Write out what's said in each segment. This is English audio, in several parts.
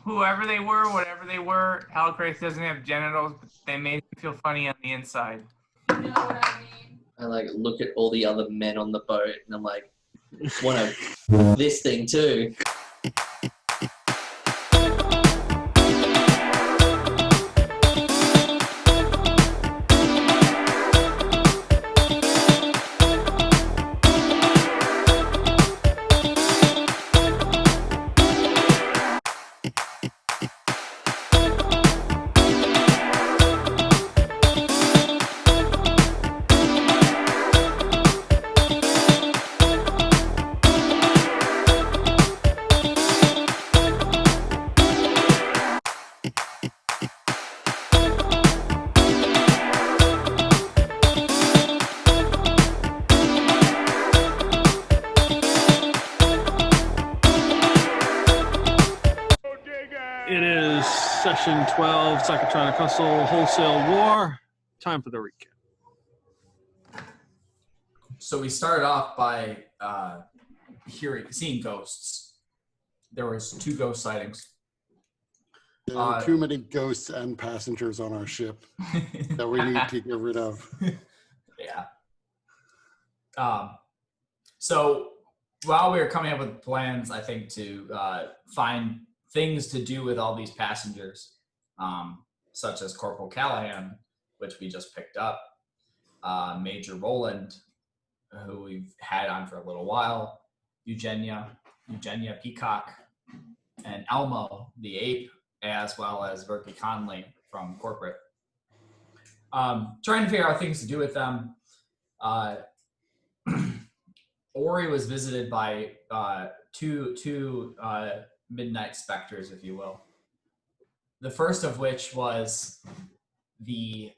whoever they were, whatever they were, Hellcrace doesn't have genitals, but they made me feel funny on the inside. You know what I mean? I like look at all the other men on the boat, and I'm like, want to this thing too. It is session 12, Psychotronic Hustle, Wholesale War. Time for the recap. So we started off by seeing ghosts. There was 2 ghost sightings. There are too many ghosts and passengers on our ship that we need to get rid of. Yeah. So while we were coming up with plans, I think, to find things to do with all these passengers, such as Corporal Callahan, which we just picked up, Major Roland, who we've had on for a little while, Eugenia Peacock, and Elmo, the ape, as well as Berkey Conley from corporate. Trying to figure out things to do with them. Ori was visited by two midnight specters, if you will. The first of which was an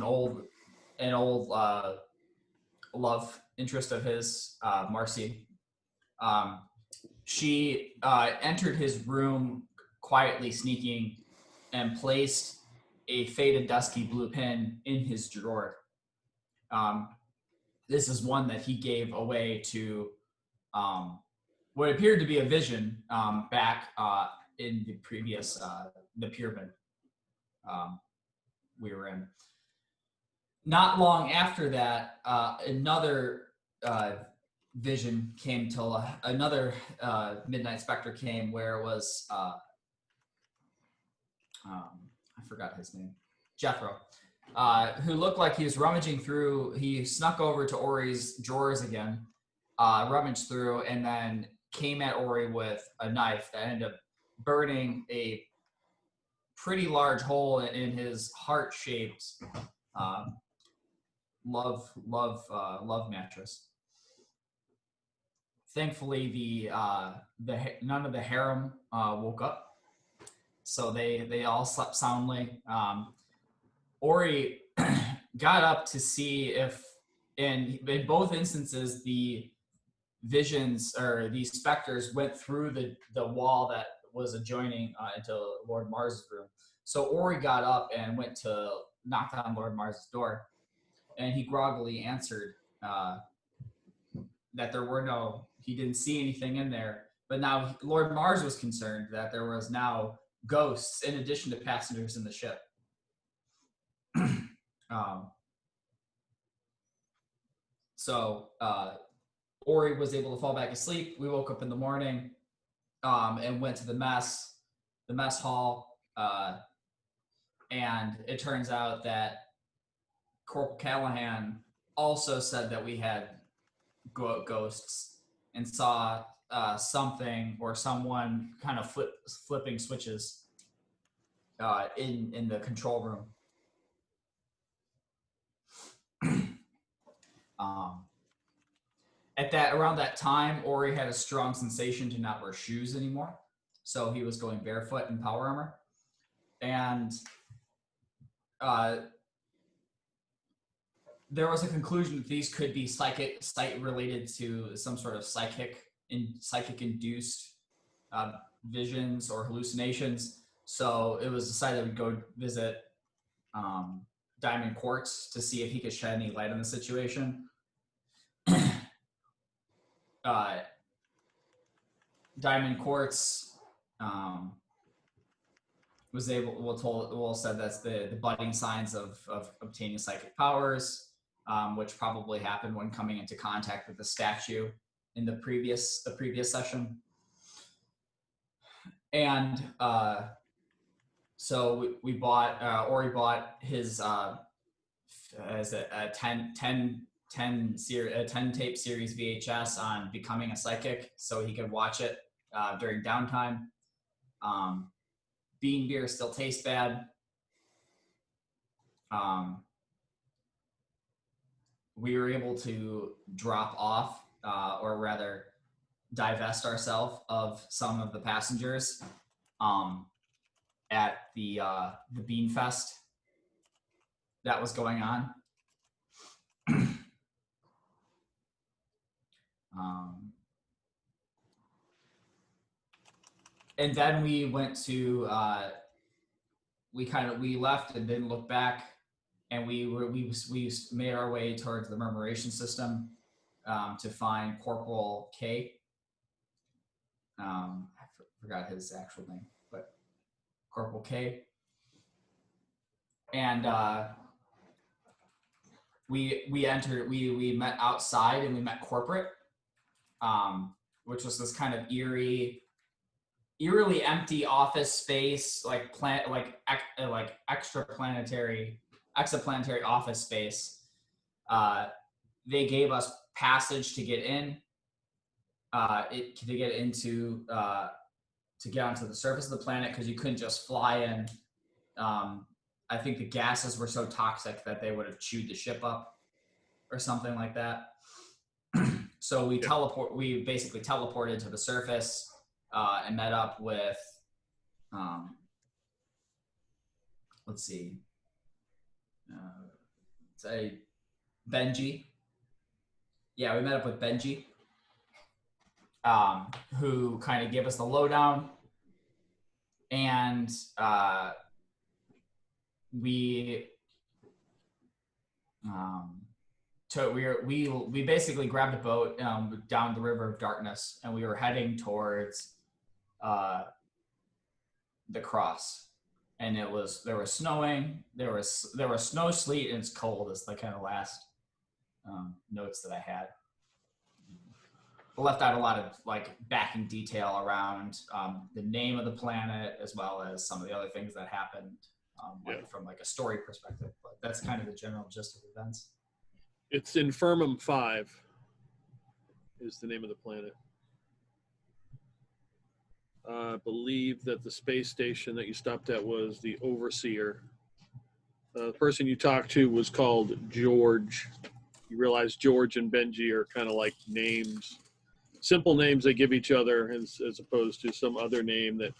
old love interest of his, Marcy. She entered his room quietly, sneaking, and placed a faded dusky blue pin in his drawer. This is one that he gave away to what appeared to be a vision back in the previous the pyramid we were in. Not long after that, another vision came till another midnight specter came, where it was I forgot his name, Jethro, who looked like he was rummaging through. He snuck over to Ori's drawers again, rummaged through, and then came at Ori with a knife that ended up burning a pretty large hole in his heart-shaped love mattress. Thankfully, none of the harem woke up, so they all slept soundly. Ori got up to see if, in both instances, the visions or these specters went through the wall that was adjoining into Lord Mars's room. So Ori got up and went to knock on Lord Mars's door, and he groggily answered that he didn't see anything in there. But now Lord Mars was concerned that there was now ghosts in addition to passengers in the ship. So Ori was able to fall back asleep. We woke up in the morning and went to the mess hall, and it turns out that Corporal Callahan also said that we had ghosts and saw something or someone kind of flipping switches in the control room. Around that time, Ori had a strong sensation to not wear shoes anymore, so he was going barefoot in power armor, and there was a conclusion that these could be related to some sort of psychic induced visions or hallucinations. So it was decided we'd go visit Diamond Quartz to see if he could shed any light on the situation. Diamond Quartz said that's the budding signs of obtaining psychic powers, which probably happened when coming into contact with the statue in the previous session. And so we bought, Ori bought his as a 10 tape series VHS on becoming a psychic, so he could watch it during downtime. Bean beer still tastes bad. We were able to drop off, or rather divest ourselves of some of the passengers at the Bean Fest that was going on. And then we went to we left and didn't look back, and we made our way towards the murmuration system to find Corporal K. I forgot his actual name, but Corporal K. And we met outside, and we met Corporate, which was this kind of eerily empty office space, like exoplanetary office space. They gave us passage to get in, to get onto the surface of the planet, because you couldn't just fly in. I think the gases were so toxic that they would have chewed the ship up or something like that. So we basically teleported to the surface and met up with, say Benji. Yeah, we met up with Benji, who kind of gave us the lowdown, and we basically grabbed a boat down the River of Darkness, and we were heading towards the cross. And there was snowing, there was snow, sleet, and it's cold. Is the kind of last notes that I had. I left out a lot of backing detail around the name of the planet, as well as some of the other things that happened from a story perspective. But that's kind of the general gist of events. It's Infirmum 5 is the name of the planet. I believe that the space station that you stopped at was the Overseer. The person you talked to was called George. You realize George and Benji are kind of like names, simple names they give each other, as opposed to some other name that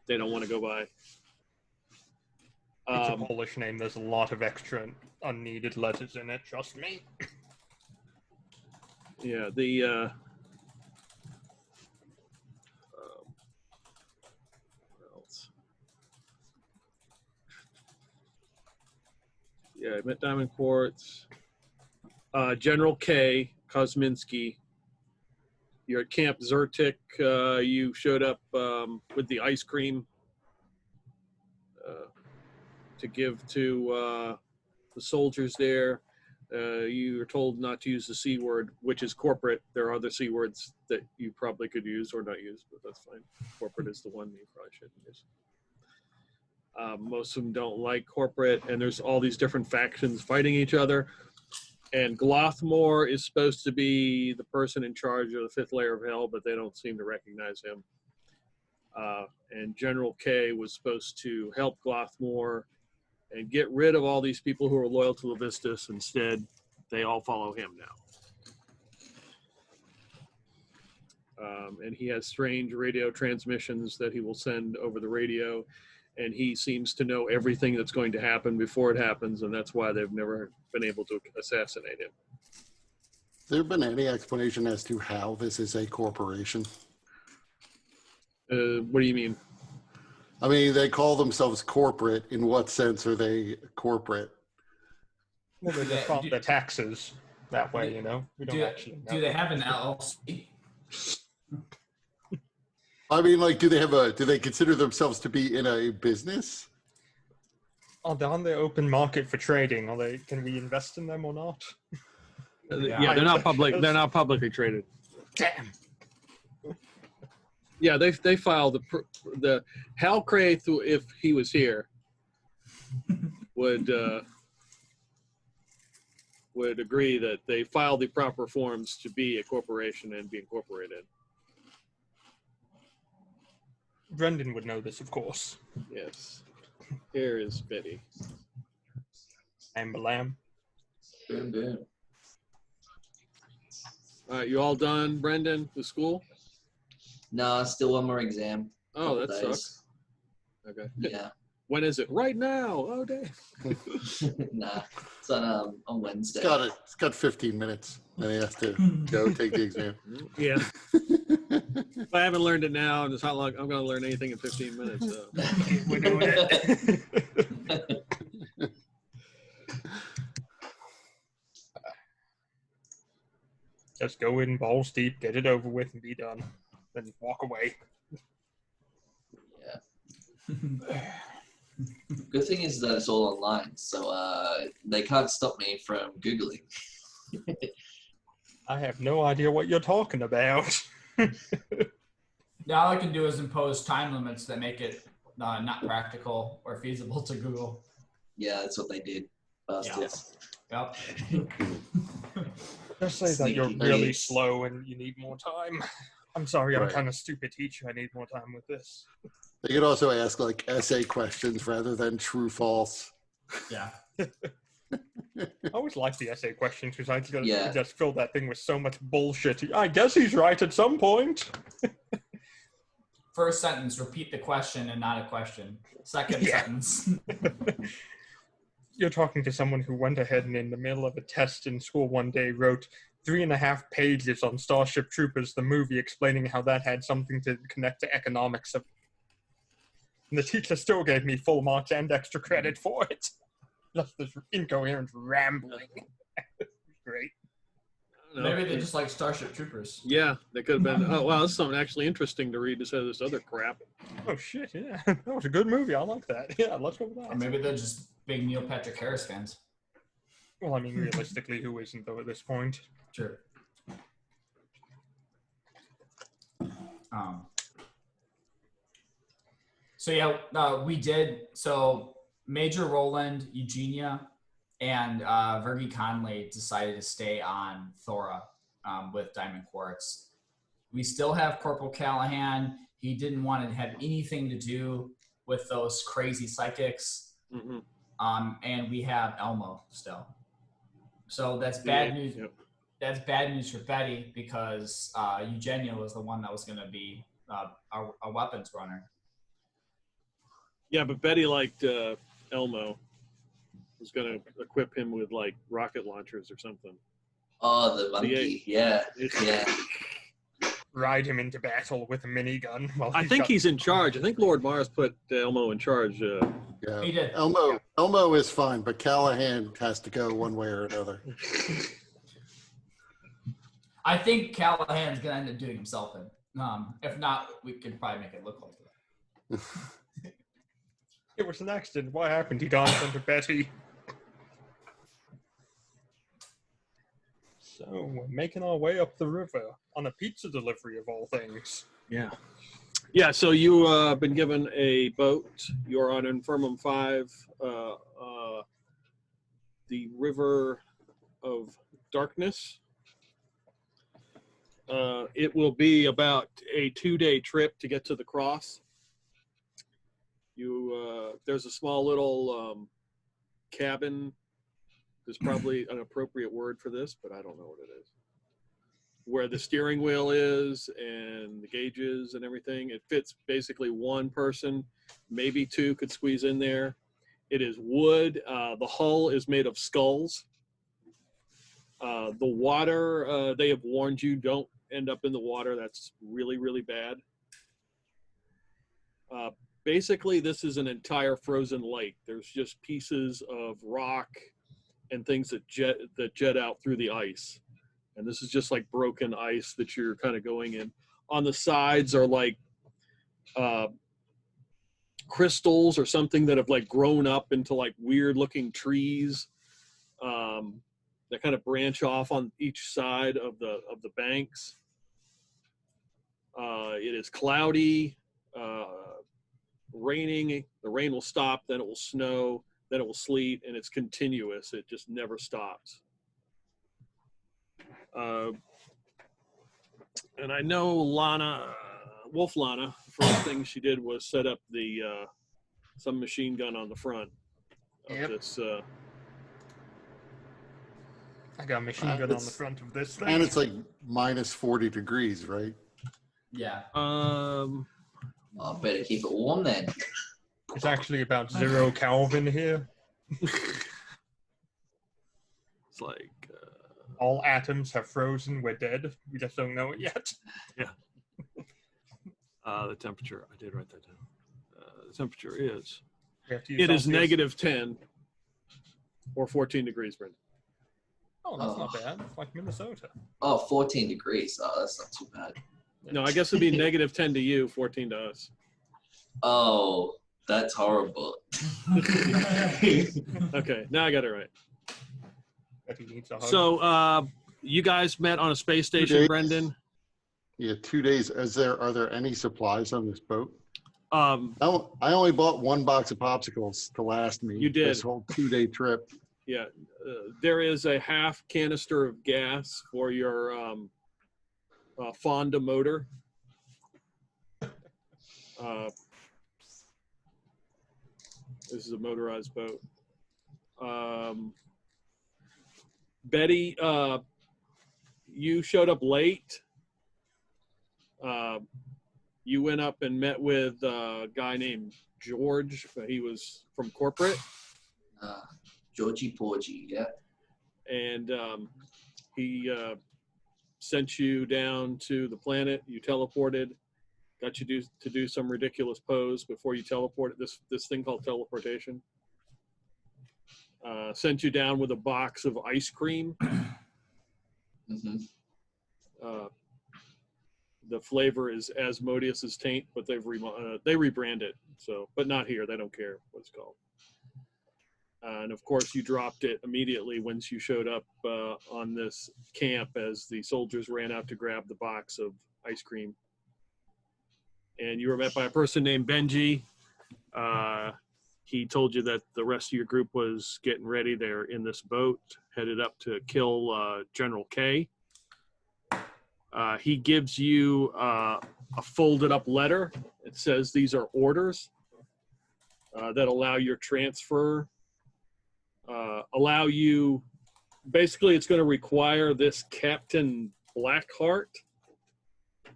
they don't want to go by. It's a Polish name. There's a lot of extra unneeded letters in it. Trust me. Yeah, what else? Yeah, I met Diamond Quartz. General K. Kosminski. You're at Camp Zyrtic. You showed up with the ice cream to give to the soldiers there. You were told not to use the C word, which is corporate. There are other C words that you probably could use or not use, but that's fine. Corporate is the one you probably shouldn't use. Most of them don't like corporate, and there's all these different factions fighting each other. And Glothmore is supposed to be the person in charge of the fifth layer of hell, but they don't seem to recognize him. And General K was supposed to help Glothmore and get rid of all these people who are loyal to Levistus. Instead, they all follow him now. And he has strange radio transmissions that he will send over the radio, and he seems to know everything that's going to happen before it happens, and that's why they've never been able to assassinate him. There been any explanation as to how this is a corporation? What do you mean? I mean, they call themselves corporate. In what sense are they corporate? Well, they fund their taxes that way, you know. We don't actually know. Do they have an LLC? I mean, like, do they consider themselves to be in a business? Are they on the open market for trading? Can we invest in them or not? Yeah, they're not public. They're not publicly traded. Damn. Yeah, they filed the Hal Craith, if he was here, would agree that they filed the proper forms to be a corporation and be incorporated. Brendan would know this, of course. Yes. Here is Betty. I'm Lamb. Boom, boom. All right, you all done, Brendan, with school? No, still one more exam. Oh, that Couple days. sucks. Okay. Yeah. When is it? Right now. Oh, damn. Nah. It's on Wednesday. It's got 15 minutes. Then he has to go take the exam. Yeah. If I haven't learned it now, and it's not like I'm going to learn anything in 15 minutes. So. We're doing it. Just go in balls deep, get it over with, and be done. Then walk away. Good thing is that it's all online, so they can't stop me from Googling. I have no idea what you're talking about. Now all I can do is impose time limits that make it not practical or feasible to Google. Yeah, that's what they did. Bastards. Yep. Just say that you're Sneaky really idiots. slow and you need more time. I'm sorry, I'm Right. kind of stupid teacher. I need more time with this. They could also ask like essay questions rather than true false. Yeah. I always like the essay questions because I Yeah. just fill that thing with so much bullshit. I guess he's right at some point. First sentence, repeat the question and not a question. Second Yeah. sentence. You're talking to someone who went ahead and in the middle of a test in school one day wrote 3.5 pages on Starship Troopers, the movie, explaining how that had something to connect to economics. And the teacher still gave me full marks and extra credit for it. Just this incoherent rambling. Great. I don't know. Maybe they just like Starship Troopers. Yeah, they could have been. Oh, wow, that's something actually interesting to read instead of this other crap. Oh shit, yeah. That was a good movie. I like that. Yeah, let's go with Or that. maybe they're just big Neil Patrick Harris fans. Well, I mean, realistically, who isn't, though, at this point? Sure. So yeah, we did. So Major Roland, Eugenia, and Virgie Conley decided to stay on Thora with Diamond Quartz. We still have Corporal Callahan. He didn't want to have anything to do with those crazy psychics. Mm-hmm. And we have Elmo still. So that's bad news. Yep. That's bad news for Betty because Eugenia was the one that was going to be a weapons runner. Yeah, but Betty liked Elmo. Was going to equip him with like rocket launchers or something. Oh, the monkey. Yeah. Yeah. Ride him into battle with a minigun. While I think he's in charge. I think Lord Mars put Elmo in charge. Yeah. He did. Elmo is fine, but Callahan has to go one way or another. I think Callahan's going to end up doing himself in. If not, we could probably make it look like that. It was an accident. What happened? He danced under Betty. So we're making our way up the river on a pizza delivery of all things. Yeah. Yeah, so you been given a boat. You're on Infirmum 5, the River of Darkness. It will be about a 2-day trip to get to the cross. There's a small little cabin. There's probably an appropriate word for this, but I don't know what it is. Where the steering wheel is and the gauges and everything. It fits basically one person, maybe two could squeeze in there. It is wood. The hull is made of skulls. The water, they have warned you, don't end up in the water. That's really, really bad. Basically, this is an entire frozen lake. There's just pieces of rock and things that jet out through the ice. And this is just like broken ice that you're kind of going in. on the sides are like crystals or something that have like grown up into like weird looking trees that kind of branch off on each side of the banks. It is cloudy, raining. The rain will stop, then it will snow, then it will sleet, and it's continuous. It just never stops. And I know Wolf Lana, the first thing she did was set up the some machine gun on the front of Yep. this. I got a machine gun on the front of this thing. And it's like minus 40 degrees, right? Yeah. Oh, better keep it warm then. It's actually about 0 Kelvin here. It's like All atoms have frozen. We're dead. We just don't know it yet. the temperature. I did write that down. The temperature is. We have to use It is Celsius. negative 10 or 14 degrees, Brent. Oh, that's not bad. It's like Minnesota. Oh, 14 degrees. Oh, that's not too bad. No, I guess it'd be negative 10 to you, 14 to us. Oh, that's horrible. Okay, now I got it right. But he needs a hug. So, you guys met on a space station, days. Brendan. Yeah, 2 days. Are there any supplies on this boat? I Um, only bought 1 box of popsicles to last me You did. this whole 2-day trip. yeah, there is a half canister of gas for your Fonda motor. This is a motorized boat. Betty, you showed up late. You went up and met with a guy named George. He was from corporate. Georgie Porgy, yeah. And he sent you down to the planet. You teleported, got you to do some ridiculous pose before you teleported. This thing called teleportation. Sent you down with a box of ice cream. Mm-hmm. The flavor is Asmodeus's taint, but they rebrand it. So, but not here. They don't care what it's called. And of course, you dropped it immediately once you showed up on this camp as the soldiers ran out to grab the box of ice cream. And you were met by a person named Benji. He told you that the rest of your group was getting ready. They're in this boat, headed up to kill General K. He gives you a folded up letter. It says these are orders that allow your transfer. Basically it's going to require this Captain Blackheart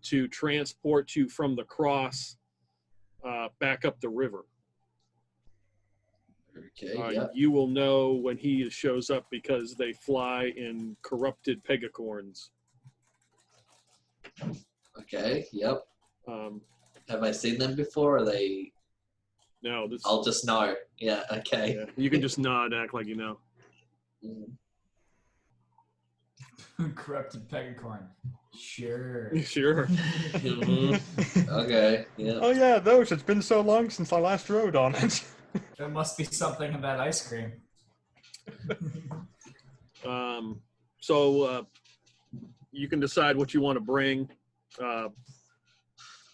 to transport you from the cross back up the river. Okay, yeah. You will know when he shows up because they fly in corrupted pegacorns. Okay, yep. Um, Have I seen them before? Or are they? no, this. I'll just know. Yeah. Okay. Yeah, you can just nod, act like you know. Corrupted pegacorn. Sure. Sure. Mhm. Okay. Yeah. Oh yeah, those. It's been so long since I last rode on it. There must be something in that ice cream. So you can decide what you want to bring.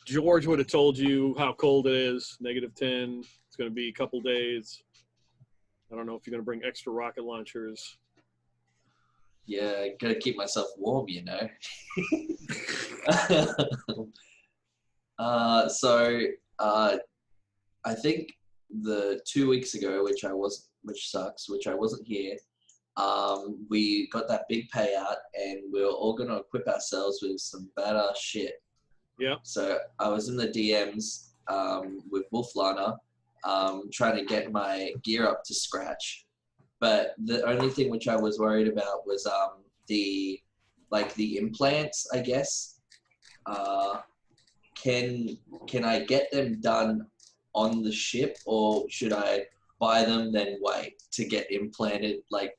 George would have told you how cold it is, negative 10. It's going to be a couple days. I don't know if you're going to bring extra rocket launchers. Yeah. Gotta keep myself warm, you know. I think the 2 weeks ago, which I wasn't here. We got that big payout, and we were all gonna equip ourselves with some badass shit. Yep. So I was in the DMs with Wolf Lana, trying to get my gear up to scratch. But the only thing which I was worried about was the implants, I guess. Can I get them done on the ship, or should I buy them then wait to get implanted? Like,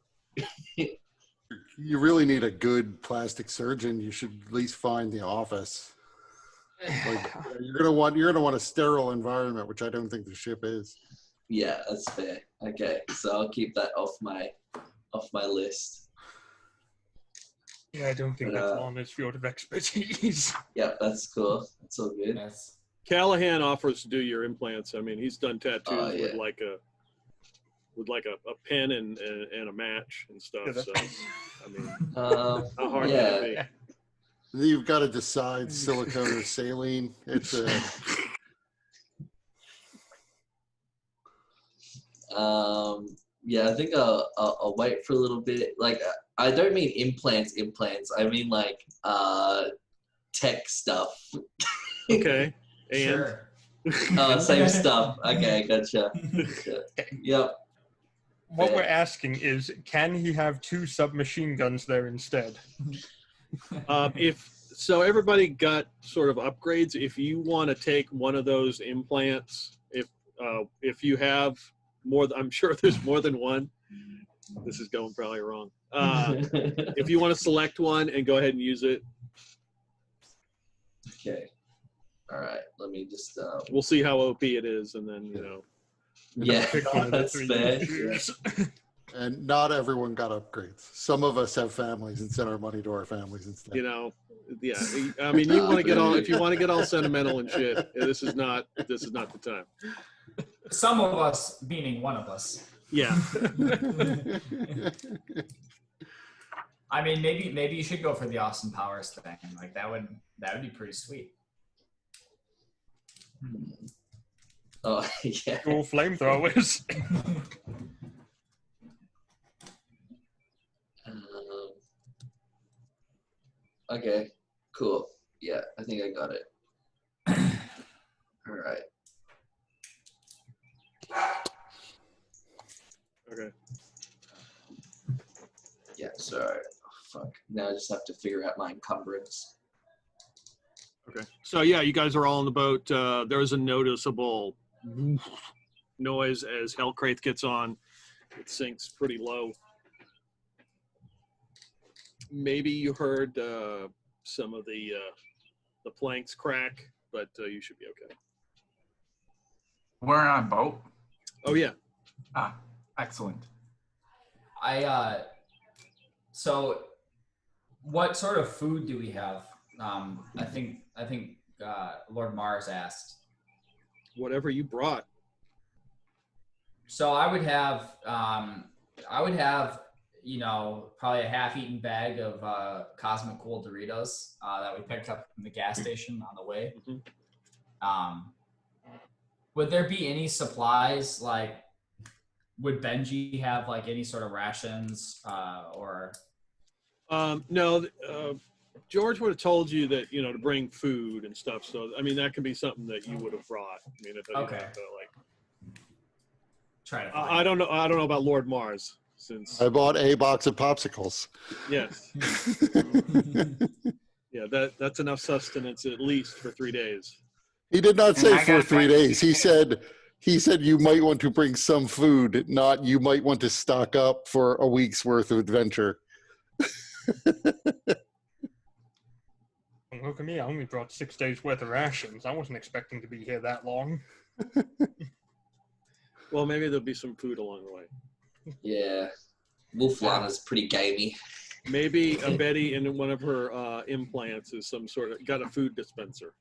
You really need a good plastic surgeon. You should at least find the office. Like you're gonna want a sterile environment, which I don't think the ship is. Yeah, that's fair. Okay, so I'll keep that off my list. Yeah, I don't think But, that's Lana's field of expertise. Yeah, that's cool. That's all good. Yes. Callahan offers to do your implants. I mean, he's done tattoos Oh, yeah. with like a pen and a match and stuff. Yeah, So, I mean, Um, how hard yeah. can it Then you've got to decide silicone or saline. It's Yeah, I think I'll wait for a little bit. Like, I don't mean implants. I mean like tech stuff. be? Okay. And Sure. Oh, same stuff. Okay, gotcha. Yep. What Fair. we're asking is, can he have 2 submachine guns there instead? if so, everybody got sort of upgrades. If you want to take one of those implants, if you have more, I'm sure there's more than one. This is going probably wrong. If you want to select one and go ahead and use it, Okay. All right. Let me just. we'll see how OP it is, and then Yeah, Pick one of the that's 3 fair. you choose. and not everyone got upgrades. Some of us have families and send our money to our families instead. yeah. I mean, you want to get all if you want to get all sentimental and shit. This is not the time. Some of us, meaning one of us. Yeah. I mean, maybe you should go for the Austin Powers thing. Like that would be pretty sweet. Oh, yeah. Dual flamethrowers. Okay. Cool. Yeah, I think I got it. All right. Okay. Yeah. Sorry. Oh, fuck. Now I just have to figure out my encumbrance. Okay. So yeah, you guys are all on the boat. There's a noticeable noise as Hellcraith gets on. It sinks pretty low. Maybe you heard some of the planks crack, but you should be okay. We're on a boat. Oh yeah. Ah, excellent. So what sort of food do we have? I think Lord Mars asked. Whatever you brought. So I would have probably a half-eaten bag of Cosmic Cool Doritos that we picked up from the gas station on the way. Mm-hmm. Would there be any supplies? Like, would Benji have like any sort of rations or? No. George would have told you that to bring food and stuff. So I mean, that could be something that you would have brought. I mean, it doesn't Okay. have to, Try to find I don't know. I don't know about Lord Mars since. I bought a box of popsicles. Yes. Yeah, that's enough sustenance at least for 3 days. He did not say I for got 3 my- days. He said you might want to bring some food, not you might want to stock up for a week's worth of adventure. Look at me, I only brought 6 days worth of rations. I wasn't expecting to be here that long. Well, maybe there'll be some food along the way. Yeah. Wolflana's pretty gamey. Maybe Betty in one of her implants is some sort of got a food dispenser.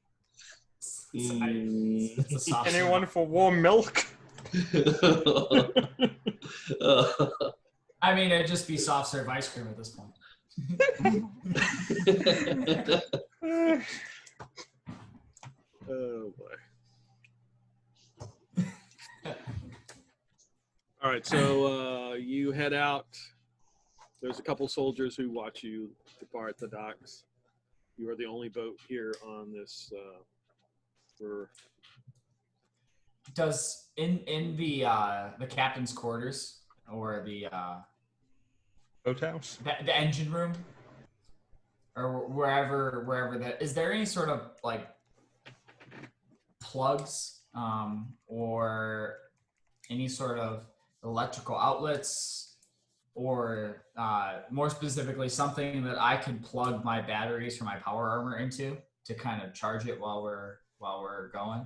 It's a soft Anyone for warm milk? I mean, it'd just be soft serve ice cream at this point. Oh boy. All right, so you head out. There's a couple soldiers who watch you depart the docks. You are the only boat here on this. Does in the captain's quarters or the Boathouse? the engine room or wherever that is there any sort of like plugs or any sort of electrical outlets or more specifically something that I could plug my batteries for my power armor into to kind of charge it while we're going?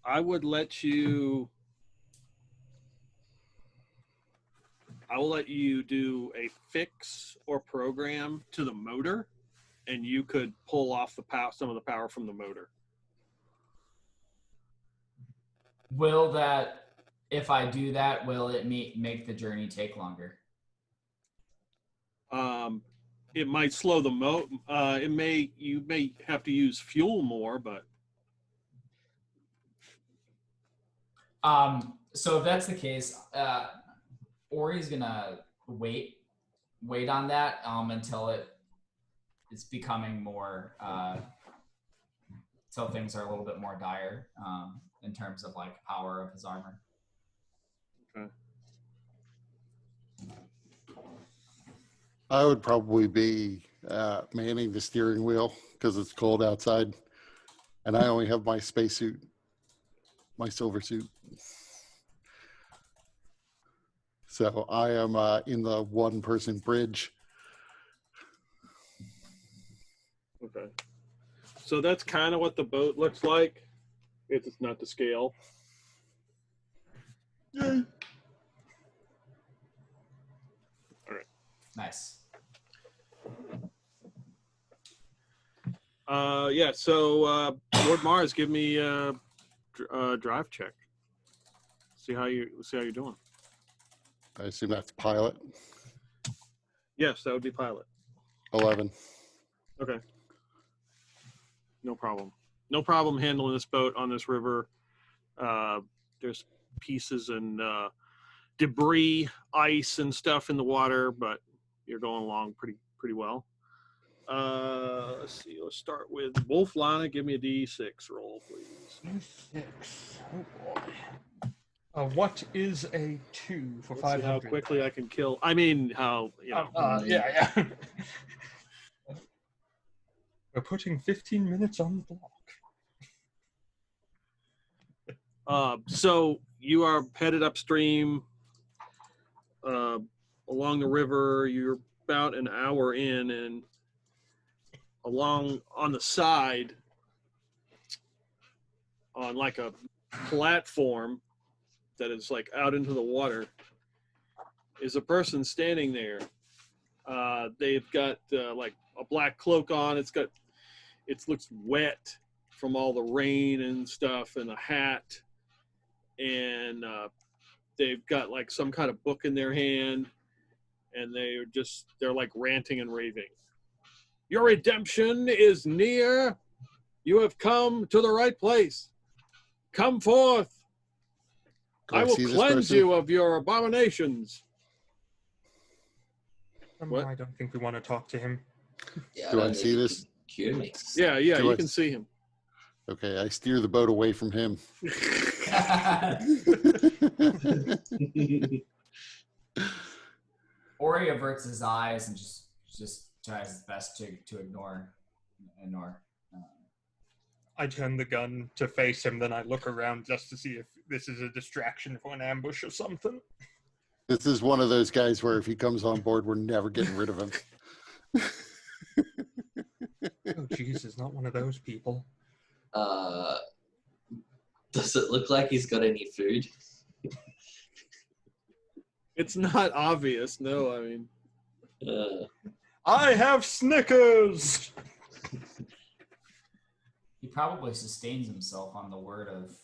I would let you. I will let you do a fix or program to the motor, and you could pull off some of the power from the motor. Will that, if I do that, will it make the journey take longer? It might slow the you may have to use fuel more, but so if that's the case, Ori's gonna wait on that until it's becoming more until things are a little bit more dire in terms of like power of his armor. Okay. I would probably be manning the steering wheel because it's cold outside, and I only have my spacesuit, my silver suit. So I am in the one-person bridge. Okay. So that's kind of what the boat looks like. It's not to scale. Yay. All right. Nice. Yeah. So Lord Mars, give me a drive check. See how you're doing. I assume that's pilot. Yes, that would be pilot. 11. Okay. No problem. No problem handling this boat on this river. There's pieces and debris, ice and stuff in the water, but you're going along pretty well. Let's see. Let's start with Wolf Lana. Give me a D6 roll, please. D6. Oh boy. What is a 2 for Let's see 500? how quickly I can kill. I mean, how Yeah. We're putting 15 minutes on the clock. So you are headed upstream along the river. You're about an hour in, and along on the side on like a platform that is like out into the water is a person standing there. They've got like a black cloak on. It looks wet from all the rain and stuff, and a hat, and they've got like some kind of book in their hand, and they're like ranting and raving. Your redemption is near. You have come to the right place. Come forth. I will cleanse you of your abominations. What? I don't think we want to talk to him. Yeah, Do I see this? Cue me. Yeah, you can see him. Okay, I steer the boat away from him. Ori averts his eyes and just tries his best to ignore. I turn the gun to face him, then I look around just to see if this is a distraction for an ambush or something. This is one of those guys where if he comes on board, we're never getting rid of him. Oh, Jesus, not one of those people. Does it look like he's got any food? It's not obvious, no. I mean, I have Snickers! He probably sustains himself on the word of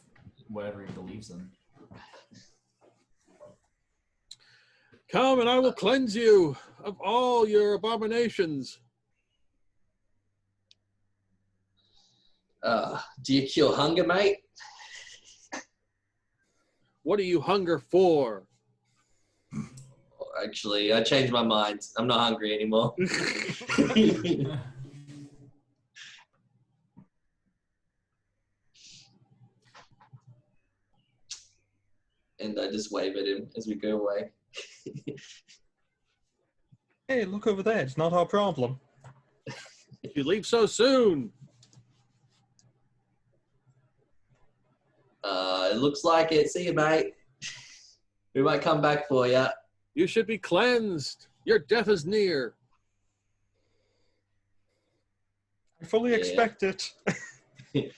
whatever he believes in. come and I will cleanse you of all your abominations. Do you cure hunger, mate? What do you hunger for? Actually, I changed my mind. I'm not hungry anymore. And I just wave at him as we go away. Hey, look over there. It's not our problem. You leave so soon. It looks like it. See you, mate. We might come back for you. You should be cleansed. Your death is near. I fully Yeah. expect it. Do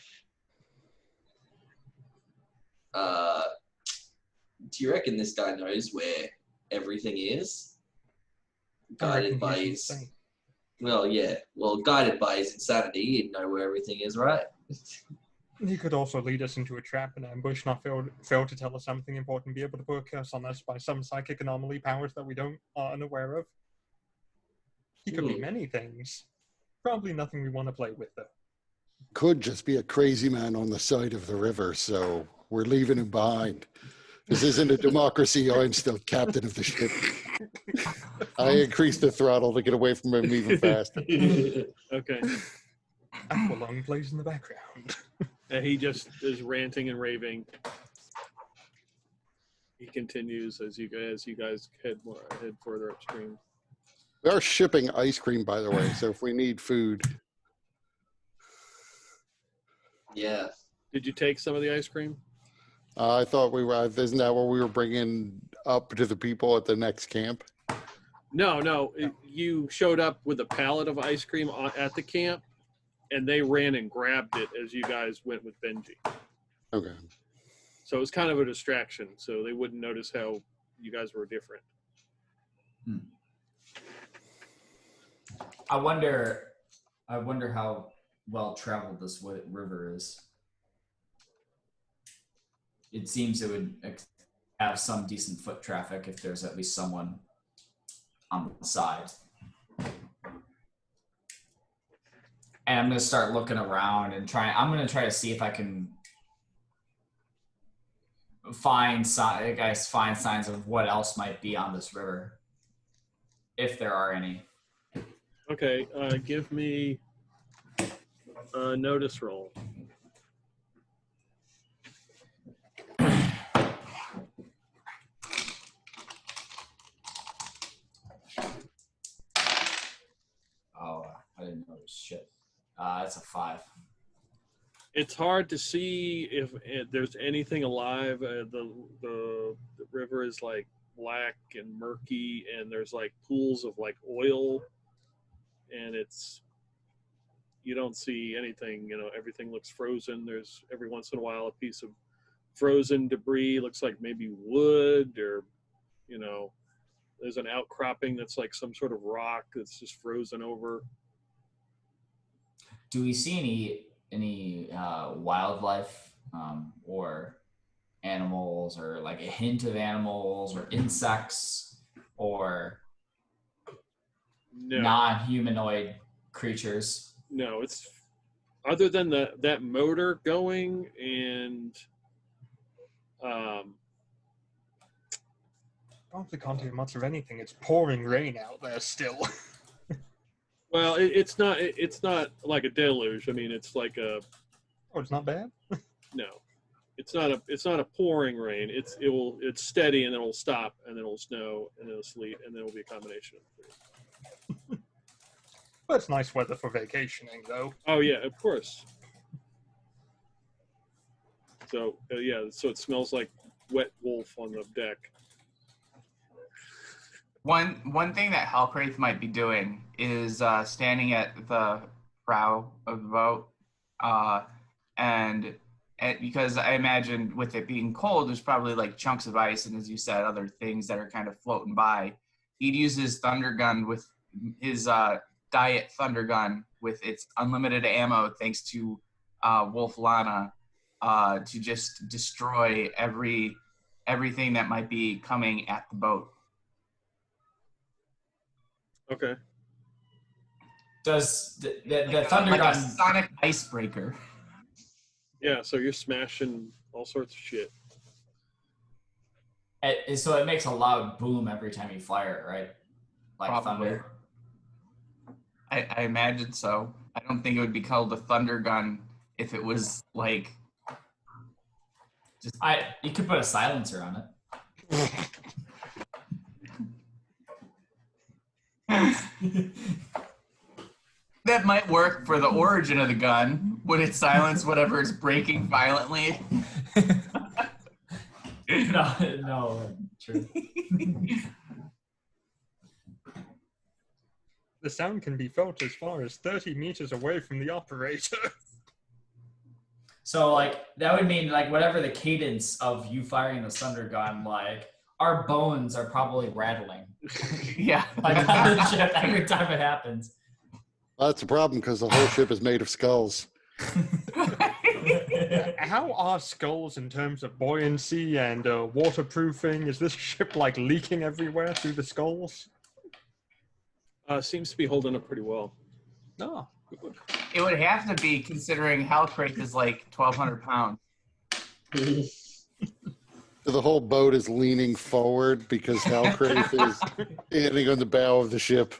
you reckon this guy knows where everything is? I reckon Guided by he's his, insane. well, yeah, well, guided by his insanity, he'd know where everything is, right? He could also lead us into a trap and ambush, not fail to tell us something important, be able to put a curse on us by some psychic anomaly powers that we are unaware of. He could be many things. Probably nothing we want to play with, though. Could just be a crazy man on the side of the river, so we're leaving him behind. This isn't a democracy. I'm still captain of the ship. I increased the throttle to get away from him even faster. Okay. Aqualung plays in the background. And he just is ranting and raving. He continues as you guys head further upstream. We are shipping ice cream, by the way, so if we need food. Yeah. Did you take some of the ice cream? I thought isn't that what we were bringing up to the people at the next camp? No. You showed up with a pallet of ice cream at the camp, and they ran and grabbed it as you guys went with Benji. Okay. So it was kind of a distraction, so they wouldn't notice how you guys were different. I wonder how well traveled this river is. It seems it would have some decent foot traffic if there's at least someone on the side. And I'm going to start looking around and I'm going to try to see if I can find signs of what else might be on this river, if there are any. Okay, give me a notice roll. Oh, I didn't notice shit. It's a 5. It's hard to see if there's anything alive. The river is like black and murky, and there's like pools of like oil, and you don't see anything. Everything looks frozen. There's every once in a while a piece of frozen debris, looks like maybe wood, or there's an outcropping that's like some sort of rock that's just frozen over. Do we see any wildlife or animals, or like a hint of animals or insects or No. non-humanoid creatures? No, it's other than that motor going, and Probably can't hear much of anything. It's pouring rain out there still. well, it's not like a deluge. I mean, it's like a Oh, it's not bad? no. It's not a pouring rain. It's steady, and then it'll stop, and then it'll snow, and then it'll sleet, and then it'll be a combination of three. Well, it's nice weather for vacationing, though. Oh yeah, of course. So so it smells like wet wolf on the deck. One thing that Halcraith might be doing is standing at the prow of the boat, and because I imagine with it being cold, there's probably like chunks of ice, and as you said, other things that are kind of floating by. He'd use his thunder gun with his diet thunder gun with its unlimited ammo, thanks to Wolf Lana, to just destroy everything that might be coming at the boat. Okay. Does the thunder like gun? a sonic icebreaker? Yeah, so you're smashing all sorts of shit. So it makes a loud boom every time you fire it, right? Like Probably. thunder. I imagine so. I don't think it would be called a thunder gun if it was like. You could put a silencer on it. That might work for the origin of the gun. Would it silence whatever is breaking violently? No, true. The sound can be felt as far as 30 meters away from the operator. So like that would mean like whatever the cadence of you firing the thunder gun, like our bones are probably rattling. Yeah. Like on the ship every time it happens. Well, that's a problem because the whole ship is made of skulls. How are skulls in terms of buoyancy and waterproofing? Is this ship like leaking everywhere through the skulls? Seems to be holding up pretty well. No. It would have to be, considering Hellcrate is like 1,200 pounds. So the whole boat is leaning forward because Hellcraft is standing on the bow of the ship.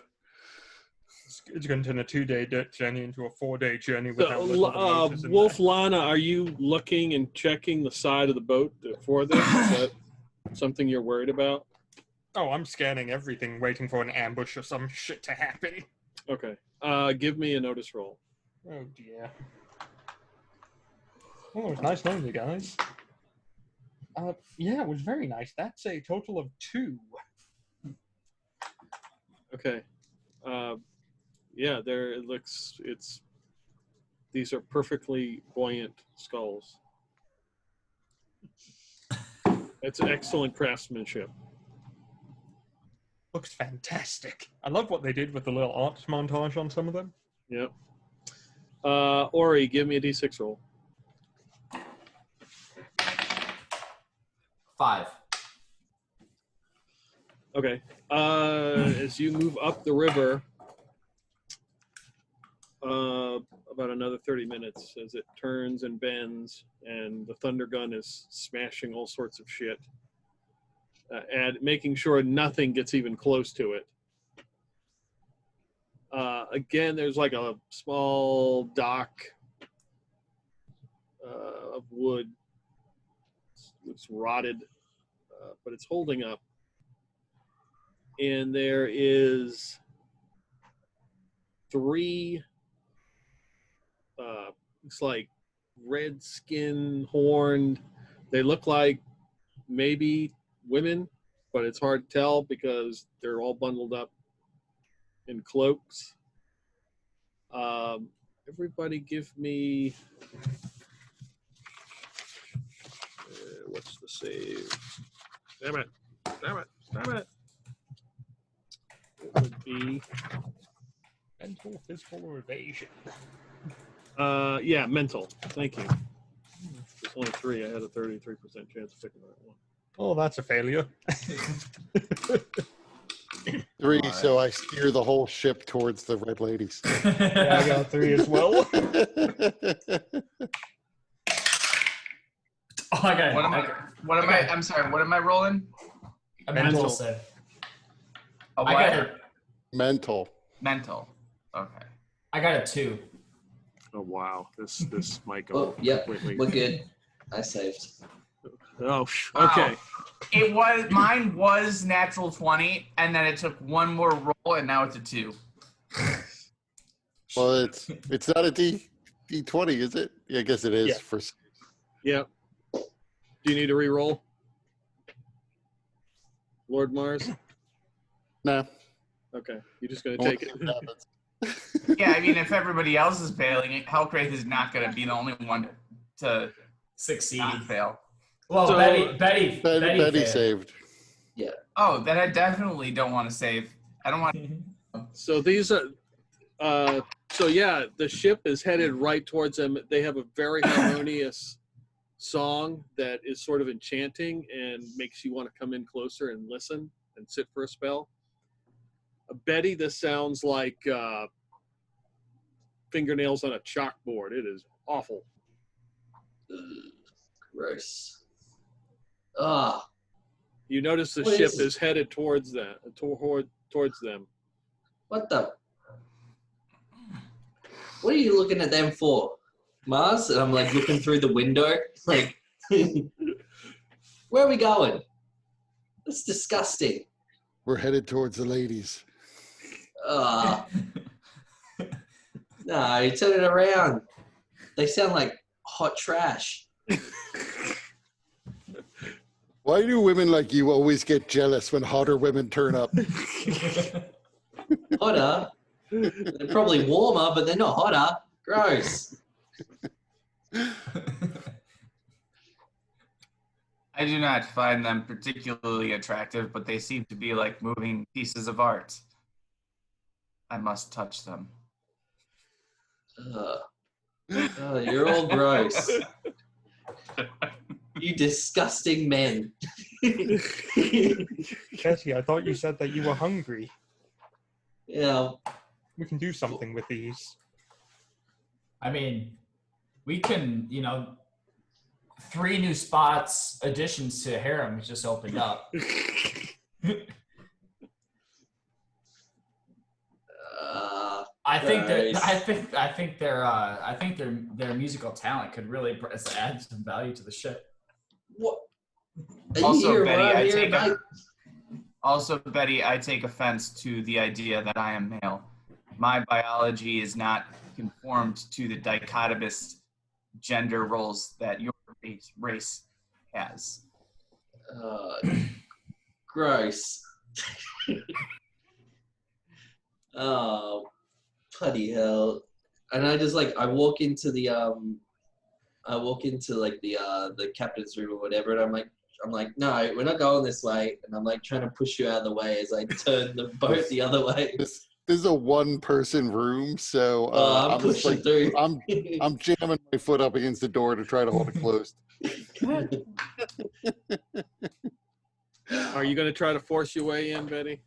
It's going to turn a 2-day journey into a 4-day journey So, without little motors in Wolf there. Lana, are you looking and checking the side of the boat for this? Is that something you're worried about? Oh, I'm scanning everything, waiting for an ambush or some shit to happen. Okay. Give me a notice roll. Oh dear. Oh, it was nice knowing you guys. Yeah, it was very nice. That's a total of 2. Okay. Yeah, there it looks. These are perfectly buoyant skulls. It's excellent craftsmanship. Looks fantastic. I love what they did with the little art montage on some of them. Yep. Ori, give me a d6 roll. 5. Okay. As you move up the river, about another 30 minutes as it turns and bends, and the thunder gun is smashing all sorts of shit, and making sure nothing gets even close to it. Again, there's like a small dock of wood. Looks rotted, but it's holding up. And there is 3 looks like red skin horned. They look like maybe women, but it's hard to tell because they're all bundled up in cloaks. Everybody give me what's the save? Damn it. It would be Mental, physical, or evasion. yeah, mental. Thank you. There's only 3. I had a 33% chance of picking that one. Oh, that's a failure. 3, so I steer the whole ship towards the red ladies. Yeah, I got 3 as well. Oh, I got What am I? I'm sorry. What am I rolling? a mental Mental. save. A I what? got a, Mental. Mental. Okay. I got a 2. Oh wow, this might go. Oh, yep, completely- we're good. I saved. Oh, Wow. okay. Mine was natural 20, and then it took one more roll, and now it's a 2. Well, it's not a D20, is it? Yeah, I guess it is. Yeah. For Yeah. Do you need to re-roll, Lord Mars? no. Okay, you're just gonna take it. Yeah, I mean, if everybody else is failing, Hellcrate is not going to be the only one to Succeed. not fail. Well, So- Betty Betty failed. saved. Oh, then I definitely don't want to save. I don't want. So these are. So yeah, the ship is headed right towards them. They have a very harmonious song that is sort of enchanting and makes you want to come in closer and listen and sit for a spell. Betty, this sounds like fingernails on a chalkboard. It is awful. Ugh, gross. Ah, You notice the What ship is- is headed towards them. Towards them. what the? What are you looking at them for, Mars? And I'm like looking through the window, like, where are we going? That's disgusting. We're headed towards the ladies. Ah, no, turn it around. They sound like hot trash. Why do women like you always get jealous when hotter women turn up? Hotter? They're probably warmer, but they're not hotter. Gross. I do not find them particularly attractive, but they seem to be like moving pieces of art. I must touch them. Oh, you're all gross. You disgusting men. Jesse, I thought you said that you were hungry. Yeah. We can do something with these. I mean, we can, 3 new spots, additions to Harem just opened up. I think their musical talent could really add some value to the ship. What? Also, Betty, I take offense to the idea that I am male. My biology is not conformed to the dichotomous gender roles that your race has. Gross. Oh, bloody hell! And I just I walk into the captain's room or whatever, and I'm like, no, we're not going this way, and I'm trying to push you out of the way as I turn the boat the other way. This is a one-person room, so I'm pushing through. I'm jamming my foot up against the door to try to hold it closed. Are you going to try to force your way in, Betty?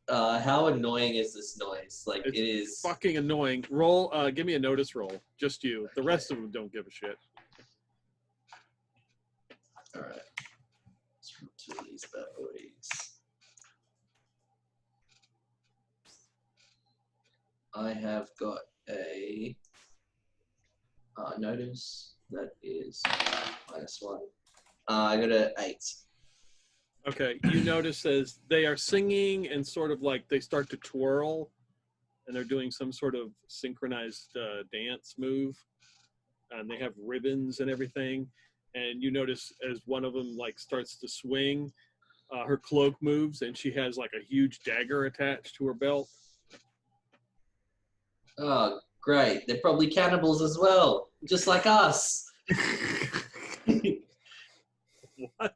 How annoying is this noise? It's it is fucking annoying. Roll. Give me a notice roll. Just you. The rest of them don't give a shit. All right. Let's run to these bad boys. I have got a notice that is -1. I got an 8. Okay, you notice as they are singing and sort of they start to twirl, and they're doing some sort of synchronized dance move, and they have ribbons and everything. And you notice as one of them starts to swing, her cloak moves, and she has a huge dagger attached to her belt. Oh, great! They're probably cannibals as well, just like us. What?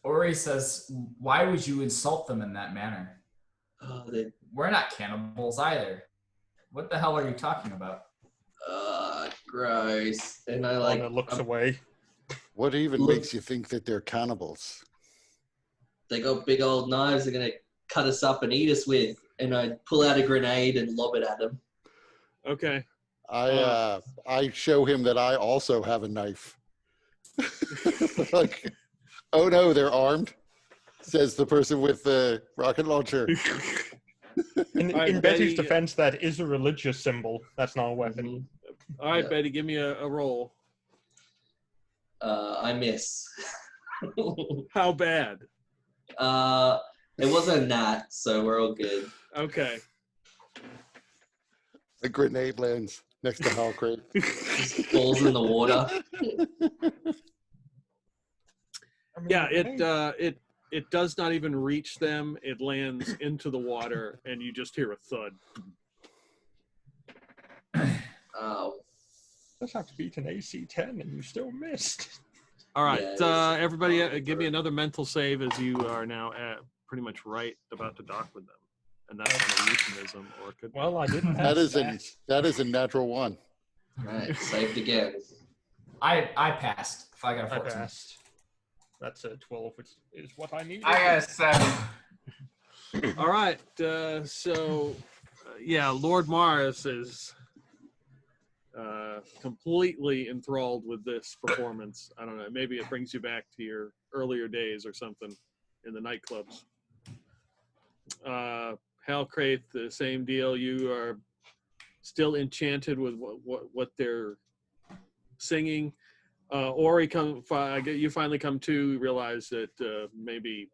Ori says, "Why would you insult them in that manner? Oh, We're not cannibals either. What the hell are you talking about?" Gross. And I Lana looks away. What even makes you think that they're cannibals? They got big old knives they're gonna cut us up and eat us with. And I pull out a grenade and lob it at them. Okay. I show him that I also have a knife. Oh no, they're armed, says the person with the rocket launcher. In Betty's defense, that is a religious symbol. That's not a weapon. Mm-hmm. All right, Betty, give me a roll. I miss. How bad? It wasn't a gnat, so we're all good. Okay. A grenade lands next to Hal Crate. Just falls in the water. Yeah, it does not even reach them. It lands into the water, and you just hear a thud. Oh. Just have to beat an AC 10 and you still missed. All right, Yeah, everybody, give me another mental save as you are now pretty much about to dock with them, and that's an euphemism, or it could. Well, I didn't have that is a natural 1. Right, saved again. I passed. If I got a I 14. passed. That's a 12, which is what I need. I got a 7. All right, Lord Morris is completely enthralled with this performance. I don't know, maybe it brings you back to your earlier days or something in the nightclubs. Hal Crate, the same deal. You are still enchanted with what they're singing. Ori, you finally come to realize that maybe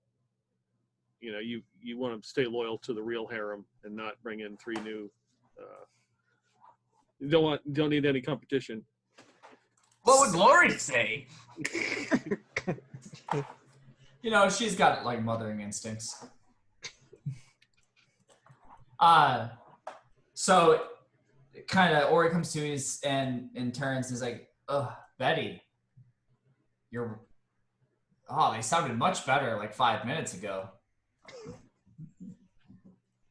you want to stay loyal to the real harem and not bring in 3 new. You don't need any competition. What would Lori say? She's got mothering instincts. So kind of Ori comes to me and turns and is like, "Ugh, Betty, they sounded much better like 5 minutes ago."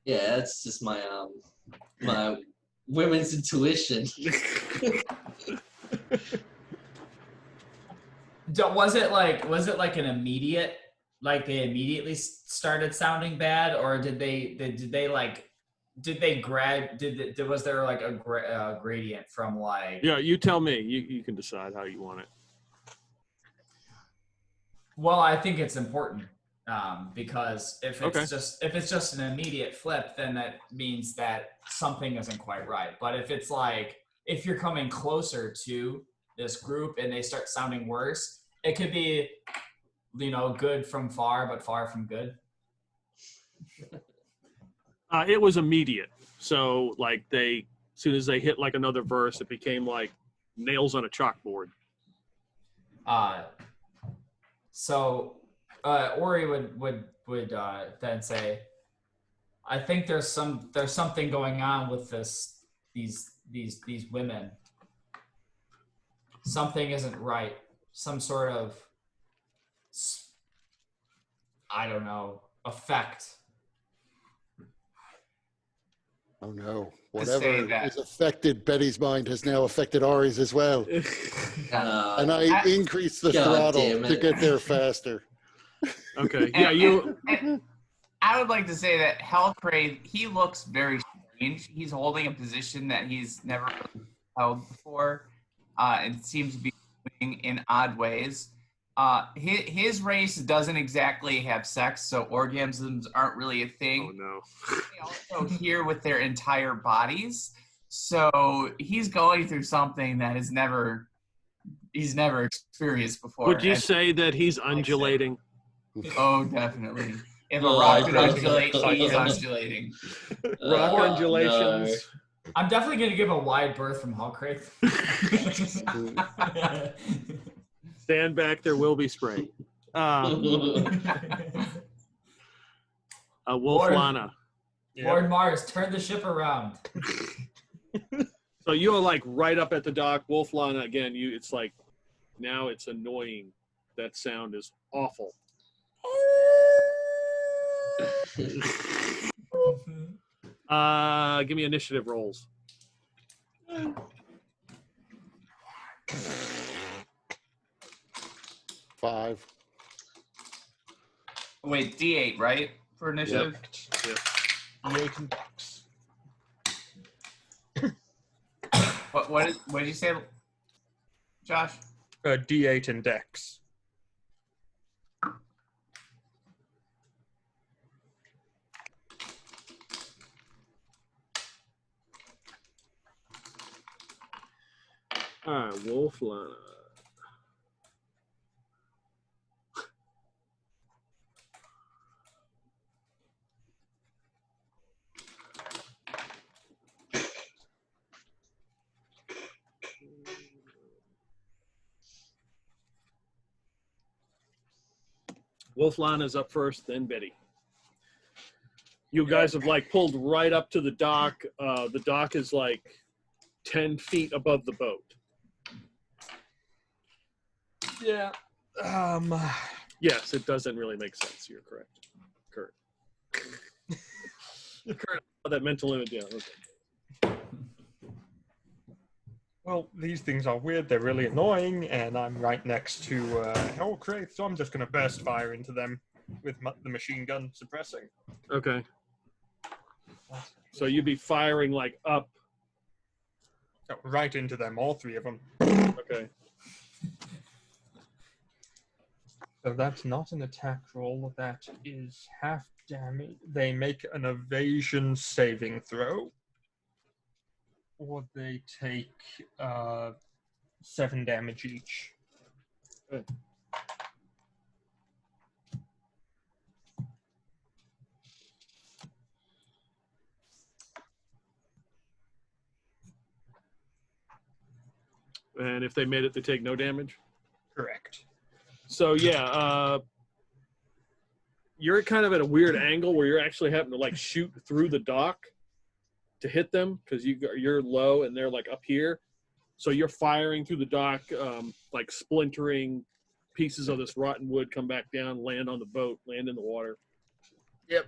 Yeah, that's just my my women's intuition. Was it like an immediate, like they immediately started sounding bad, or was there like a gradient from like? Yeah, you tell me. You can decide how you want it. Well, I think it's important because if Okay. it's just an immediate flip, then that means that something isn't quite right. But if it's like if you're coming closer to this group and they start sounding worse, it could be, good from far, but far from good. It was immediate. So like as soon as they hit like another verse, it became like nails on a chalkboard. So Ori would then say, "I think there's something going on with these women. Something isn't right. Some sort of, I don't know, effect." Oh no. To say Whatever that. has affected Betty's mind has now affected Ari's as well. And I increased the God throttle damn to it. get there faster. Okay. Yeah, And I would like to say that Hellcrave, he looks very strange. He's holding a position that he's never really held before, and seems to be moving in odd ways. His race doesn't exactly have sex, so orgasms aren't really a thing. Oh no. They also hear with their entire bodies, so he's going through something that he's never experienced before. Would you And- say that he's undulating? Oh, definitely. If a Oh, rock could I undulate, don't- he's undulating. Rock Oh, undulations. I'm definitely going to give a wide berth from Hellcrave. Stand back, there will be spray. no. Wolflana. Lord Mars, turn the ship around. So you're like right up at the dock. Wolflana, again, it's like, now it's annoying. That sound is awful. Give me initiative rolls. Five. Wait, D8, right? For initiative? Yep. D8 and Dex. What did you say, Josh? D8 and Dex. All right, Wolflana. Wolflana's up first, then Betty. You guys have like pulled right up to the dock. The dock is like 10 feet above the boat. Yeah. Yes, it doesn't really make sense. You're correct. Kurt. Kurt, that mental image. Yeah, okay. Well, these things are weird. They're really annoying, and I'm right next to Hellcrave, so I'm just going to burst fire into them with the machine gun suppressing. Okay. So you'd be firing like up. Oh, right into them, all three of them. Okay. So that's not an attack roll. That is half damage. They make an evasion saving throw. Or they take 7 damage each. Good. And if they made it, they take no damage? Correct. So yeah, you're kind of at a weird angle where you're actually having to like shoot through the dock to hit them because you're low and they're like up here. So you're firing through the dock, like splintering pieces of this rotten wood come back down, land on the boat, land in the water. Yep.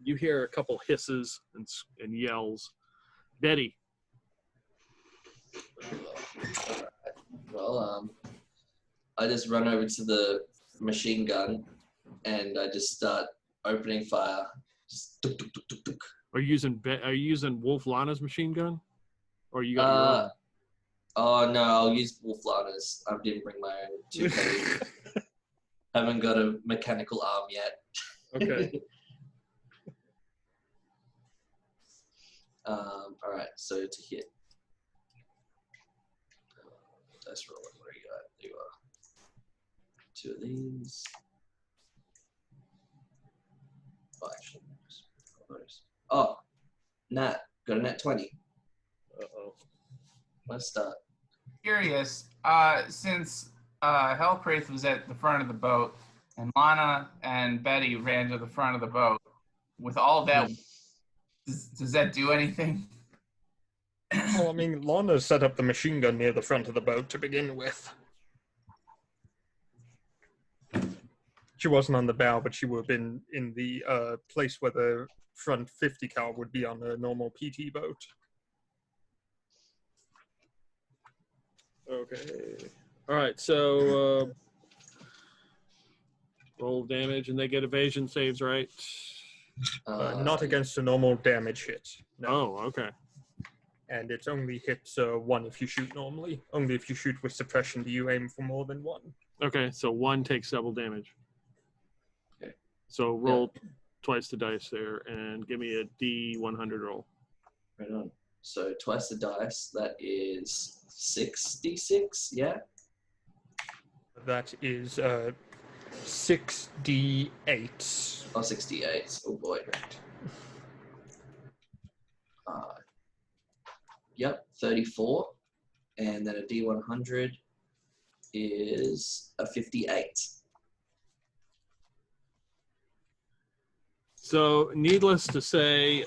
You hear a couple hisses and yells. Betty. Well, I just run over to the machine gun and I just start opening fire. Just tuk, tuk, tuk, tuk, tuk. Are you using Wolf Lana's machine gun? Or you got your own? Oh no, I'll use Wolf Lana's. I didn't bring my own 2K. Haven't got a mechanical arm yet. Okay. All right, so to hit. Dice roll. What do you got? There you are. 2 of these. Oh, actually, oh, nat. Got a nat 20. Uh-oh. Let's start. Curious, since Hellcraith was at the front of the boat and Lana and Betty ran to the front of the boat, with all that, does that do anything? Well, I mean, Lana set up the machine gun near the front of the boat to begin with. She wasn't on the bow, but she would have been in the place where the front 50 cal would be on a normal PT boat. Okay. All right, so roll damage, and they get evasion saves, right? Not against a normal damage hit. No. Oh, okay. And it's only hits 1 if you shoot normally. Only if you shoot with suppression do you aim for more than 1. Okay, so 1 takes double damage. Okay. So roll twice the dice there, and give me a D100 roll. Right on. So twice the dice, that is 6d6, yeah? That is 6d8. Oh, 68. Oh boy. Yep, 34. And then a D100 is a 58. So, needless to say,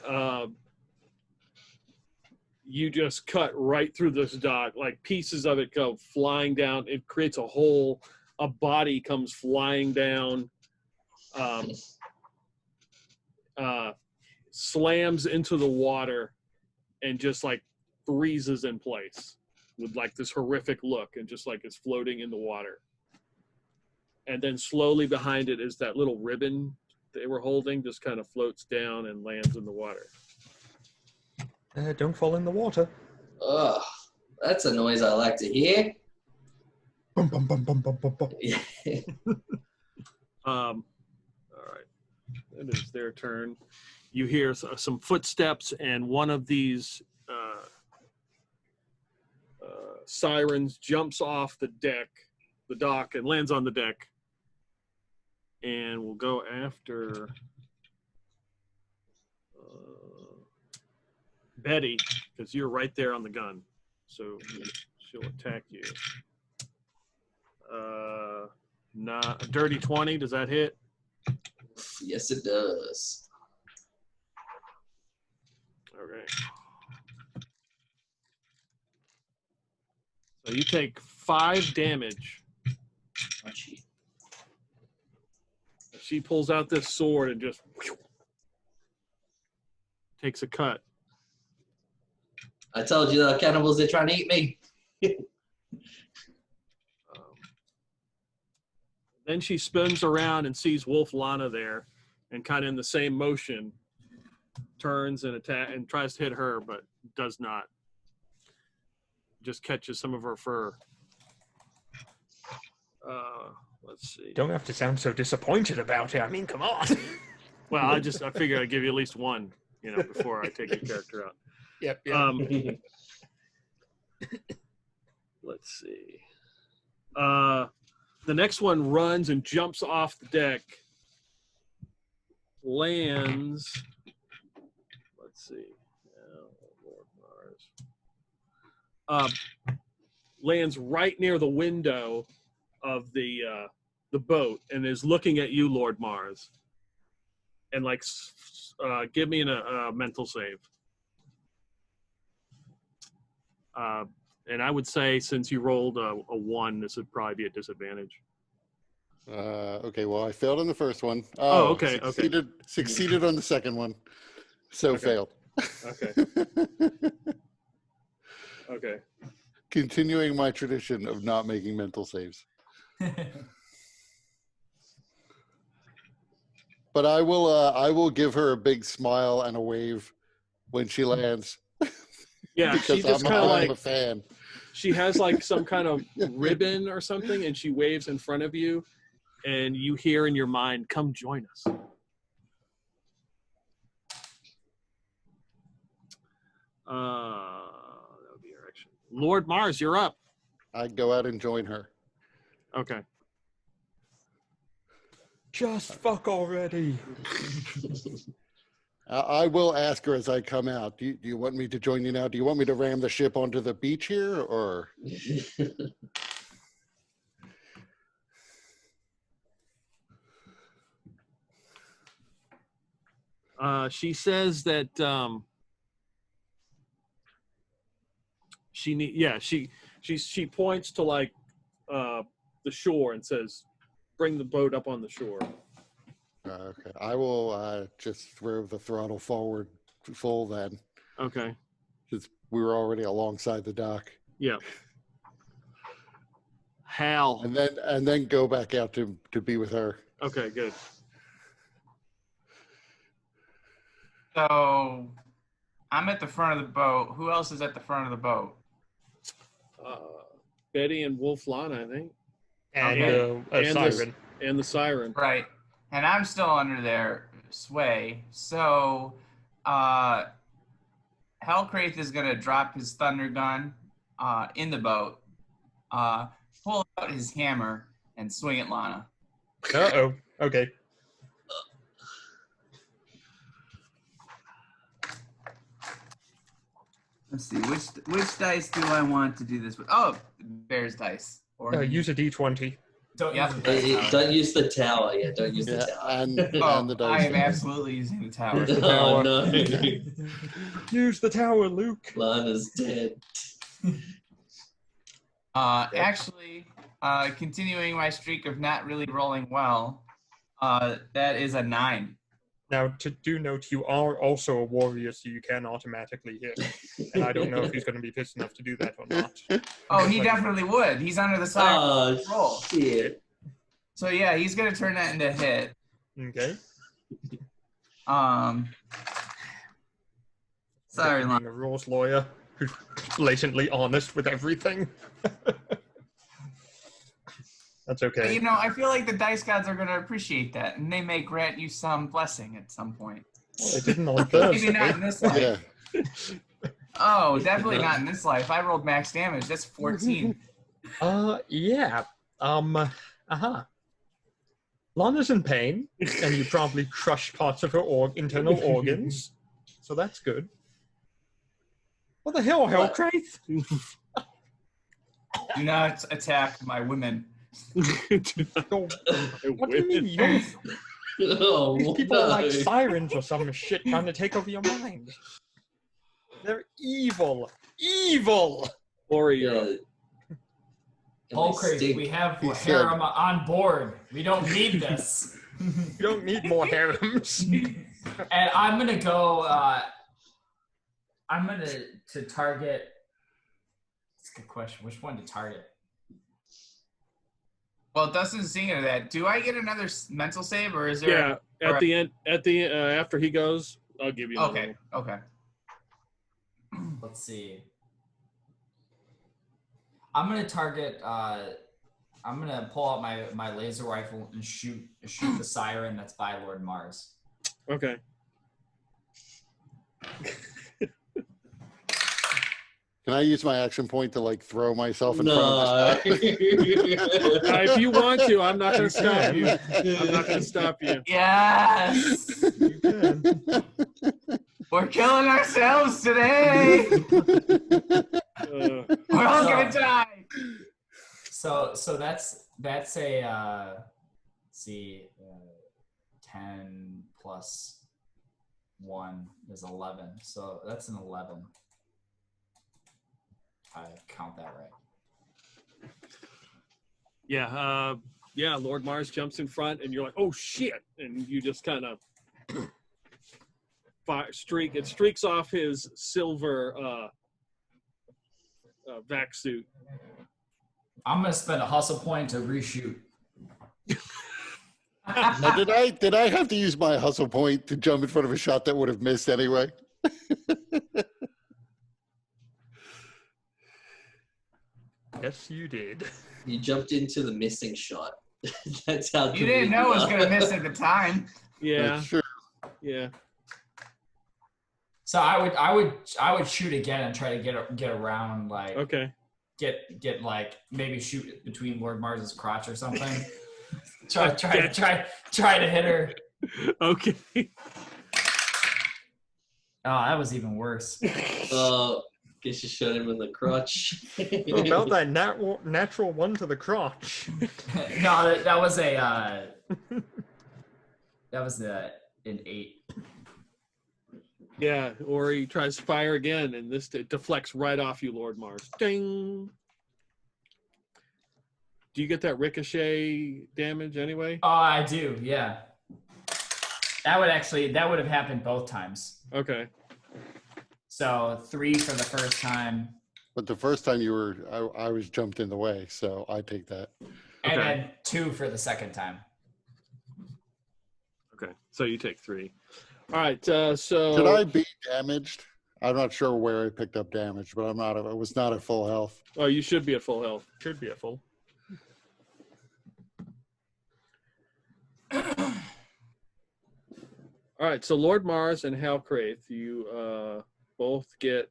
you just cut right through this dock. Like pieces of it go flying down. It creates a hole. A body comes flying down. Slams into the water and just like freezes in place with like this horrific look and just like it's floating in the water. And then slowly behind it is that little ribbon they were holding, just kind of floats down and lands in the water. Don't fall in the water. Ugh, that's a noise I like to hear. Bum, bum, bum, bum, bum, bum, bum. All right, it is their turn. You hear some footsteps, and one of these sirens jumps off the dock, and lands on the deck. And we'll go after Betty, because you're right there on the gun. So she'll attack you. Not a dirty 20. Does that hit? Yes, it does. Okay. So you take 5 damage. Oh, gee. She pulls out this sword and just takes a cut. I told you the cannibals, they're trying to eat me. Then she spins around and sees Wolf Lana there, and kind of in the same motion, turns and tries to hit her, but does not. Just catches some of her fur. Let's see. Don't have to sound so disappointed about it. I mean, come on. Well, I figured I'd give you at least one, before I take your character out. Yep. Let's see. The next one runs and jumps off the deck. Lands. Let's see. Lord Mars. Lands right near the window of the boat and is looking at you, Lord Mars. and like give me a mental save. And I would say since you rolled a 1, this would probably be a disadvantage. Okay, well, I failed on the first one. Okay. Succeeded on the second one. So Okay. failed. Okay. Okay. Continuing my tradition of not making mental saves. But I will give her a big smile and a wave when she lands. Yeah, she Because just I'm kind of like a fan. she has like some kind of ribbon or something, and she waves in front of you, and you hear in your mind, "Come join us." That would be your action. Lord Mars, you're up. I'd go out and join her. Okay. Just fuck already. I will ask her as I come out. Do you want me to join you now? Do you want me to ram the ship onto the beach here, or? She says that she points to like the shore and says, "Bring the boat up on the shore." Okay, I will just throw the throttle forward full then, Okay. because we were already alongside the dock, Yeah. Hal. and then go back out to be with her. Okay, good. So I'm at the front of the boat. Who else is at the front of the boat? Betty and Wolf Lana, I think, And Okay. a And this- siren. and the siren. Right. And I'm still under their sway. So Hellcraith is going to drop his thunder gun in the boat, pull out his hammer, and swing at Lana. Uh-oh. Okay. Let's see. Which dice do I want to do this with? Oh, Bear's dice. Or Use a D20. Don't Yep. use the dice tower. Don't use the tower. Yeah, don't use the Yeah, tower. and the I dice. am absolutely using the tower. The Oh tower. no, Use the tower, Luke. Lana's dead. Actually, continuing my streak of not really rolling well, that is a 9. Now, do note, you are also a warrior, so you can automatically hit. And I don't know if he's going to be pissed enough to do that or not. Oh, he definitely would. He's under the side. Oh roll. shit! So yeah, he's gonna turn that into a hit. Okay. Sorry, Lon. Being a rules lawyer who's blatantly honest with everything. That's okay. You know, I feel like the dice gods are gonna appreciate that, and they may grant you some blessing at some point. Well, they didn't on Thursday. Maybe not in this life. Yeah. Oh, definitely not in this life. I rolled max damage. That's 14. Yeah. Lana's in pain, and you probably crushed parts of her internal organs. So that's good. What the hell, Hellcraith? Do not attack my women. What do you mean? You don't, Oh, these people no. are like sirens or some shit trying to take over your mind. They're evil. Evil! Ori, you're up. Yeah. And Oh, they crazy. stink. We have He said- harem on board. We don't need this. You don't need more harems. And I'm gonna go. I'm gonna to target. That's a good question. Which one to target? Well, Dustin's thinking of that. Do I get another mental save, or is there? Yeah, at the end, after he goes, I'll give you another Okay. Okay. Let's see. I'm gonna target. I'm gonna pull out my laser rifle and shoot the siren that's by Lord Mars. one. Okay. Can I use my action point to like throw myself in front No. of this? If you want to, I'm not going to stop you. I'm not going to stop you. Yes. You can. We're killing ourselves today. Uh, We're all gonna die. So that's a let's see, 10 plus 1 is 11. So that's an 11. If I count that right. Yeah, Lord Mars jumps in front, and you're like, "Oh shit!" And you just kind of streaks off his silver vac suit. I'm gonna spend a hustle point to reshoot. Now, did I have to use my hustle point to jump in front of a shot that would have missed anyway? Yes, you did. You jumped into the missing shot. That's how You didn't know it was convenient gonna miss at the time. Yeah, That's true. yeah. So I would shoot again and try to get around, like Okay. get like maybe shoot between Lord Mars's crotch or something. try to hit her. Okay. Oh, that was even worse. Guess you shot him in the crotch. What about that natural one to the crotch? No, that was an 8. Yeah, or he tries to fire again, and this deflects right off you, Lord Mars. Ding. Do you get that ricochet damage anyway? Oh, I do. Yeah. That would have happened both times. Okay. So 3 for the first time, But the first time I was jumped in the way, so I take that. and Okay. then 2 for the second time. Okay. So you take 3. All right. So Should I be damaged? I'm not sure where I picked up damage, but I was not at full health. Oh, you should be at full health. Should be a full. All right. So Lord Mars and Hal Craith, you both get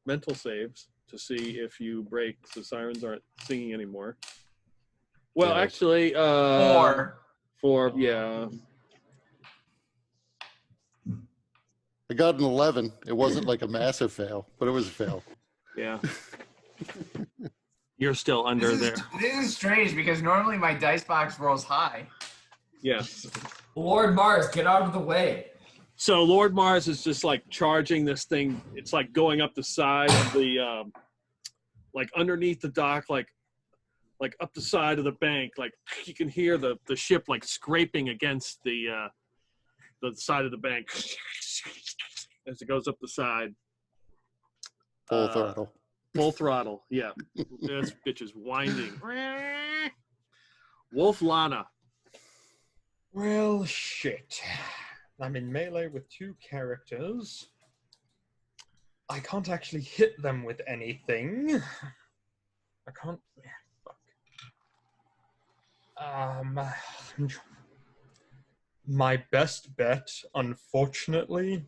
mental saves to see if you break. The sirens aren't singing anymore. Well, Yeah. actually, yeah. I got an 11. It wasn't like a massive fail, but it was a fail. Yeah. You're still under there. This is strange because normally my dice box rolls high. Yes. Lord Mars, get out of the way. So Lord Mars is just like charging this thing. It's like going up the side of the, like underneath the dock, like up the side of the bank. Like you can hear the ship like scraping against the side of the bank as it goes up the side. Full throttle. Full throttle. Yeah. This bitch is winding. Wolf Lana. Well, shit. I'm in melee with 2 characters. I can't actually hit them with anything. I can't. Fuck. My best bet, unfortunately,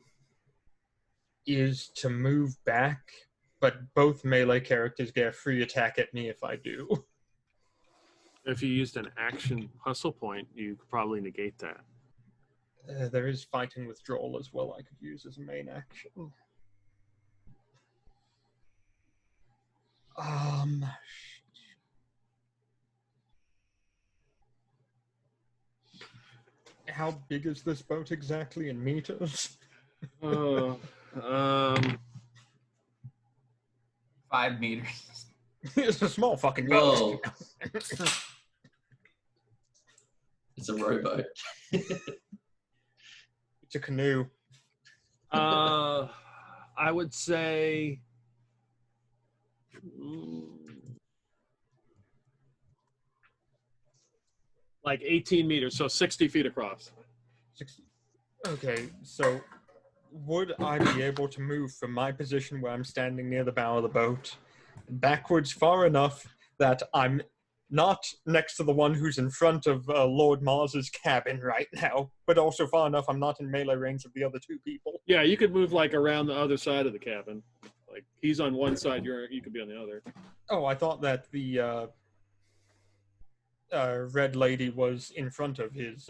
is to move back, but both melee characters get a free attack at me if I do. If you used an action hustle point, you could probably negate that. There is fighting withdrawal as well I could use as a main action. How big is this boat exactly in meters? 5 meters. It's a small fucking boat. Whoa. It's a rowboat. It's a canoe. I would say like 18 meters, so 60 feet across. Okay, so would I be able to move from my position where I'm standing near the bow of the boat backwards far enough that I'm not next to the one who's in front of Lord Mars's cabin right now, but also far enough I'm not in melee range of the other 2 people? Yeah, you could move like around the other side of the cabin. Like he's on one side, you could be on the other. Oh, I thought that the red lady was in front of his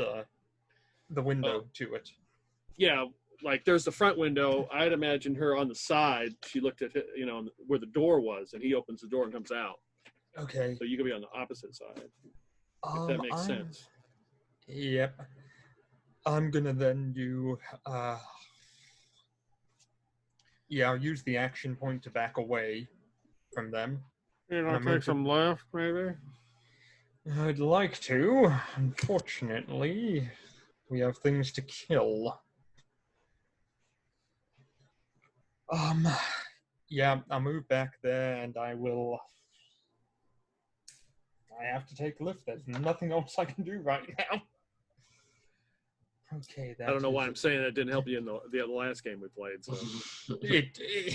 the window to it. Yeah, like there's the front window. I'd imagine her on the side. She looked at where the door was, and he opens the door and comes out. Okay. So you could be on the opposite side. If that makes sense. Yep. I'm gonna then do. Yeah, I'll use the action point to back away from them. You know, I'm moving- take some left, maybe. I'd like to. Unfortunately, we have things to kill. Yeah, I'll move back there, and I will. I have to take a lift. There's nothing else I can do right now. Okay, that I don't know why is- I'm saying that didn't help you in the last game we played. So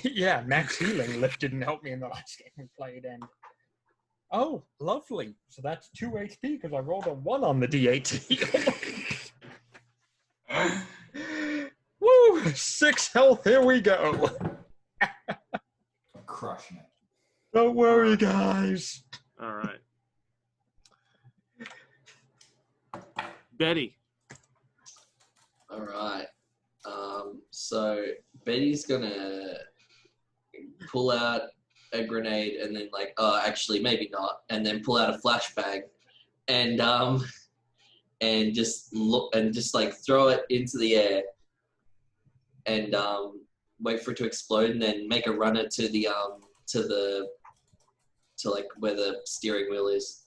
Yeah, max healing lift didn't help me in the last game we played, and oh, lovely. So that's 2 HP because I rolled a 1 on the D8 heal. Woo! 6 health. Here we go. Crushing it. Don't worry, guys. all right, Betty. All right. So Betty's gonna pull out a grenade and then actually maybe not, and then pull out a flashbang, and just look and just throw it into the air, and wait for it to explode, and then make a runner to the where the steering wheel is.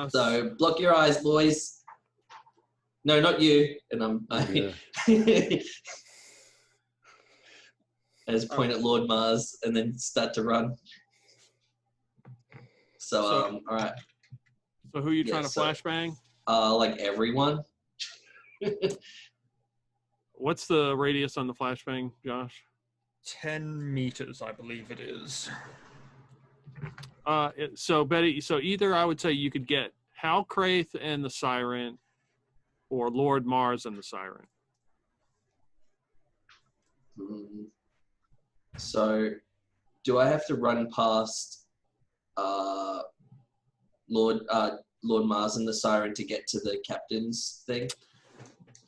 So block your eyes, boys. No, not you. And Yeah. I just point at Lord Mars and then start to run. So all right. So who are you trying to so- flashbang? Everyone. What's the radius on the flashbang, Josh? 10 meters, I believe it is. So Betty, so either I would say you could get Hal Craith and the Siren, or Lord Mars and the Siren. So, do I have to run past Lord Mars and the Siren to get to the captain's thing?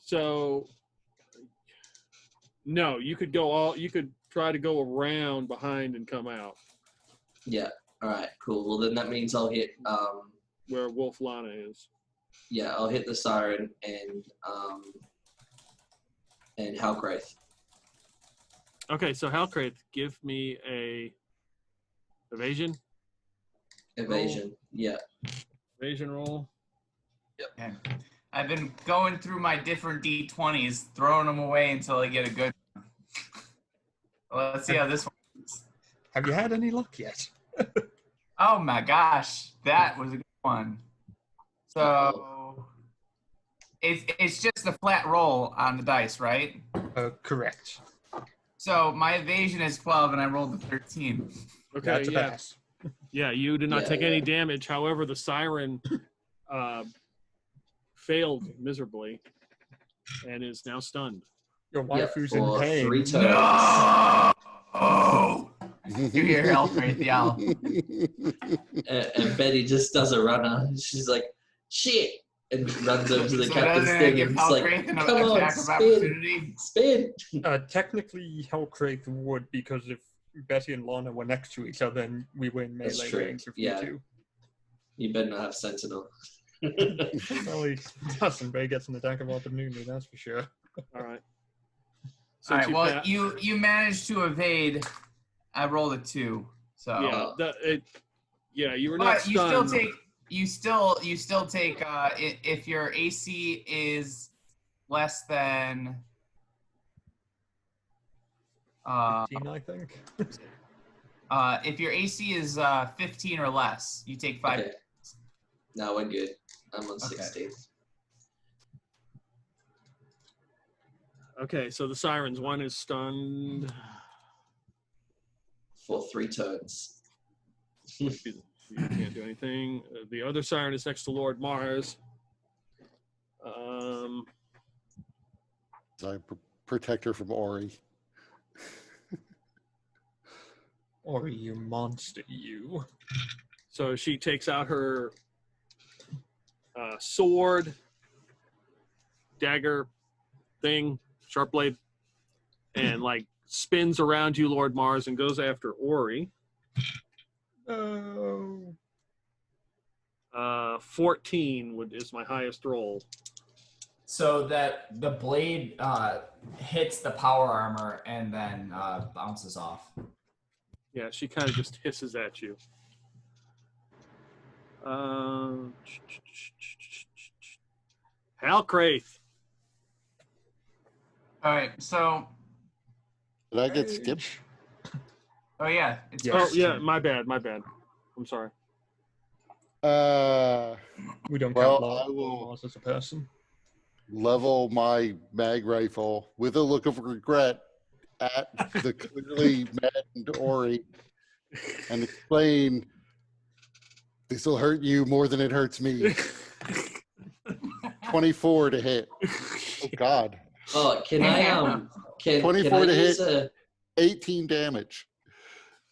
So no, you could try to go around behind and come out Yeah. All right. Cool. Well, then that means I'll hit. where Wolf Lana is. Yeah, I'll hit the Siren and Halcraith. Okay, so Hal Craith, give me a evasion Evasion. Yeah. roll. Okay. I've been going through my different D20s, throwing them away until I get a good one. Well, let's see how this one is. Have you had any luck yet? Oh my gosh, that was a good one. So it's just a flat roll on the dice, right? Correct. So my evasion is 12 and I rolled a 13. Okay, That's a yeah. pass. Yeah, you did not Yeah, take any yeah. damage. However, the Siren failed miserably and is now stunned. Your wife who's in for pain. 3 turns. No! Oh! You hear Hellcraith yell. And Betty just does a runner. She's like, shit! And runs over to the So captain's doesn't it thing give and it's like, Hellcraith an come on, attack of spin! opportunity? Spin! Technically, Hellcraith would, because if Betty and Lana were next to each other, then we were in That's melee true, range if yeah. we two. You better not have Sentinel. Well, he doesn't, but he gets an attack of opportunity, that's for sure. All right. All right, Since well, pa- you managed to evade. I rolled a 2. So you were not but stunned. you still take if your AC is less than 15, I think. if your AC is 15 or less, you take 5. Okay. No, we're good. I'm on Okay. 16. Okay, so the Sirens, one is stunned. For 3 turns. You can't do anything. The other Siren is next to Lord Mars. I protect her from Ori. Or you monster, you. So she takes out her sword, dagger thing, sharp blade, and spins around you, Lord Mars, and goes after Ori. Oh. 14 is my highest roll. So that the blade hits the power armor and then bounces off. Yeah, she kind of just hisses at you. Halcraith. All right, so Did I get skipped? oh yeah, it's Yes. Oh, Bert's yeah, turn. my bad. I'm sorry. We don't Well, count I will- Mars as a person. Level my mag rifle with a look of regret at the clearly maddened Ori and explain this will hurt you more than it hurts me. 24 to hit. Oh God. Oh, can I can 24 I to use hit. 18 damage.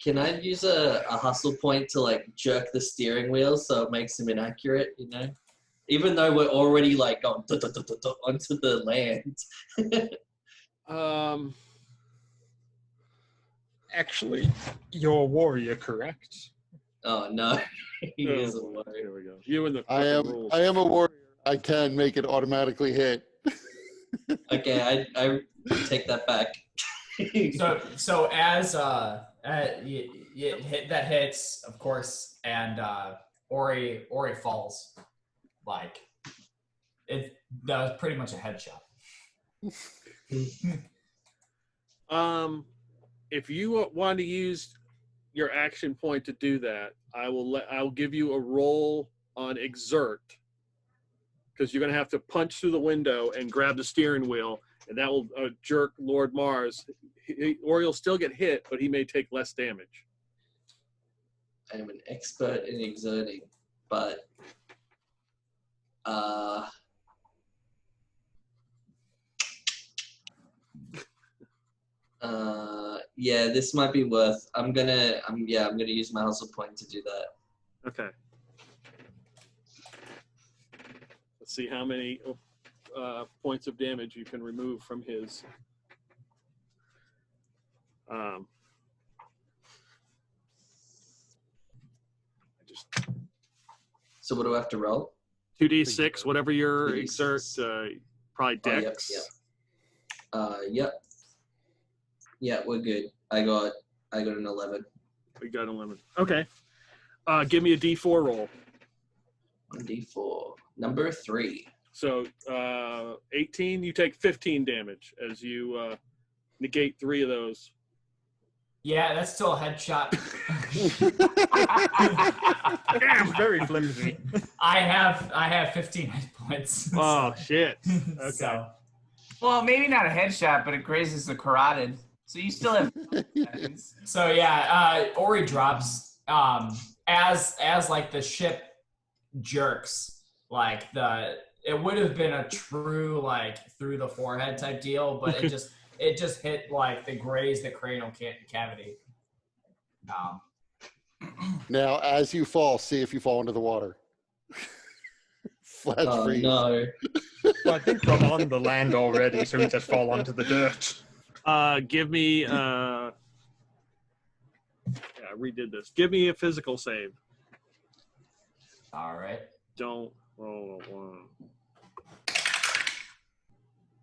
can I use a hustle point to like jerk the steering wheel so it makes him inaccurate, you know? Even though we're already like going onto the land. Actually, you're a warrior, correct? Oh no. He Oh, is a boy. warrior. Here we go. You and the I fucking am rules. I am a warrior. I can make it automatically hit. Okay, I take that back. So as you hit that hits, of course, and Ori falls. Like that was pretty much a headshot. If you want to use your action point to do that, I'll give you a roll on exert, because you're going to have to punch through the window and grab the steering wheel, and that will jerk Lord Mars. Or he'll still get hit, but he may take less damage. I am an expert in exerting, but yeah, this might be worth. I'm gonna use my hustle point to do that. Okay. Let's see how many points of damage you can remove from his. So what do I have to roll? 2d6, whatever your 2d6. exert, probably Oh, dex. Yep. Yeah, we're good. I got an 11. We got 11. Okay. Give me a d4 roll. 1d4. Number 3. So 18, you take 15 damage as you negate 3 of those. Yeah, that's still a headshot. It's very flimsy. I have 15 hit points. Oh, shit. Okay. So, Well, maybe not a headshot, but it grazes the carotid. So you still have seconds. so yeah, Ori drops as like the ship jerks, like it would have been a true like through the forehead type deal, but it just hit like the grazed the cranial cavity. Now, as you fall, see if you fall into the water. Flash Oh freeze. no. Well, I think we're on the land already, so we just fall onto the dirt. Give me. Yeah, I redid this. Give me a physical save. All right. Don't roll a 1.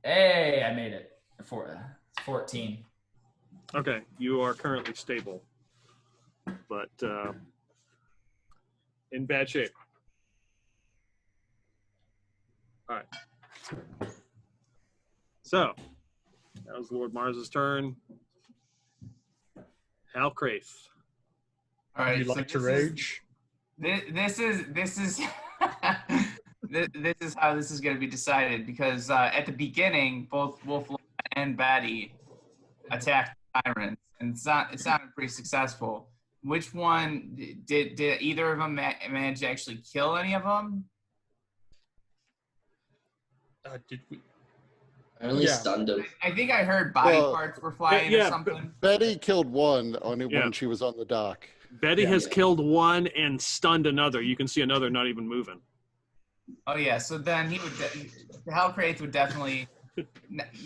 Hey, I made it. 14. Okay, you are currently stable, but in bad shape. All right. So that was Lord Mars's turn. Halcraith. All right. You so like to this rage? This is this is how this is going to be decided, because at the beginning, both Wolf and Batty attacked tyrants, and it sounded pretty successful. Which one did either of them manage to actually kill any of them? Did we? I only Yeah. stunned him. I think I heard body Well, parts were flying yeah, or something. Betty killed one on it Yeah. when she was on the dock. Betty Yeah. has killed one and stunned another. You can see another not even moving. Oh yeah, so then the Hellcraith would definitely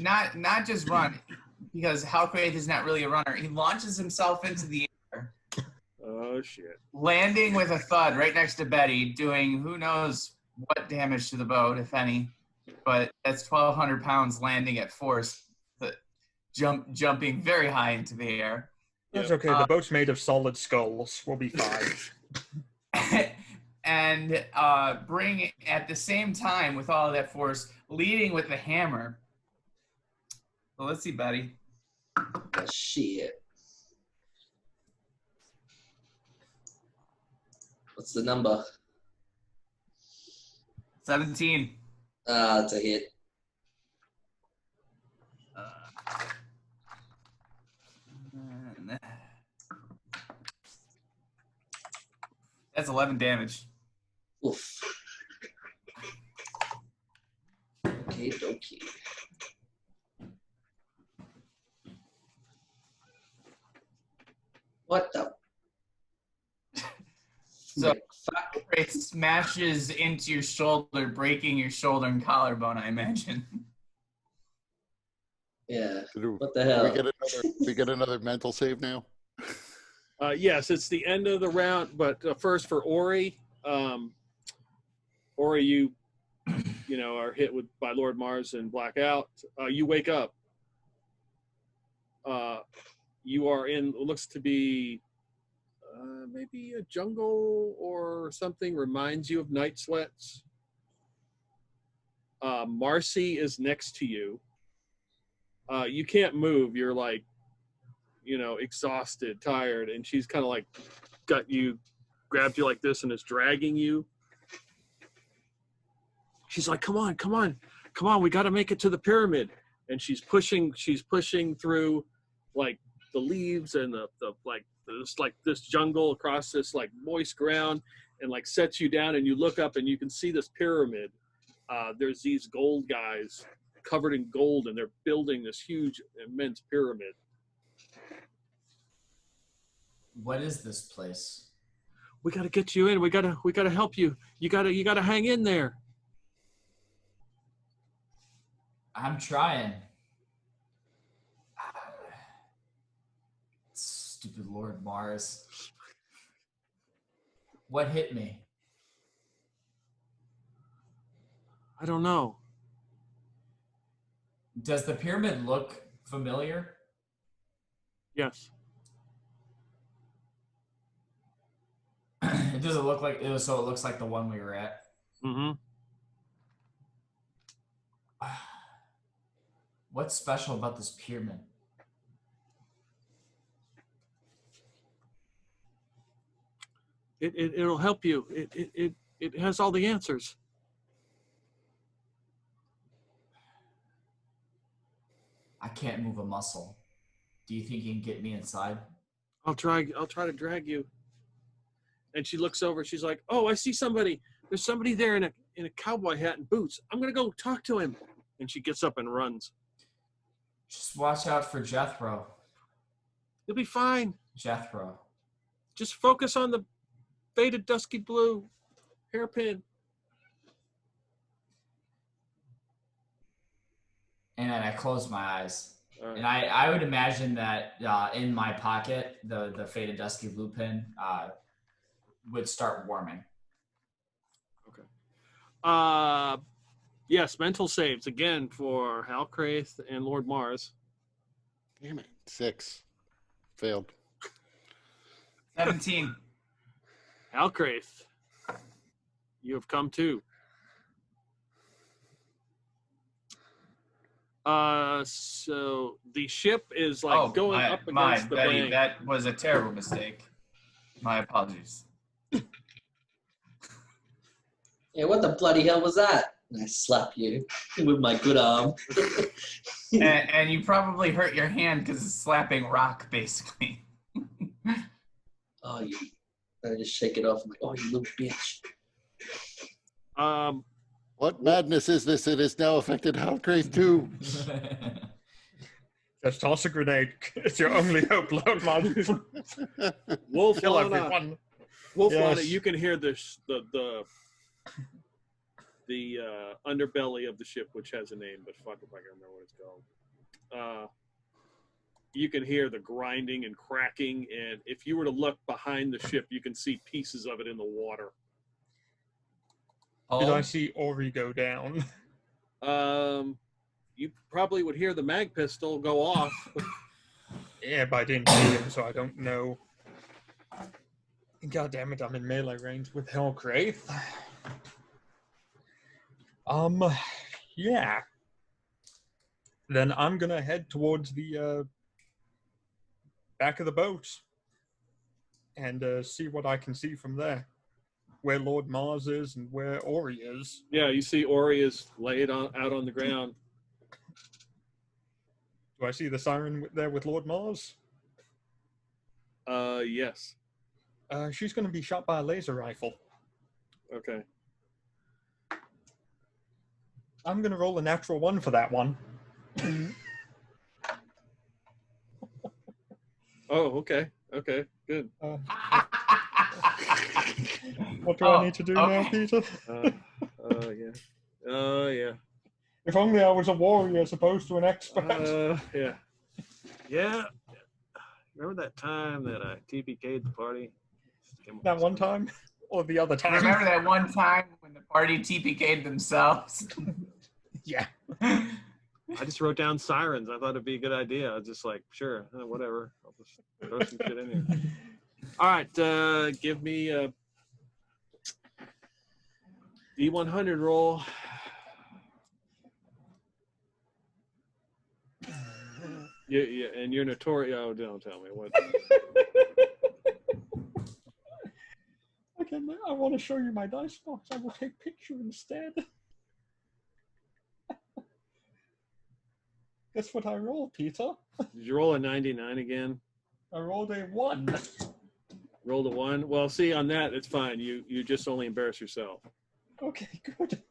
not just run, because Hellcraith is not really a runner. He launches himself into the air. Oh Oh shit! landing with a thud right next to Betty, doing who knows what damage to the boat, if any. But that's 1,200 pounds landing at force, jumping very high into the air. That's okay. The boat's made of solid skulls. We'll be fine. And bring at the same time with all of that force, leading with the hammer. Well, let's see, Betty. Oh, shit. What's the number? 17. It's a hit. That's 11 damage. Oof. Okay, dokie. What the? So Fuck. it smashes into your shoulder, breaking your shoulder and collarbone, I imagine. Yeah. Do What the hell? we get another mental save now? Yes, it's the end of the round, but first for Ori. Ori, you are hit by Lord Mars and blackout. You wake up. You are in what looks to be maybe a jungle or something. Reminds you of night sweats. Marcy is next to you. You can't move. You're like, exhausted, tired, and she's kind of like grabbed you like this and is dragging you. She's like, come on, we got to make it to the pyramid. And she's pushing through like the leaves and the this jungle across this like moist ground, and like sets you down, and you look up and you can see this pyramid. There's these gold guys covered in gold, and they're building this huge, immense pyramid. What is this place? We got to get you in. We got to help you. You got to hang in there. I'm trying. Stupid Lord Mars. What hit me? I don't know. Does the pyramid look familiar? Yes. It doesn't look like it, so it looks like the one we were at. Mm-hmm. What's special about this pyramid? It'll help you. It has all the answers. I can't move a muscle. Do you think you can get me inside? I'll try to drag you. And she looks over. She's like, "Oh, I see somebody. There's somebody there in a cowboy hat and boots. I'm gonna go talk to him." And she gets up and runs. Just watch out for Jethro. You'll be fine. Jethro. Just focus on the faded dusky blue hairpin. And then I close my eyes. Right. And I would imagine that in my pocket, the faded dusky blue pin would start warming. Okay. Yes, mental saves again for Halcraith and Lord Mars. Damn it. 6. Failed. 17. Halcraith, you have come to. So the ship is like going up against the Betty, bank. that was a terrible mistake. My apologies. Yeah, what the bloody hell was that? And I slap you with my good arm. and you probably hurt your hand because it's slapping rock, basically. Oh, you. I just shake it off. I'm like, oh, you little bitch. What madness is this? It has now affected Halcraith too. Just toss a grenade. It's your only hope, Lord Mars. Wolf Kill Lana, everyone. Wolf Yes. Lana, you can hear the underbelly of the ship, which has a name, but fuck if I can remember what it's called. you can hear the grinding and cracking, and if you were to look behind the ship, you can see pieces of it in the water. Did I Oh, see Ori go down? You probably would hear the mag pistol go off. Yeah, but I didn't see him, so I don't know. God damn it, I'm in melee range with Hellcraith. Yeah. Then I'm gonna head towards the back of the boat and see what I can see from there. Where Lord Mars is and where Ori is. Yeah, you see Ori is laid out on the ground. Do I see the siren there with Lord Mars? Yes. She's gonna be shot by a laser rifle. Okay. I'm gonna roll a natural 1 for that one. Oh, okay. Okay, good. What do I need to do now, okay. Peter? Yeah. Yeah. If only I was a warrior as opposed to an expert. Yeah. Yeah. Remember that time that I TPK'd the party? That one time? Or the other time? Remember that one time when the party TPK'd themselves? Yeah. I just wrote down sirens. I thought it'd be a good idea. I was just like, sure, whatever. I'll just throw some shit in here. All right, give me a D100 roll. Yeah, and you're notorious. Oh, don't tell me what. Okay, I want to show you my dice box. I will take picture instead. That's what I rolled, Peter. Did you roll a 99 again? I rolled a 1. Rolled a 1. Well, see, on that, it's fine. You just only embarrass yourself. Okay, good.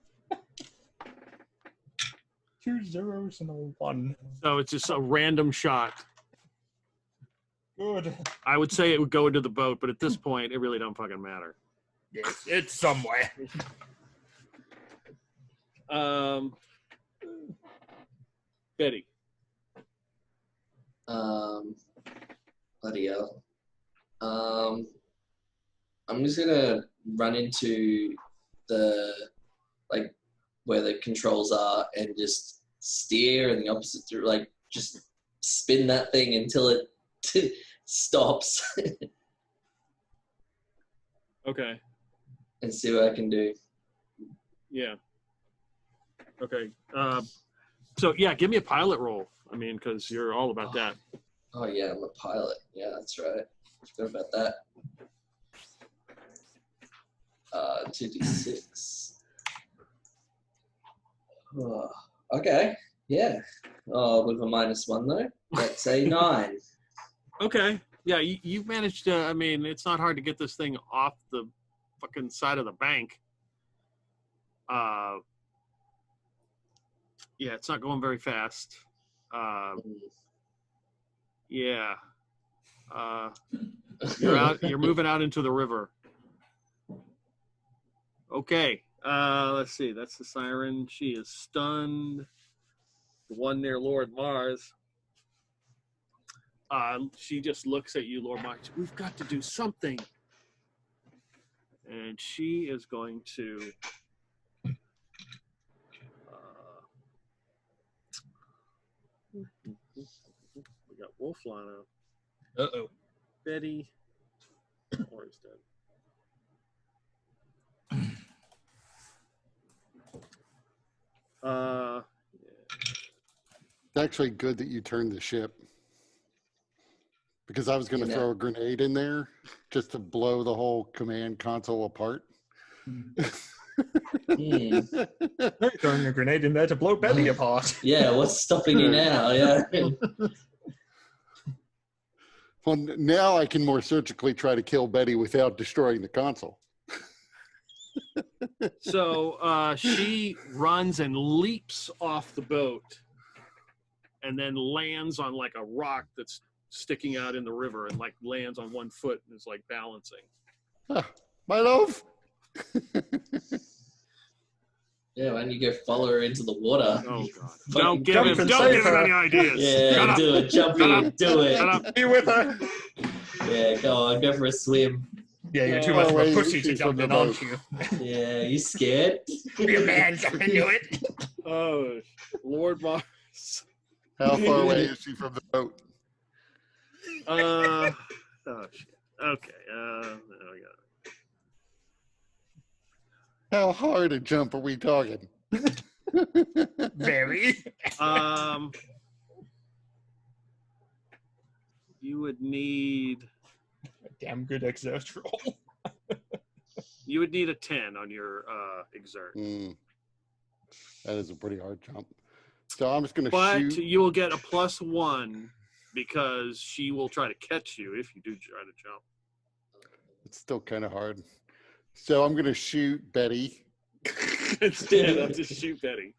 2 zeros and a 1. So it's just a random shot. Good. I would say it would go into the boat, but at this point, it really don't fucking matter. Yes, it's somewhere. Betty. Bloody hell. I'm just gonna run into the where the controls are and just steer in the opposite like just spin that thing until it stops Okay. and see what I can do. Yeah. Okay. So yeah, give me a pilot roll. I mean, because you're all about that. Oh yeah, I'm a pilot. Yeah, that's right. Forgot about that. 2d6. Oh, okay. Yeah. Oh, with a -1 though. That's a 9. Okay. Yeah, you've managed to. I mean, it's not hard to get this thing off the fucking side of the bank. Yeah, it's not going very fast. Yeah. You're moving out into the river. Okay. Let's see. That's the siren. She is stunned. The one near Lord Mars. She just looks at you, Lord Mars. We've got to do something. And she is going to we got Wolflana. Uh-oh. Betty. Or is dead. It's actually good that you turned the ship, because I was going to Yeah. throw a grenade in there just to blow the whole command console apart. Throwing a grenade in there to blow Betty apart. Yeah, what's stopping you now? Yeah. Well, now I can more surgically try to kill Betty without destroying the console. So she runs and leaps off the boat and then lands on like a rock that's sticking out in the river and like lands on one foot and is like balancing. Ah, my love. Yeah, why don't you go follow her into the water? Oh God! Fucking Don't give jump him and don't save give him her. any ideas. Yeah, Shut up. do it. Jump Shut in. Do it. Shut up. Be with her. Yeah, go on. Go for a swim. Yeah, you're too Oh, much of a wait, pussy she's to jump from in, the aren't boat. you? Yeah, you scared? Be a man, jump into it. Oh, Lord Mars. How far away is she from the boat? Oh shit. Okay. There we go. How hard a jump are we talking? Very. You would need Damn good exert roll. a 10 on your exert. That is a pretty hard jump. So I'm just going to But shoot. you will get a +1 because she will try to catch you if you do try to jump. It's still kind of hard. So I'm going to shoot Betty. Instead of just shoot Betty.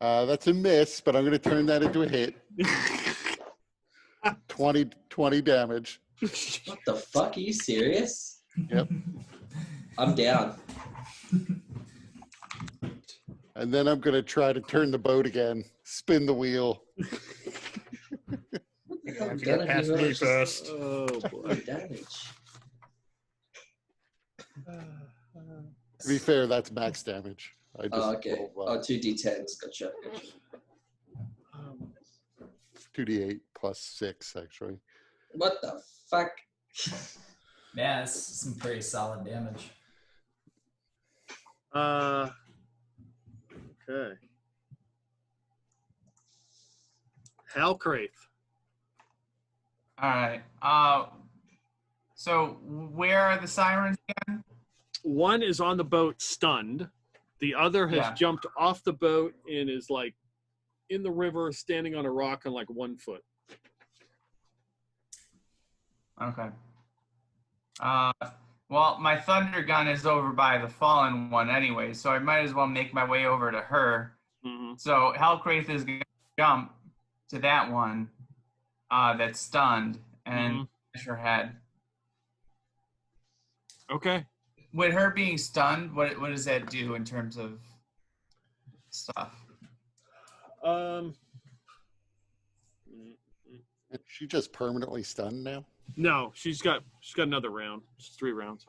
That's a miss, but I'm going to turn that into a hit. 20 damage. What the fuck? Are you serious? Yep. I'm down. And then I'm going to try to turn the boat again, spin the wheel. You have to get past me first. Oh boy. What damage? To be fair, that's max damage. I just Oh, okay. rolled, Oh, 2d10s. Gotcha. 2d8 plus 6, actually. What the fuck? Yeah, it's some pretty solid damage. Okay. Halcraith. All right. So where are the sirens again? One is on the boat stunned. The other has Yeah. jumped off the boat and is like in the river standing on a rock on like 1 foot. Okay. Well, my thunder gun is over by the fallen one anyway, so I might as well make my way over to her. Mm-hmm. So Hellcraith is going to jump to that one that's stunned and push her head. Okay. With her being stunned, what does that do in terms of stuff? Is she just permanently stunned now? No, she's got another round. It's 3 rounds.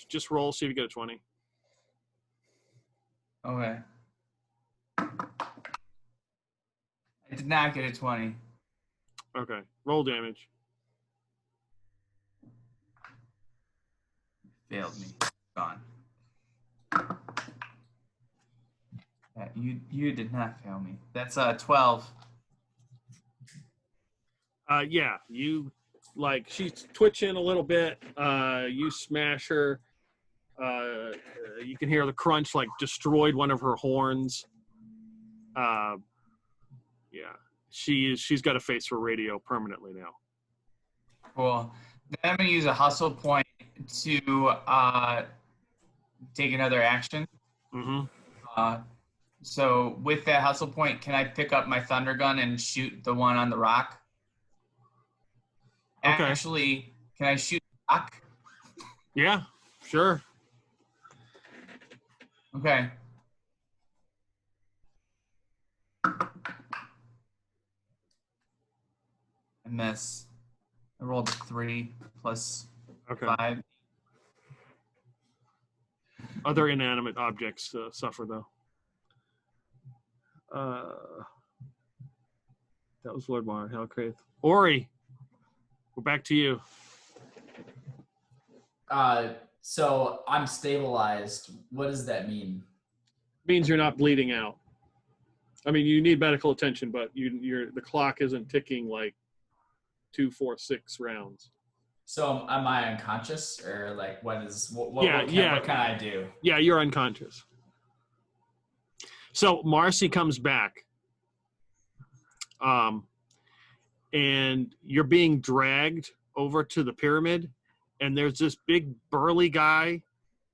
Just roll, see if you get a 20. Okay. I did not get a 20. Okay. Roll damage. Failed me. Gone. You did not fail me. That's 12. Yeah, you like she's twitching a little bit. You smash her. You can hear the crunch, like destroyed one of her horns. Yeah, she's got to face her radio permanently now. Cool. Then I'm gonna use a hustle point to take another action. Mm-hmm. So with that hustle point, can I pick up my thunder gun and shoot the one on the rock? Okay. Actually, can I shoot the rock? Yeah, sure. Okay. I miss. I rolled a 3 plus Okay. 5. Other inanimate objects suffer though. That was Lord Mar, Hellcraith. Ori, we're back to you. So I'm stabilized. What does that mean? Means you're not bleeding out. I mean, you need medical attention, but the clock isn't ticking like 2, 4, 6 rounds. So am I unconscious, or like what Yeah, what can I do? Yeah, you're unconscious. So Marcy comes back, and you're being dragged over to the pyramid, and there's this big burly guy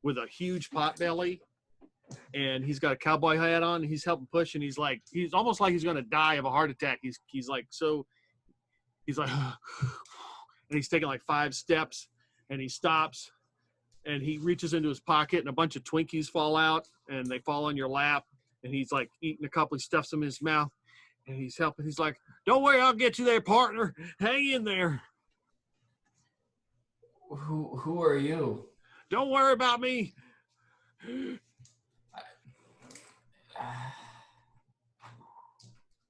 with a huge pot belly, and he's got a cowboy hat on. And he's helping push, and he's almost like he's gonna die of a heart attack. He's like, and he's taking like 5 steps, and he stops, and he reaches into his pocket, and a bunch of Twinkies fall out, and they fall on your lap, and he's like eating a couple. He stuffs them in his mouth, and he's helping. He's like, "Don't worry, I'll get you there, partner. Hang in there. Who are you? Don't worry about me."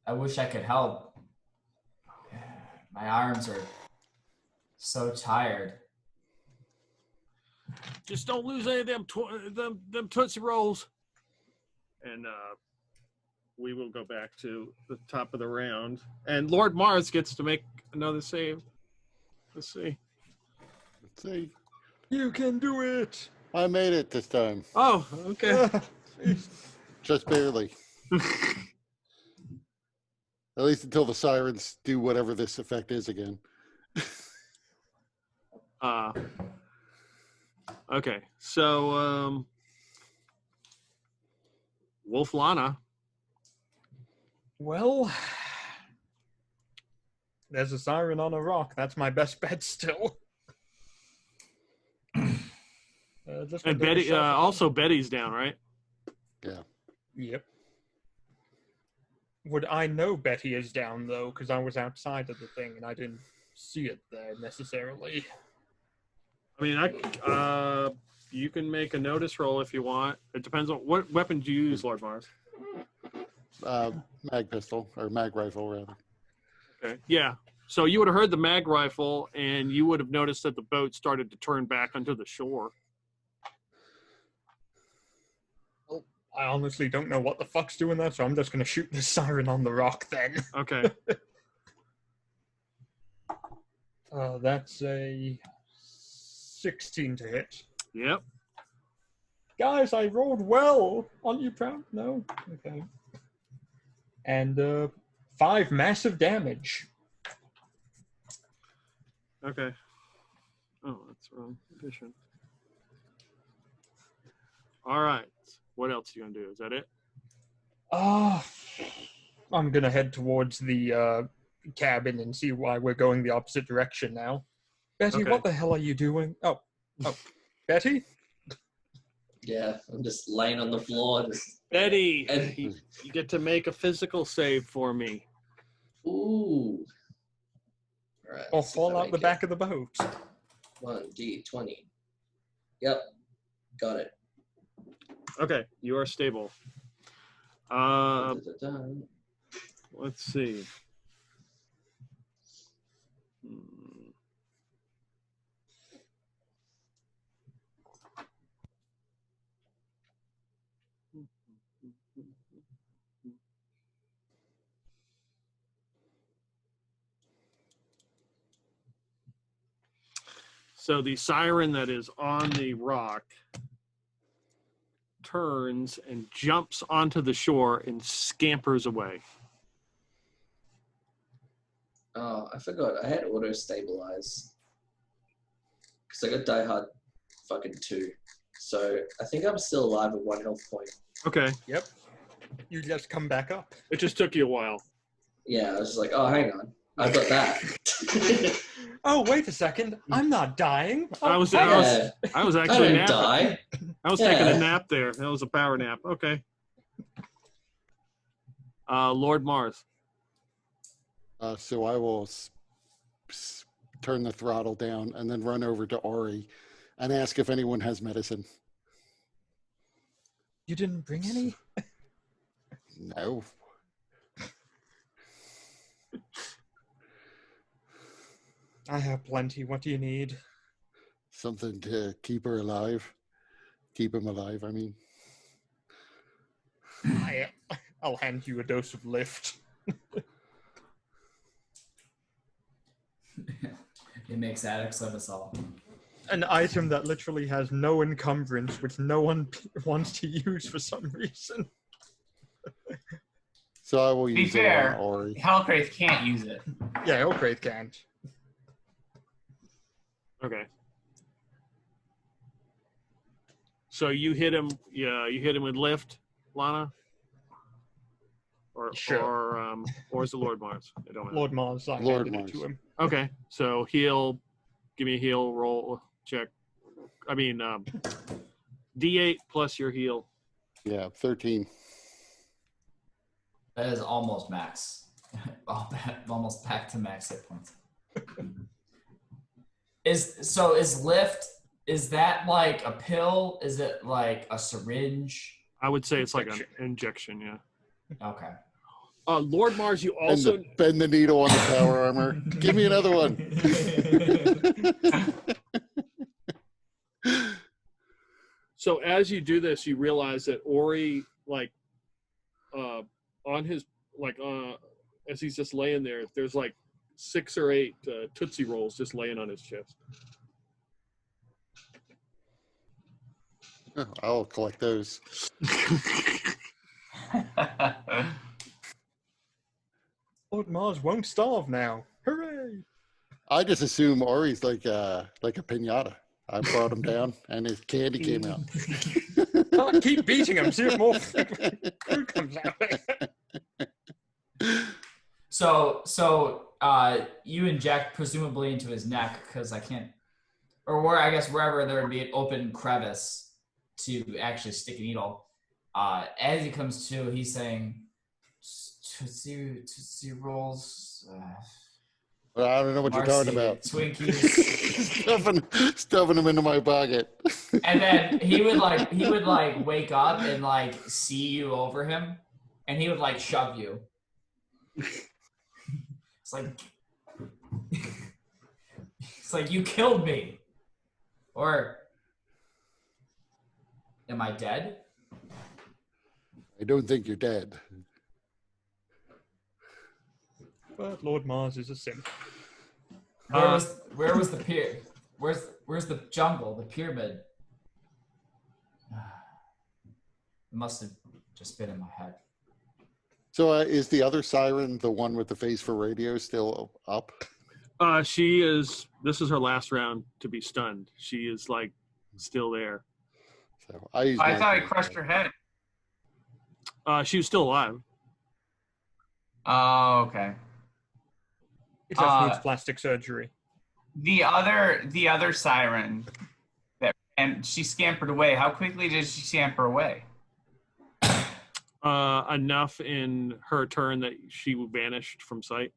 I wish I could help. My arms are so tired. Just don't lose any of them them Tootsie Rolls. And we will go back to the top of the round. And Lord Mars gets to make another save. Let's see. Let's see. You can do it. I made it this time. Oh, okay. Just barely. At least until the sirens do whatever this effect is again. Okay, so Wolf Lana. Well, there's a siren on a rock. That's my best bet still. Just And gonna Betty, take a shot. also Betty's down, right? Yeah. Yep. Would I know Betty is down though? Because I was outside of the thing and I didn't see it there necessarily. I mean, you can make a notice roll if you want. It depends on what weapon do you use, Lord Mars. Mag pistol, or mag rifle, rather. Okay. Yeah. So you would have heard the mag rifle, and you would have noticed that the boat started to turn back onto the shore. I honestly don't know what the fuck's doing that, so I'm just gonna shoot this siren on the rock then. Okay. That's a 16 to hit. Yep. Guys, I rolled well. Aren't you proud? No? Okay. And 5 massive damage. Okay. Oh, that's wrong addition. All right. What else are you gonna do? Is that it? I'm gonna head towards the cabin and see why we're going the opposite direction now. Betty, Okay. what the hell are you doing? Oh, Betty? Yeah, I'm just laying on the floor. Betty, And- you get to make a physical save for me. Ooh. All right. Or let's see if fall I out the make back of the boat. it. 1d20. Yep. Got it. Okay, you are stable. Da-da-da. Let's see. So the siren that is on the rock turns and jumps onto the shore and scampers away. Oh, I forgot. I had auto stabilize. Because I got Die Hard fucking 2. So I think I'm still alive at 1 health point. Okay, Yep. You just come back up. it just took you a while. Yeah, I was just like, oh, hang on. I got that. Oh, wait a second. I'm not dying. Oh, I was hang on. Yeah. I was I actually didn't napping. die. I was taking a Yeah. nap there. That was a power nap. Okay. Lord Mars. So I will turn the throttle down and then run over to Ori and ask if anyone has medicine. You didn't bring any? No. I have plenty. What do you need? Something to keep her alive. Keep him alive, I mean. I'll hand you a dose of lift. It makes addicts of us all. An item that literally has no encumbrance, which no one wants to use for some reason. So I will be use it fair, on Ori. Hellcraft can't use it. Yeah, Oakwraith can't. Okay. So you hit him. Yeah, you hit him with lift, Lana. Sure. Or is it Lord Mars? I don't know. Lord Mars, I Lord handed Mars. it to him. Okay, so heal. Give me a heal roll. check. I mean, D8 plus your heal. Yeah, 13. That is almost max. Almost back to max hit points. Is lift, is that like a pill? Is it like a syringe? I would say it's like an injection, yeah. Okay. Lord Mars, you And also... bend the needle on the power armor. Give me another one. So as you do this, you realize that Ori, like, on his, like, as he's just laying there, there's like 6 or 8 Tootsie Rolls just laying on his chest. Oh, I'll collect those. Lord Mars won't starve now. Hooray! I just assume Ori's like a pinata. I brought him down, and his candy came out. Oh, keep beating him. See if more food comes out. So you inject presumably into his neck because I can't, or where I guess wherever there would be an open crevice to actually stick a needle. As he comes to, he's saying, Tootsie Rolls. Well, I don't know what you're talking about. Twinkies. stuffing them into my pocket. And then he would wake up and like see you over him, and he would like shove you. It's like you killed me, or am I dead? I don't think you're dead. But Lord Mars is a simp. Where was the pier? Where's the jungle? The pyramid? It must have just been in my head. So is the other siren, the one with the face for radio, still up? She is. This is her last round to be stunned. She is like still there. So I thought I crushed her head. She was still alive. Oh, okay. It just needs plastic surgery. The other siren, and she scampered away. How quickly did she scamper away? Enough in her turn that she vanished from sight.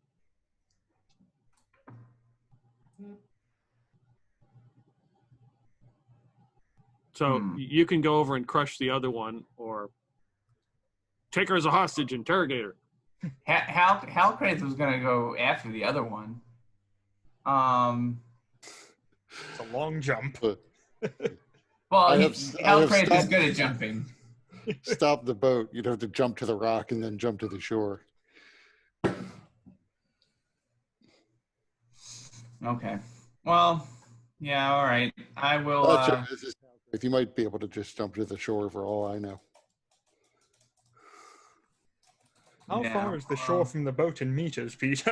So you can go over and crush the other one, or take her as a hostage, interrogate her. Halcraith was going to go after the other one. It's a long jump. Well, Halcraith is good at jumping. Stop the boat. You'd have to jump to the rock and then jump to the shore. Okay. Well, yeah, all right. I will... You might be able to just jump to the shore for all I know. How far is the shore from the boat in meters, Peter?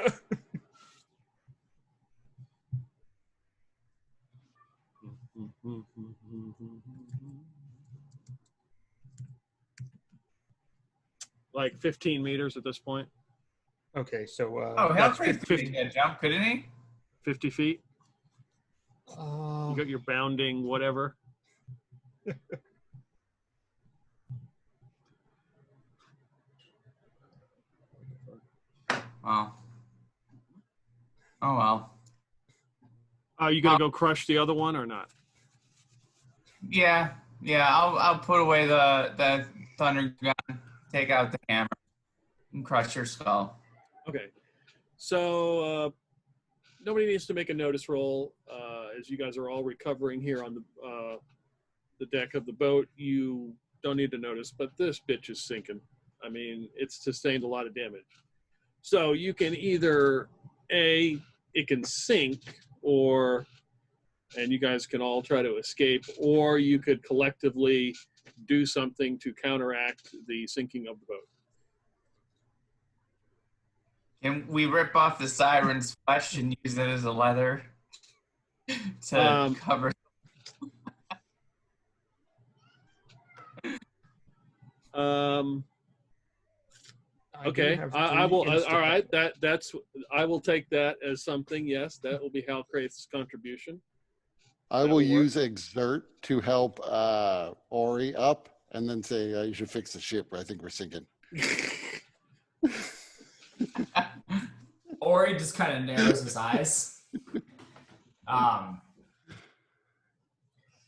Like 15 meters at this point. Okay, so... Halcraith could make that jump, couldn't he? 50 feet. You got your bounding whatever. Oh. Oh well. Are you gonna go crush the other one or not? Yeah. I'll put away the thunder gun, take out the hammer, and crush your skull. Okay. So nobody needs to make a notice roll. As you guys are all recovering here on the deck of the boat, you don't need to notice, but this bitch is sinking. I mean, it's sustained a lot of damage. So you can either, it can sink, and you guys can all try to escape, or you could collectively do something to counteract the sinking of the boat. Can we rip off the siren's flesh and use it as a leather to cover? Okay, I will. All right, that's. I will take that as something. Yes, that will be Halcraith's contribution. I That will will work. use exert to help Ori up, and then say you should fix the ship. I think we're sinking. Ori just kind of narrows his eyes.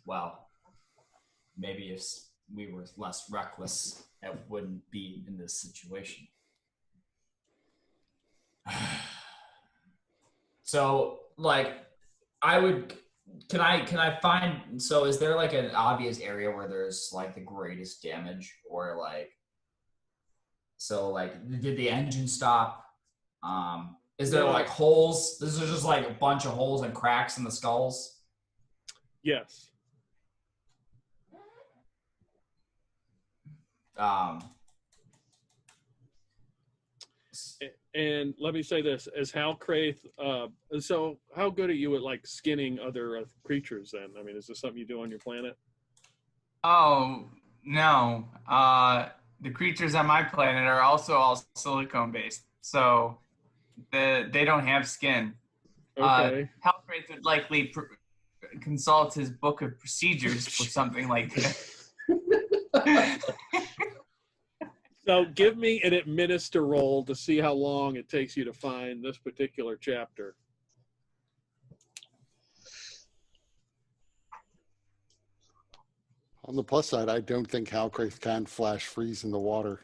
Well, maybe if we were less reckless, it wouldn't be in this situation. So, like, can I find, so is there like an obvious area where there's like the greatest damage, or like, so like, did the engine stop? Is there like holes? Is there just like a bunch of holes and cracks in the skulls? Yes. And let me say this: as Hal Craith, so how good are you at like skinning other creatures? Then, I mean, is this something you do on your planet? Oh no, the creatures on my planet are also all silicone based, so they don't have skin. Okay. Halbraith would likely consult his book of procedures for something like this. So give me an administer roll to see how long it takes you to find this particular chapter. On the plus side, I don't think Halcraith can flash freeze in the water.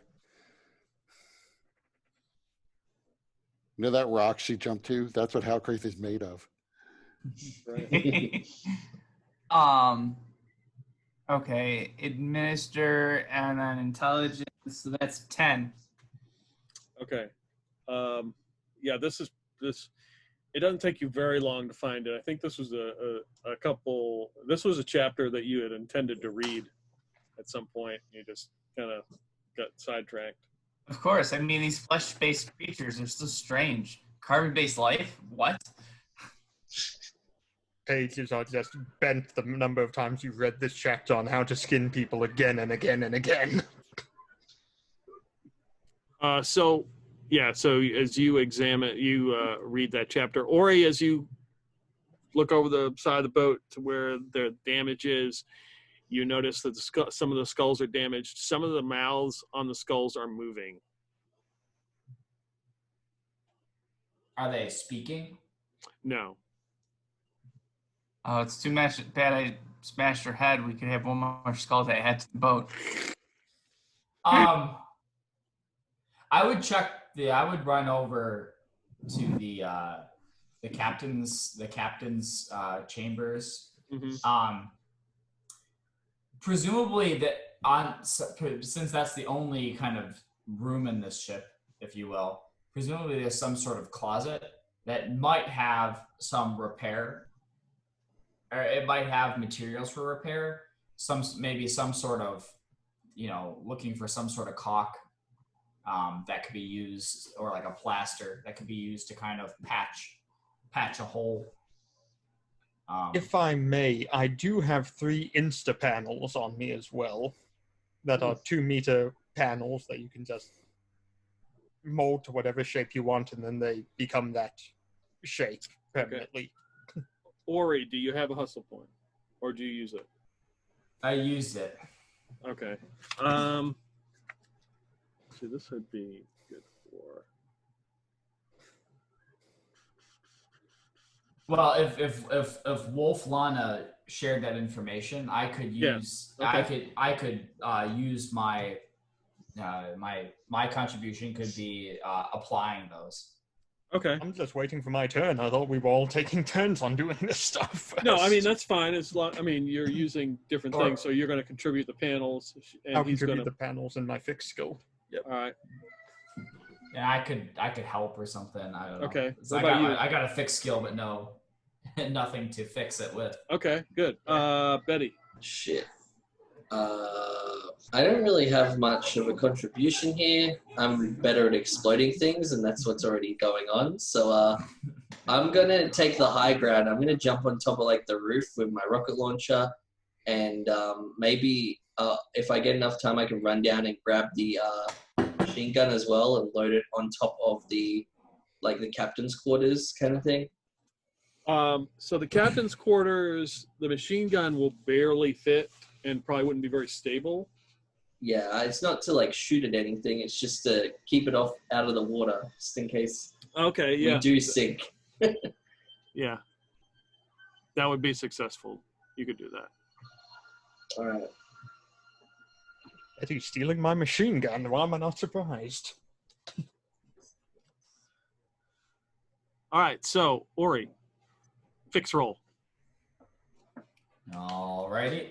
You know that rock she jumped to? That's what Halcraith is made of. Right. Okay, administer and then intelligence, so that's 10. Okay. Yeah, this. It doesn't take you very long to find it. I think this was this was a chapter that you had intended to read at some point. You just kind of got sidetracked. Of course, I mean, these flesh-based creatures are so strange. Carbon-based life? What? Pages are just bent the number of times you've read this chapter on how to skin people again and again and again. So as you read that chapter, Ori, as you look over the side of the boat to where the damage is, you notice that some of the skulls are damaged. Some of the mouths on the skulls are moving. Are they speaking? No. Oh, it's too much bad I smashed her head. We could have one more skull to add to the boat. I would run over to the captain's chambers. Mm-hmm. Presumably since that's the only kind of room in this ship, if you will, presumably there's some sort of closet that might have some repair, or it might have materials for repair. Maybe some sort of, looking for some sort of caulk that could be used, or like a plaster that could be used to kind of patch a hole. If I may, I do have 3 Insta panels on me as well that are 2-meter panels that you can just mold to whatever shape you want, and then they become that shape permanently. Okay. Ori, do you have a hustle point, or do you use it? I used it. Okay. So this would be good for. Well, if Wolf Lana shared that information, I could use Okay. I could use my my contribution could be applying those. Okay. I'm just waiting for my turn. I thought we were all taking turns on doing this stuff. No, I mean that's fine. You're using different things, so you're going to contribute the panels, and I'll he's contribute going to. the panels in my fixed skill. Yep. All right. Yeah, I could help or something. I don't know. Okay. So What about you? I got a fixed skill, but nothing to fix it with. Okay. Good. Betty. Shit. I don't really have much of a contribution here. I'm better at exploding things, and that's what's already going on. So I'm gonna take the high ground. I'm gonna jump on top of like the roof with my rocket launcher, and maybe if I get enough time, I can run down and grab the machine gun as well and load it on top of the captain's quarters kind of thing. So the captain's quarters, the machine gun will barely fit and probably wouldn't be very stable. Yeah, it's not to like shoot at anything. It's just to keep it off out of the water, just in case Okay, yeah. we do sink. Yeah. That would be successful. You could do that. All right. Eddie's stealing my machine gun. Why am I not surprised? All right, so Ori, fix roll. Alrighty.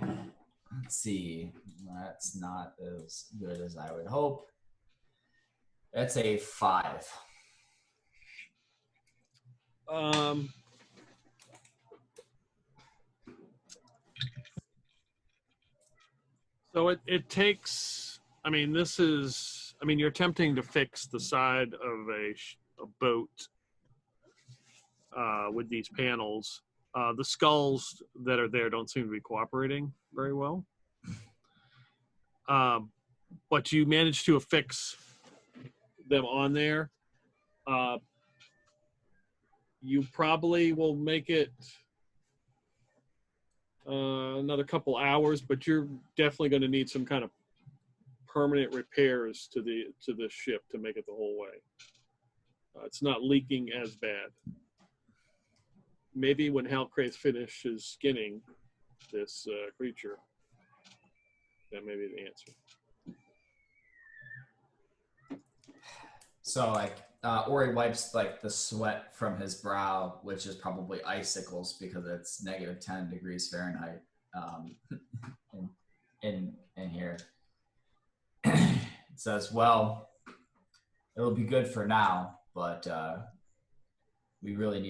Let's see. That's not as good as I would hope. That's a 5. So it takes, I mean, you're attempting to fix the side of a boat with these panels. The skulls that are there don't seem to be cooperating very well. But you managed to affix them on there. You probably will make it another couple hours, but you're definitely going to need some kind of permanent repairs to the ship to make it the whole way. It's not leaking as bad. Maybe when Halcraith finishes skinning this creature, that may be the answer. So like Ori wipes like the sweat from his brow, which is probably icicles because it's negative 10 degrees Fahrenheit in here. It says, well, it'll be good for now, but we really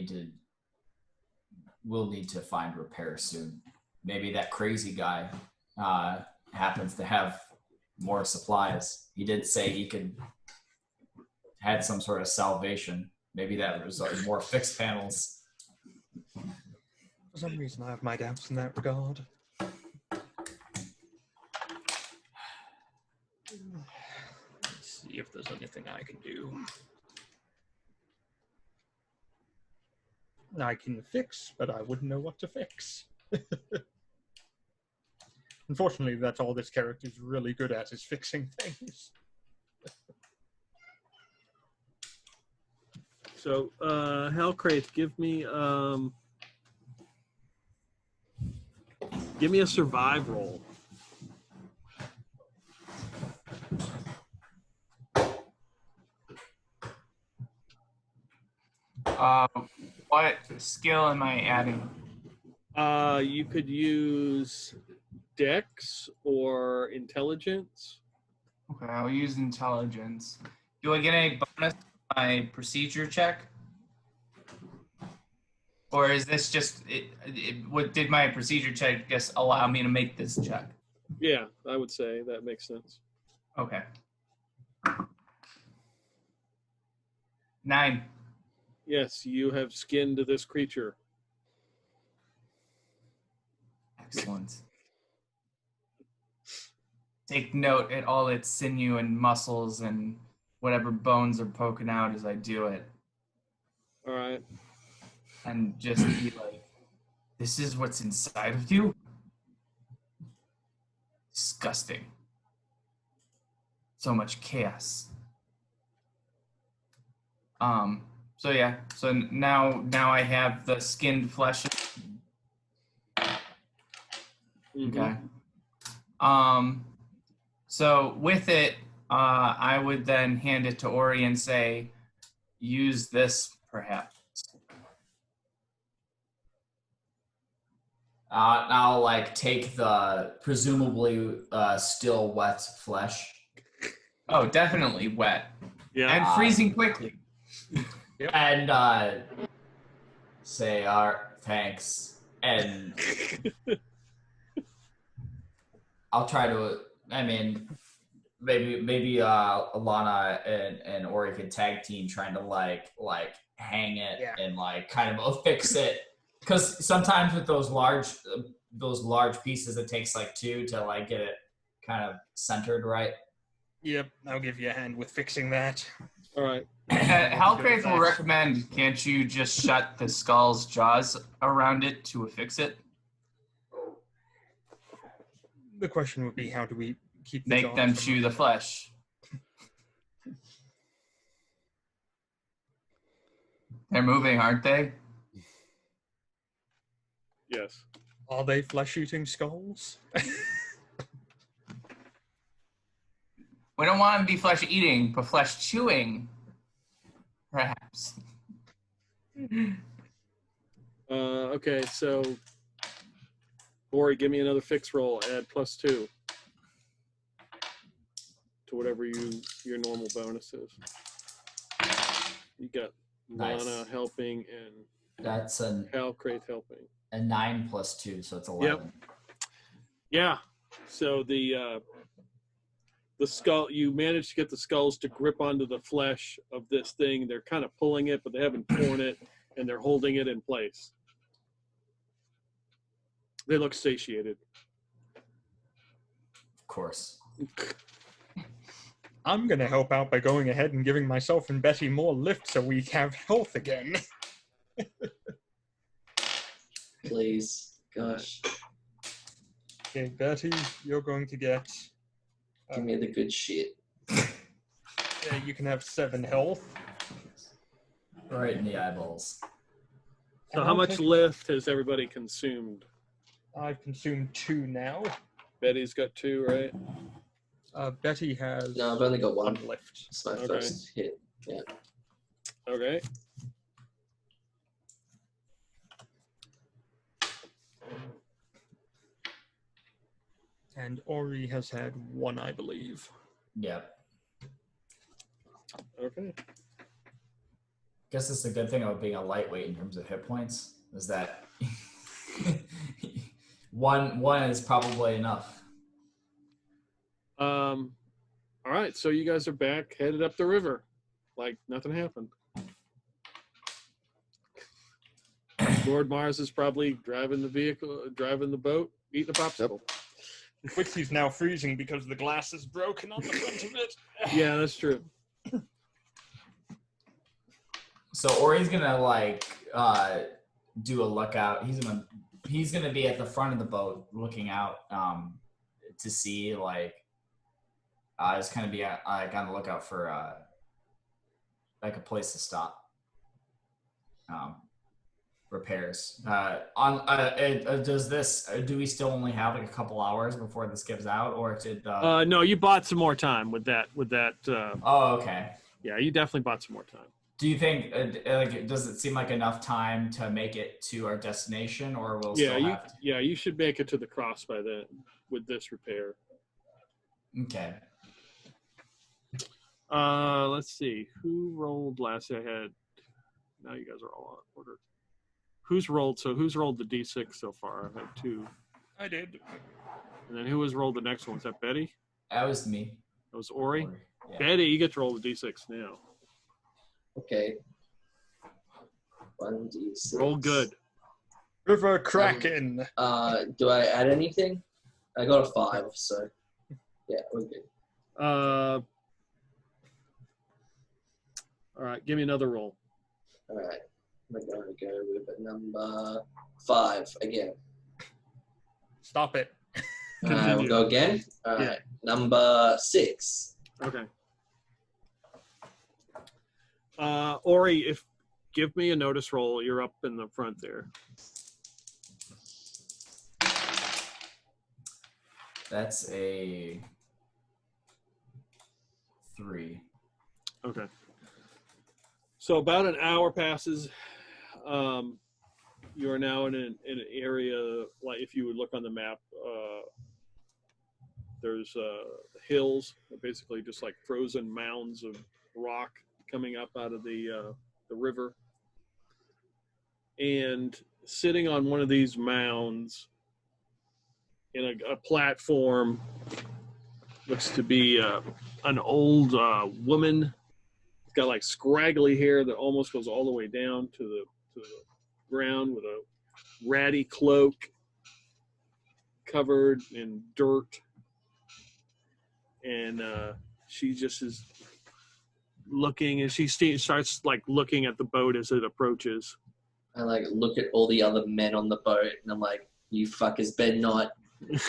we'll need to find repairs soon. Maybe that crazy guy happens to have more supplies. He did say he had some sort of salvation. Maybe that resulted in more fixed panels. For some reason, I have my doubts in that regard. Let's see if there's anything I can do. I can fix, but I wouldn't know what to fix. Unfortunately, that's all this character's really good at, is fixing things. So, Halcraith, give me a survive roll. What skill am I adding? You could use Dex or Intelligence. Okay, I'll use intelligence. Do I get any bonus to my procedure check? Or is this just did my procedure check just allow me to make this check? Yeah, I would say that makes sense. Okay. 9. Yes, you have skinned this creature. Excellent. Take note at all its sinew and muscles and whatever bones are poking out as I do it. All right. And just be like, this is what's inside of you? Disgusting. So much chaos. So yeah, so now I have the skinned flesh. Okay. So with it, I would then hand it to Ori and say, use this perhaps. Now, like, take the presumably still wet flesh. Oh, definitely wet. Yeah. And freezing quickly. And say, thanks. And I'll try to, maybe Alana and Ori could tag team trying to like hang it and like kind of affix it. Because sometimes with those large pieces, it takes like 2 to like get it kind of centered right. Yep, I'll give you a hand with fixing that. All right. Hellcrate will recommend, can't you just shut the skull's jaws around it to affix it? The question would be, how do we keep the Make jaws them from chew the flesh. They're moving, aren't they? Yes. Are they flesh-eating skulls? We don't want them to be flesh eating, but flesh chewing, perhaps. Okay, so Ori, give me another fix roll. Add +2 to whatever your normal bonus is. You got Nice. Lana helping and That's a Hellcrate helping. 9 + 2, so it's 11. Yeah. So the skull, you managed to get the skulls to grip onto the flesh of this thing. They're kind of pulling it, but they haven't torn it, and they're holding it in place. They look satiated. Of course. I'm going to help out by going ahead and giving myself and Betty more lift so we have health again. Please. Gosh. Okay, Betty, you're going to get... Give me the good shit. you can have 7 health. Right in the eyeballs. So And how I'll much take- lift has everybody consumed? I've consumed 2 now. Betty's got 2, right? Betty has No, I've only got 1. 1 lift. It's my Okay. first hit. Yeah. Okay. And Ori has had 1, I believe. Yep. Okay. Guess it's the good thing about being a lightweight in terms of hit points is that one is probably enough. All right, so you guys are back, headed up the river, like nothing happened. Lord Mars is probably driving the boat, eating a popsicle. Which he's now freezing because the glass is broken on the front of it. Yeah, that's true. So Ori's gonna do a lookout. He's gonna be at the front of the boat looking out to see just kind of be on the lookout for a place to stop. Repairs. Do we still only have a couple hours before this gives out, or did? No, you bought some more time with that. Oh, okay. Yeah, you definitely bought some more time. Do you think does it seem like enough time to make it to our destination, or will You should make it to the cross by then with this repair. Okay. Let's see who rolled last. I had. Now you guys are all on order. Who's rolled the D6 so far? I've had 2. I did. And then who has rolled the next one? Was that Betty? That was me. That was Ori? Yeah. Betty, you get to roll the D6 now. Okay. 1d6. Roll good. River Kraken. Do I add anything? I got a 5, so yeah, we're good. All right, give me another roll. All right. I'm going to go with a number 5 again. Stop it. We'll go again. All right. Number 6. Okay. Ori, give me a notice roll. You're up in the front there. That's a 3. Okay. So about an hour passes. You are now in an area, like if you would look on the map, there's hills, basically just like frozen mounds of rock coming up out of the river. And sitting on one of these mounds in a platform looks to be an old woman. It's got like scraggly hair that almost goes all the way down to the ground with a ratty cloak covered in dirt. And she just is looking, and she starts like looking at the boat as it approaches. I like look at all the other men on the boat, and I'm like, you fuckers better not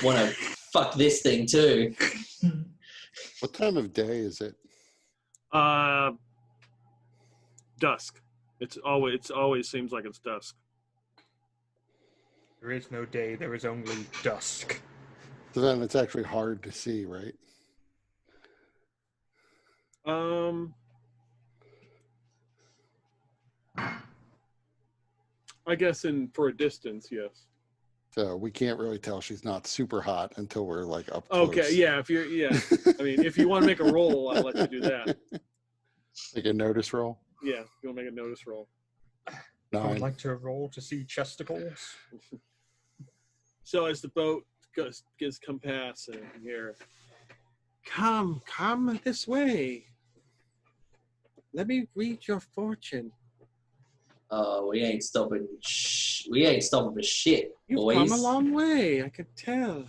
want to fuck this thing too. What time of day is it? Dusk. It always seems like it's dusk. There is no day, there is only dusk. So then it's actually hard to see, right? I guess for a distance, yes. So we can't really tell she's not super hot until we're like up close. Okay, yeah. I mean, if you want to make a roll, I'll let you do that. Like a notice roll? Yeah, if you want to make a notice roll. I would 9. like to roll to see chesticles. So as the boat gets come past and here, come this way. Let me read your fortune. We ain't stopping. We ain't stopping for shit, You've boys. come a long way, I could tell.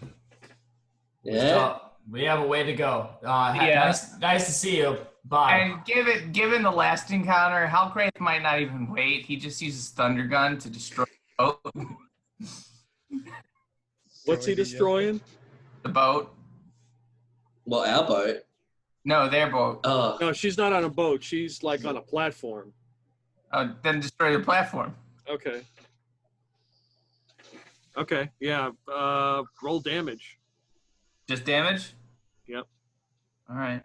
Yeah. We have a way to go. Yeah. Nice to see you. Bye. And given the last encounter, Halcraith might not even wait. He just uses Thunder Gun to destroy the boat. What's he destroying? The boat. Well, our boat. No, their boat. Oh, No, she's not on a boat. She's like on a platform. Then destroy the platform. Okay. Okay, yeah. Roll damage. Just damage? Yep. All right.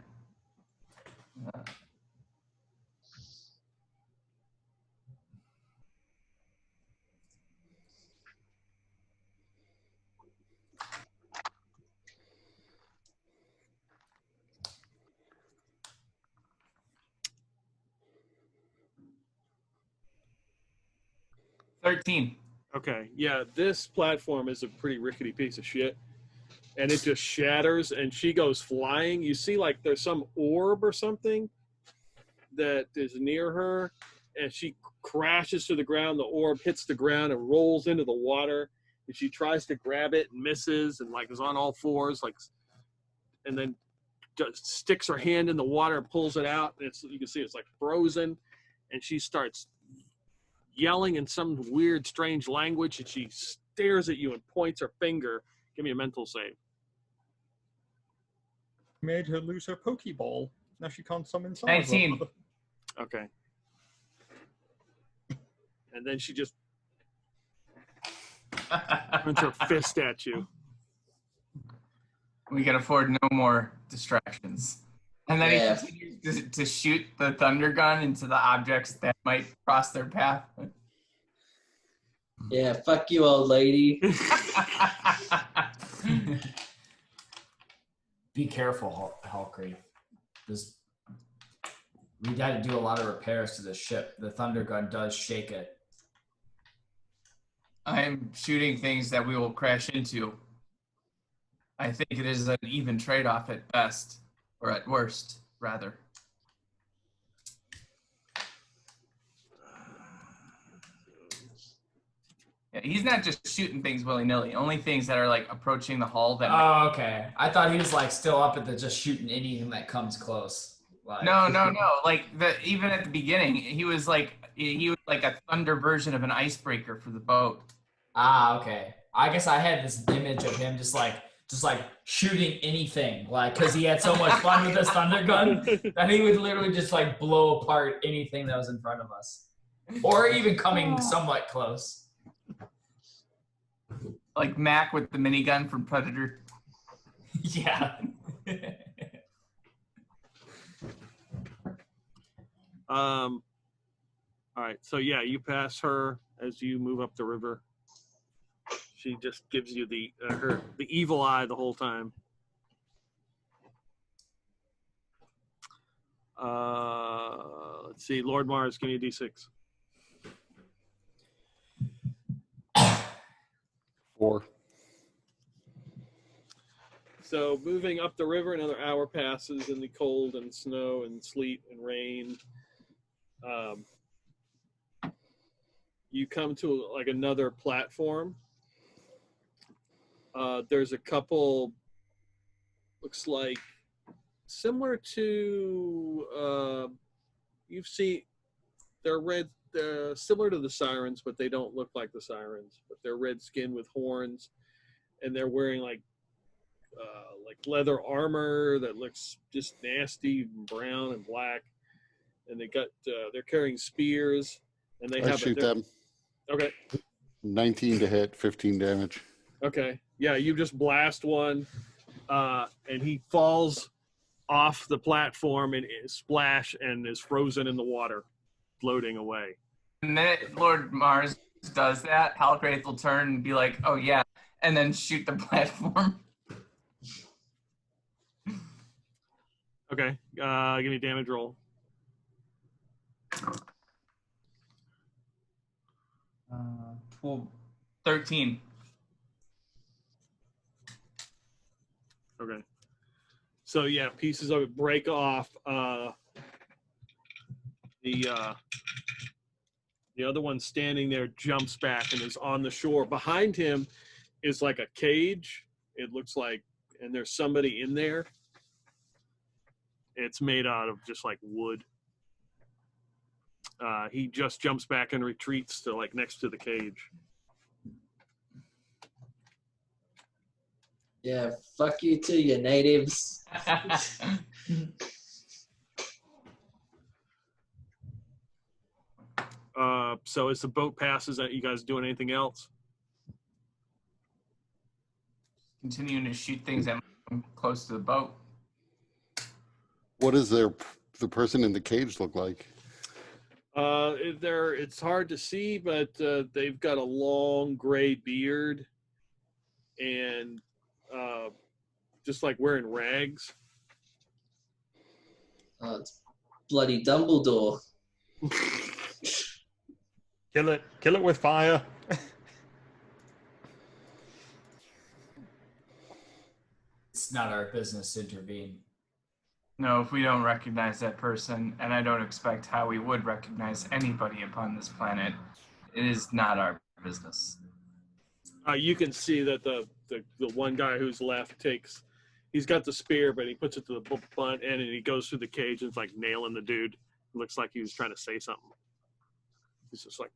13. Okay, yeah, this platform is a pretty rickety piece of shit. And it just shatters, and she goes flying. You see, like, there's some orb or something that is near her, and she crashes to the ground. The orb hits the ground and rolls into the water, and she tries to grab it and misses, and, like, is on all fours, like, and then just sticks her hand in the water and pulls it out. And you can see it's, like, frozen, and she starts yelling in some weird, strange language, and she stares at you and points her finger. Give me a mental save. Made her lose her Pokeball. Now she can't summon Charizard. 19. Okay. And then she just turns her fist at you. We can afford no more distractions. And then Yeah. he continues to shoot the Thunder Gun into the objects that might cross their path. yeah. Fuck you, old lady. Be careful, Halcree. We got to do a lot of repairs to the ship. The Thunder Gun does shake it. I'm shooting things that we will crash into. I think it is an even trade-off at best, or at worst, rather. Yeah, he's not just shooting things willy-nilly. Only things that are like approaching the hull that. Oh, okay. I thought he was like still up at the just shooting anything that comes close. Like, No. Like even at the beginning, he was like a thunder version of an icebreaker for the boat. Ah, okay. I guess I had this image of him just like shooting anything, like because he had so much fun with his Thunder Gun that he would literally just like blow apart anything that was in front of us, or even coming somewhat close. Like Mac with the minigun from Predator. Yeah. All right, so yeah, you pass her as you move up the river. She just gives you the evil eye the whole time. Let's see, Lord Mars, give me a D6. 4. So moving up the river, another hour passes in the cold and snow and sleet and rain. You come to like another platform. There's a couple, looks like similar to you see they're red, similar to the sirens, but they don't look like the sirens. But they're red skin with horns, and they're wearing like leather armor that looks just nasty, and brown and black. And they're carrying spears, and they I have shoot them. Okay. 19 to hit, 15 damage. Okay. Yeah, you just blast one, and he falls off the platform and splash and is frozen in the water, floating away. And then Lord Mars does that, Halgraith will turn and be like, "Oh yeah," and then shoot the platform. Okay. Give me a damage roll. 13. Okay. So yeah, pieces of it break off. The other one standing there jumps back and is on the shore. Behind him is like a cage. It looks like, and there's somebody in there. It's made out of just like wood. He just jumps back and retreats to like next to the cage. Yeah, fuck you too, you natives. So as the boat passes, you guys doing anything else? Continuing to shoot things that come close to the boat. What does the person in the cage look like? It's hard to see, but they've got a long gray beard and just like wearing rags. It's bloody Dumbledore. Kill it with fire. It's not our business to intervene. No, if we don't recognize that person, and I don't expect how we would recognize anybody upon this planet, it is not our business. You can see that the one guy who's left he's got the spear, but he puts it to the butt end and he goes through the cage and it's like nailing the dude. It looks like he was trying to say something. He's just like,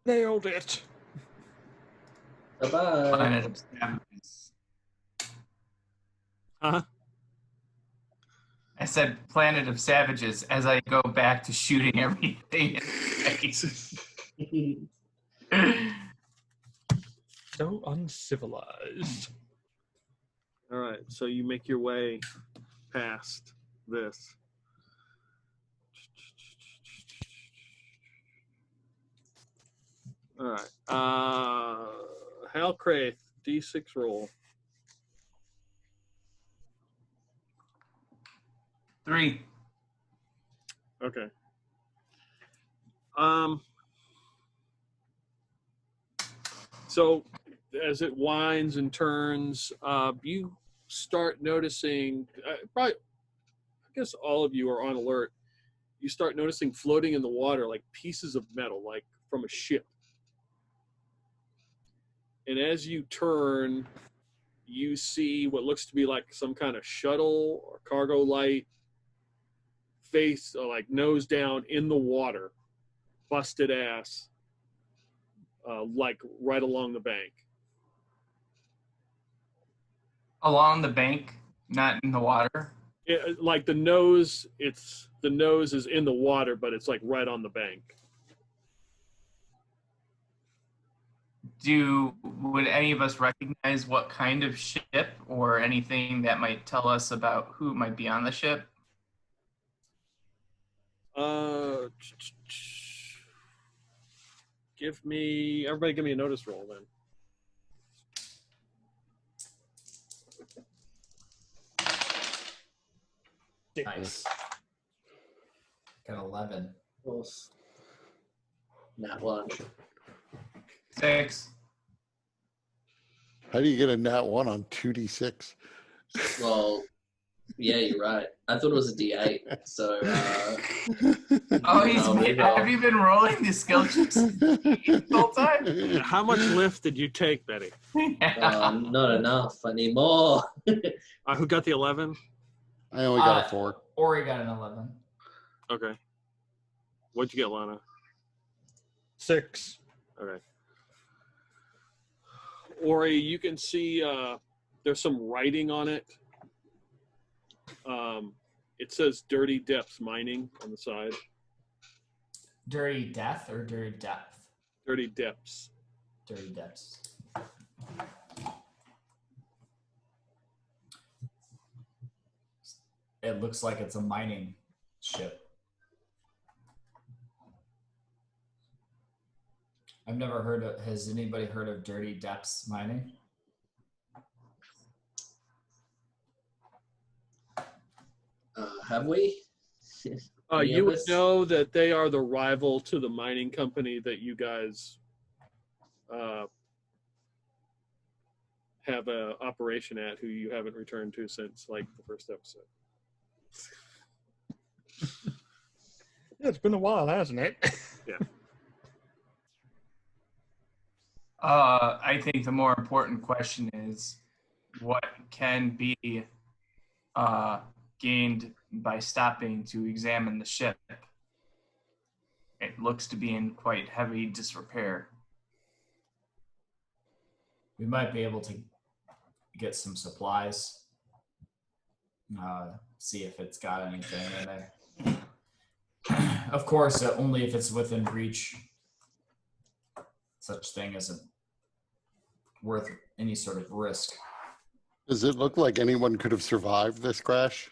Nailed it. Bye-bye. Planet of Savages. huh? I said Planet of Savages as I go back to shooting everything in space. So uncivilized. All right, so you make your way past this. All right. Halcraith, D6 roll. 3. Okay. So as it winds and turns, you start noticing, probably, I guess all of you are on alert. You start noticing floating in the water like pieces of metal, like from a ship. And as you turn, you see what looks to be like some kind of shuttle or cargo light, face like nose down in the water, busted ass, like right along the bank. Along the bank, not in the water. Like the nose is in the water, but it's like right on the bank. Would any of us recognize what kind of ship or anything that might tell us about who might be on the ship? Everybody give me a notice roll then. Nice. Got 11. Nat 1. 6. How do you get a nat 1 on 2d6? Well, yeah, you're right. I thought it was a D8. So, Have you been rolling the skill checks the whole time? How much lift did you take, Betty? not enough. I need more. Who got the 11? I only got a 4. Ori got an 11. Okay. What'd you get, Lana? 6. Okay. Ori, you can see there's some writing on it. It says Dirty Depths Mining on the side. Dirty Death or Dirty Depth? Dirty Depths. Dirty Depths. It looks like it's a mining ship. I've never heard of, has anybody heard of Dirty Depths Mining? Have we? Any You of would us? know that they are the rival to the mining company that you guys have a operation at, who you haven't returned to since like the first episode. Yeah, it's been a while, hasn't it? Yeah. I think the more important question is what can be gained by stopping to examine the ship. It looks to be in quite heavy disrepair. We might be able to get some supplies. See if it's got anything in there. Of course, only if it's within reach. Such thing isn't worth any sort of risk. Does it look like anyone could have survived this crash?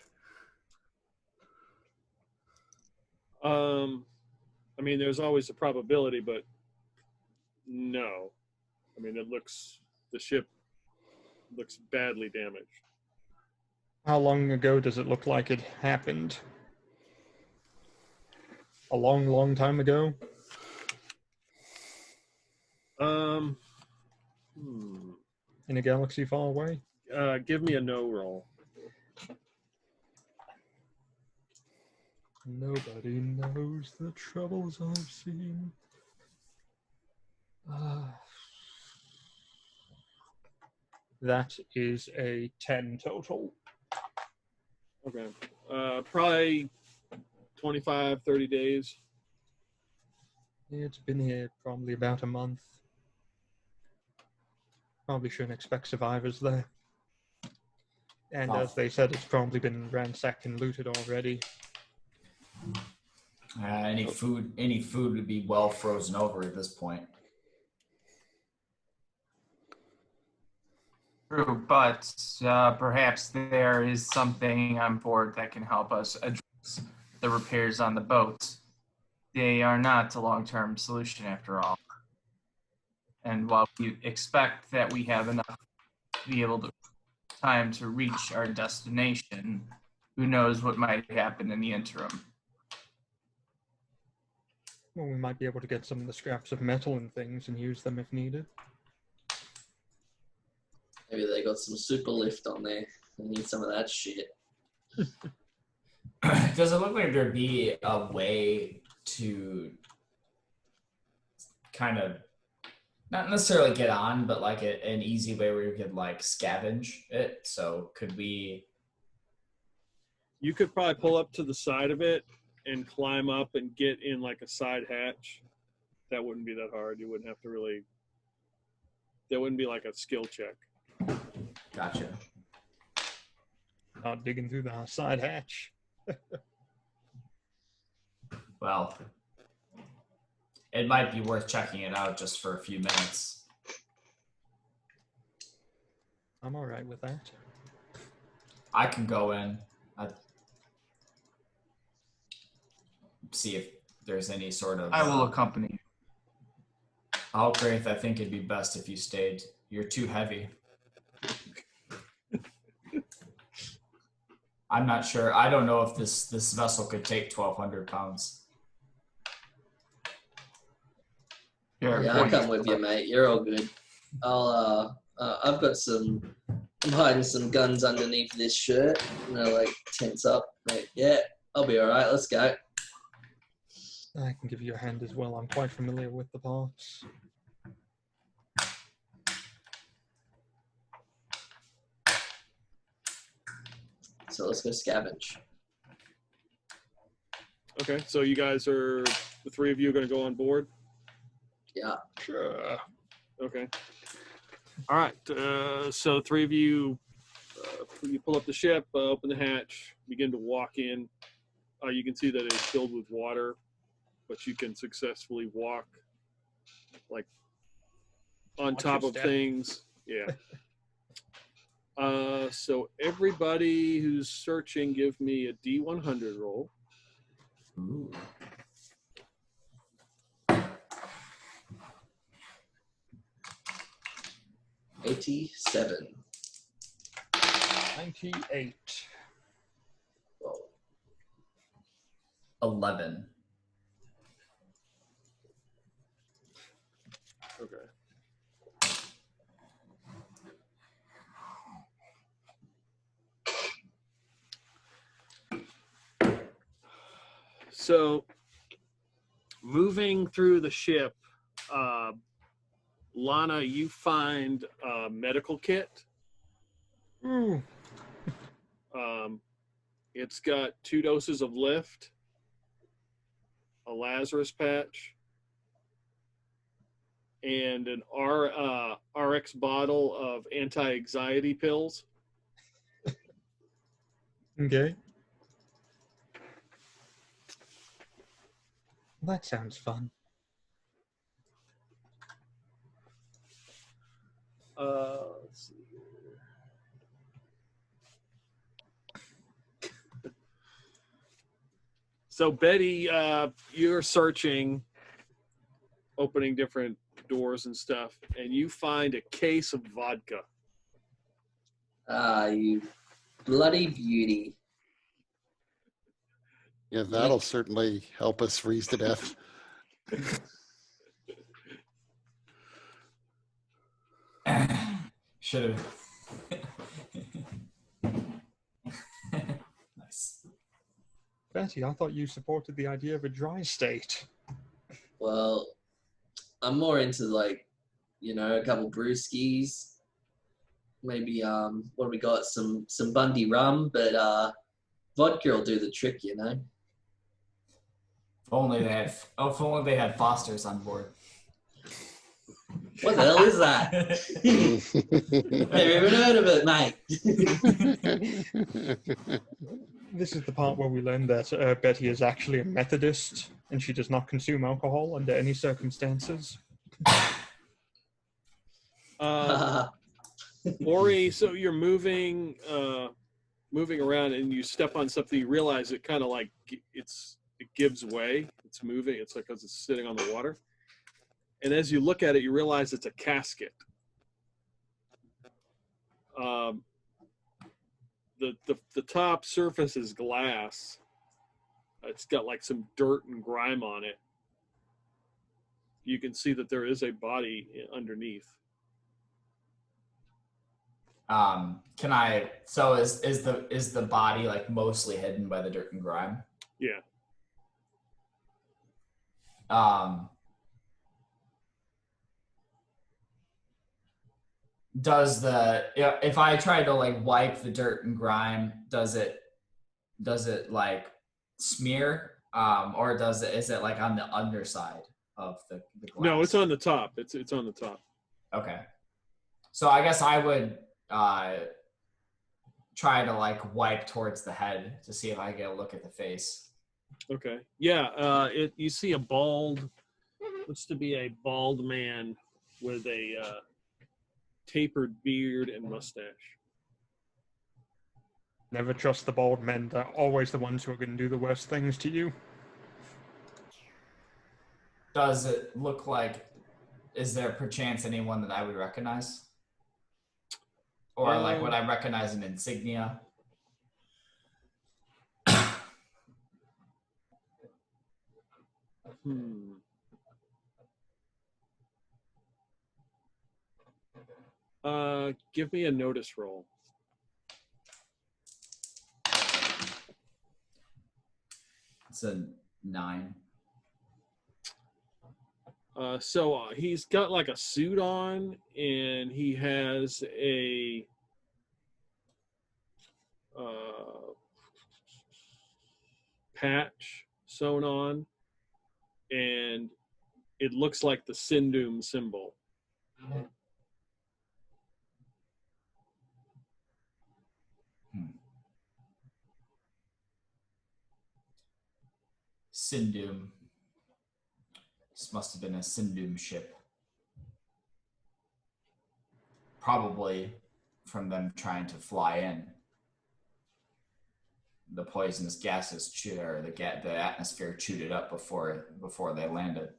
I mean, there's always a probability, but no. I mean, the ship looks badly damaged. How long ago does it look like it happened? A long, long time ago? In a galaxy far away? Give me a no roll. Nobody knows the troubles I've seen. That is a 10 total. Okay. Probably 25, 30 days. It's been here probably about a month. Probably shouldn't expect survivors there. And Oh. as they said, it's probably been ransacked and looted already. Any food would be well frozen over at this point. True, but perhaps there is something on board that can help us address the repairs on the boats. They are not a long-term solution after all. And while we expect that we have enough to be able to time to reach our destination, who knows what might happen in the interim. Well, we might be able to get some of the scraps of metal and things and use them if needed. Maybe they got some super lift on there. They need some of that shit. Does it look like there'd be a way to kind of not necessarily get on, but like an easy way where you could like scavenge it? So could we? You could probably pull up to the side of it and climb up and get in like a side hatch. That wouldn't be that hard. You wouldn't have to really. That wouldn't be like a skill check. Gotcha. Not digging through the side hatch. Well, it might be worth checking it out just for a few minutes. I'm all right with that. I can go in. See if there's any sort of. I will accompany you. Oh, Graith, I think it'd be best if you stayed. You're too heavy. I'm not sure. I don't know if this vessel could take 1,200 pounds. Yeah, I'll come with you, mate. You're all good. I've got I'm hiding some guns underneath this shirt. You know, like tense up. Like, yeah, I'll be all right. Let's go. I can give you a hand as well. I'm quite familiar with the parts. So let's go scavenge. Okay, so you guys are, the three of you are going to go on board? Yeah. Sure. Okay. All right, so three of you, you pull up the ship, open the hatch, begin to walk in. You can see that it's filled with water, but you can successfully walk, like, on Watch top your of step. things. Yeah. So everybody who's searching, give me a D100 roll. Ooh. $87. 98. Whoa. 11. Okay. So, moving through the ship, Lana, you find a medical kit. Ooh. It's got 2 doses of lift, a Lazarus patch, and an RX bottle of anti-anxiety pills. Okay. That sounds fun. Let's see here. So Betty, you're searching, opening different doors and stuff, and you find a case of vodka. Ah, you bloody beauty. Yeah, that'll certainly help us freeze to death. Should have. Nice. Betty, I thought you supported the idea of a dry state. Well, I'm more into like, you know, a couple brewskis. Maybe what do we got? Some Bundy rum, but vodka will do the trick, you know. If only they had Fosters on board. What the hell is that? Never even heard of it, mate. This is the part where we learn that Betty is actually a Methodist and she does not consume alcohol under any circumstances. Ori, so you're moving around, and you step on something. You realize it kind of like it gives way. It's moving. It's like because it's sitting on the water. And as you look at it, you realize it's a casket. The top surface is glass. It's got like some dirt and grime on it. You can see that there is a body underneath. So is the body like mostly hidden by the dirt and grime? Yeah. If I try to like wipe the dirt and grime, does it like smear? Or is it like on the underside of the glass? No, it's on the top. It's on the top. Okay. So I guess I would try to like wipe towards the head to see if I get a look at the face. Okay. Yeah. You see a bald, looks to be a bald man with a tapered beard and mustache. Never trust the bald men. They're always the ones who are going to do the worst things to you. Does it look like, is there perchance anyone that I would recognize? Or like would I recognize an insignia? Give me a notice roll. It's a 9. So he's got like a suit on, and he has a patch sewn on, and it looks like the Sindum symbol. Sindum. This must have been a Sindum ship. Probably from them trying to fly in. The poisonous gases the atmosphere chewed it up before they landed.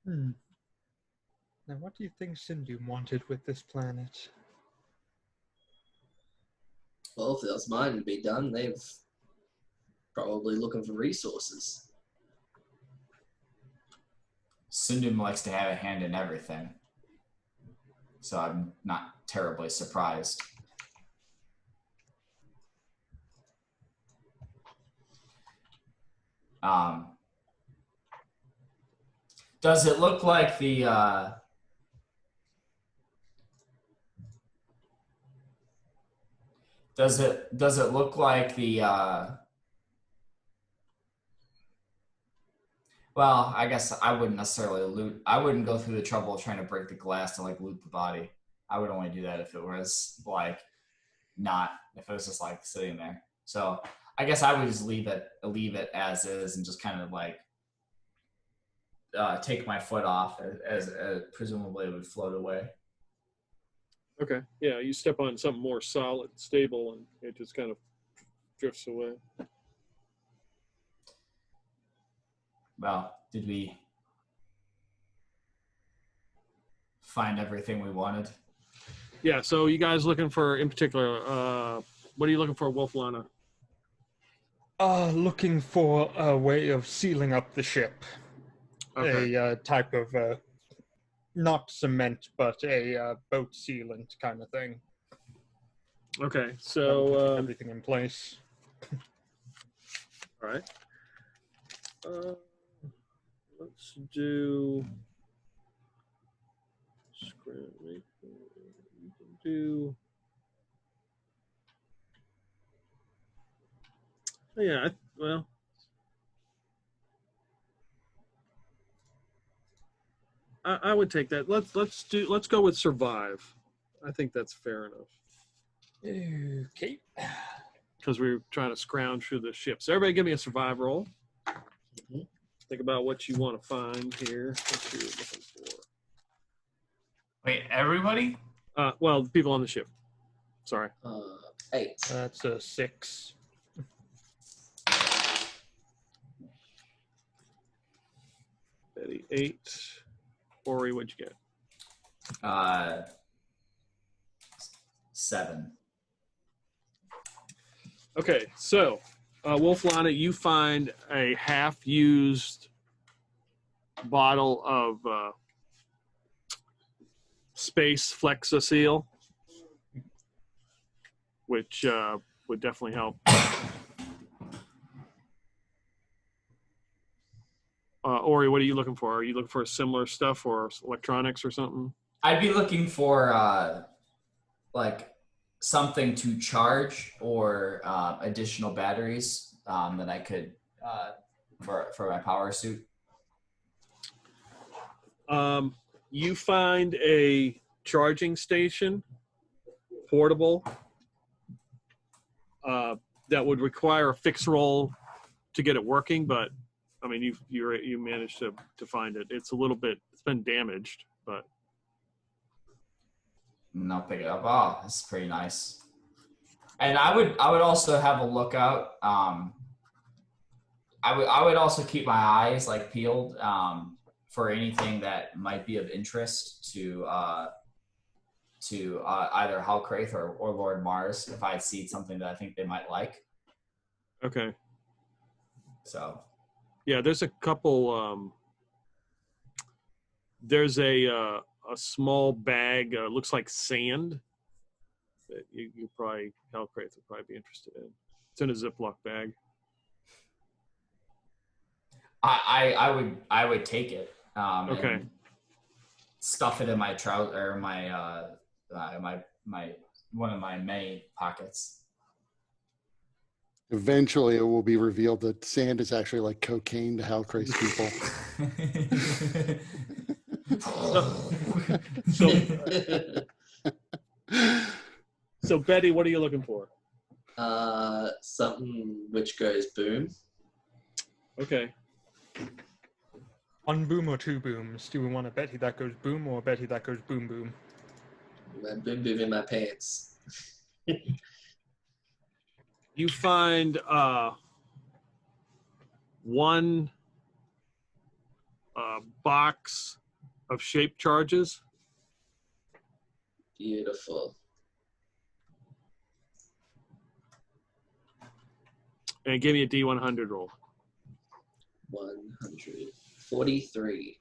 Now, what do you think Sindhu wanted with this planet? Well, if there was mining to be done, they've probably looking for resources. Sindum likes to have a hand in everything. So I'm not terribly surprised. Does it look like the does it look like the well, I guess I wouldn't necessarily loot. I wouldn't go through the trouble of trying to break the glass to like loot the body. I would only do that if it was like if it was just like sitting there. So I guess I would just leave it as is and just kind of like take my foot off as presumably it would float away. Okay. Yeah, you step on something more solid, stable, and it just kind of drifts away. Well, did we find everything we wanted? Yeah, so you guys looking for, in particular, what are you looking for, Wolf Lana? Looking for a way of sealing up the ship. Okay. A type of, not cement, but a boat sealant kind of thing. Okay, Keep so... everything in place. all right. Let's do... Yeah, well... I would take that. Let's go with survive. I think that's fair enough. Okay. Because we're trying to scrounge through the ship. So everybody give me a survive roll. Mm-hmm. Think about what you want to find here. What you're looking for. Wait, everybody? Well, the people on the ship. Sorry. 8. That's a 6. Betty, 8. Ori, what'd you get? 7. Okay, so Wolf Lana, you find a half-used bottle of Space Flexoseal, which would definitely help. Ori, what are you looking for? Are you looking for similar stuff or electronics or something? I'd be looking for like something to charge or additional batteries that I could for my power suit. You find a charging station, portable, that would require a fix roll to get it working, but I mean, you managed to find it. It's it's been damaged, but. And I'll pick it up. Oh, this is pretty nice. And I would also have a lookout. I would also keep my eyes like peeled for anything that might be of interest to either Halkraith or Lord Mars if I see something that I think they might like. Okay. So. Yeah, there's a couple. There's a small bag. Looks like sand. That you probably Halkraith would probably be interested in. It's in a Ziploc bag. I would take it. Okay. And stuff it in my trouser or my one of my many pockets. Eventually, it will be revealed that sand is actually like cocaine to Halcrace people. So Betty, what are you looking for? Something which goes boom. Okay. One boom or two booms? Do we want a Betty that goes boom or a Betty that goes boom boom? Boom boom in my pants. You find one box of shape charges. Beautiful. And give me a D100 roll. 143.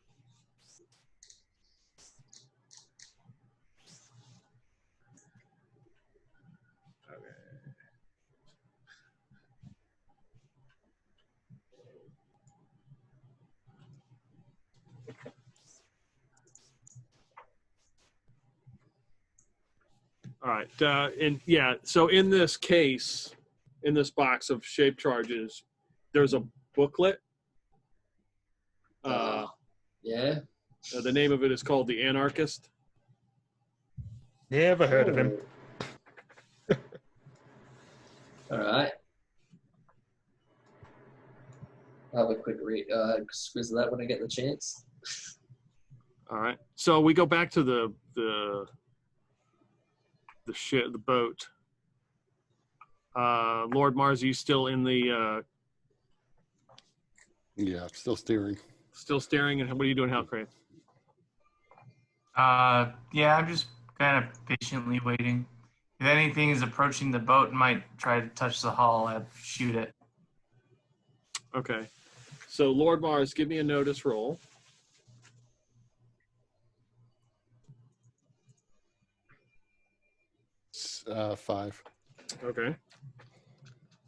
All right. So in this case, in this box of shape charges, there's a booklet. Yeah. The name of it is called The Anarchist. Never heard of him. All right. I'll have a quick read. Squiz that when I get the chance. All right. So we go back to the boat. Lord Mars, are you still in the? Yeah, still steering. Still staring, and what are you doing, Halcrace? Yeah, I'm just kind of patiently waiting. If anything is approaching the boat and might try to touch the hull, I'd shoot it. Okay. So Lord Mars, give me a notice roll. It's, 5. Okay.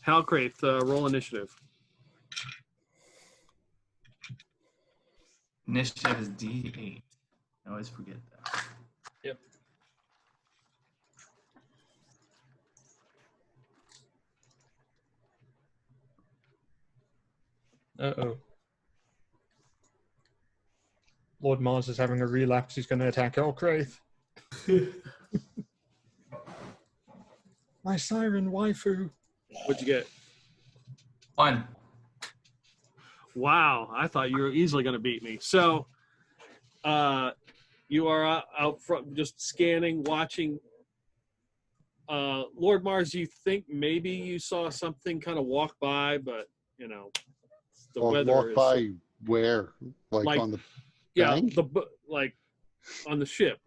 Halcrace, roll initiative. Initiative is D8. I always forget that. Yep. Uh-oh. Lord Mars is having a relapse. He's going to attack Elkraith. My siren waifu. What'd you get? 1. Wow, I thought you were easily going to beat me. So, you are out front, just scanning, watching. Lord Mars, you think maybe you saw something kind of walk by, but the weather Walk is by where? Like, on the yeah, bank? like on the ship.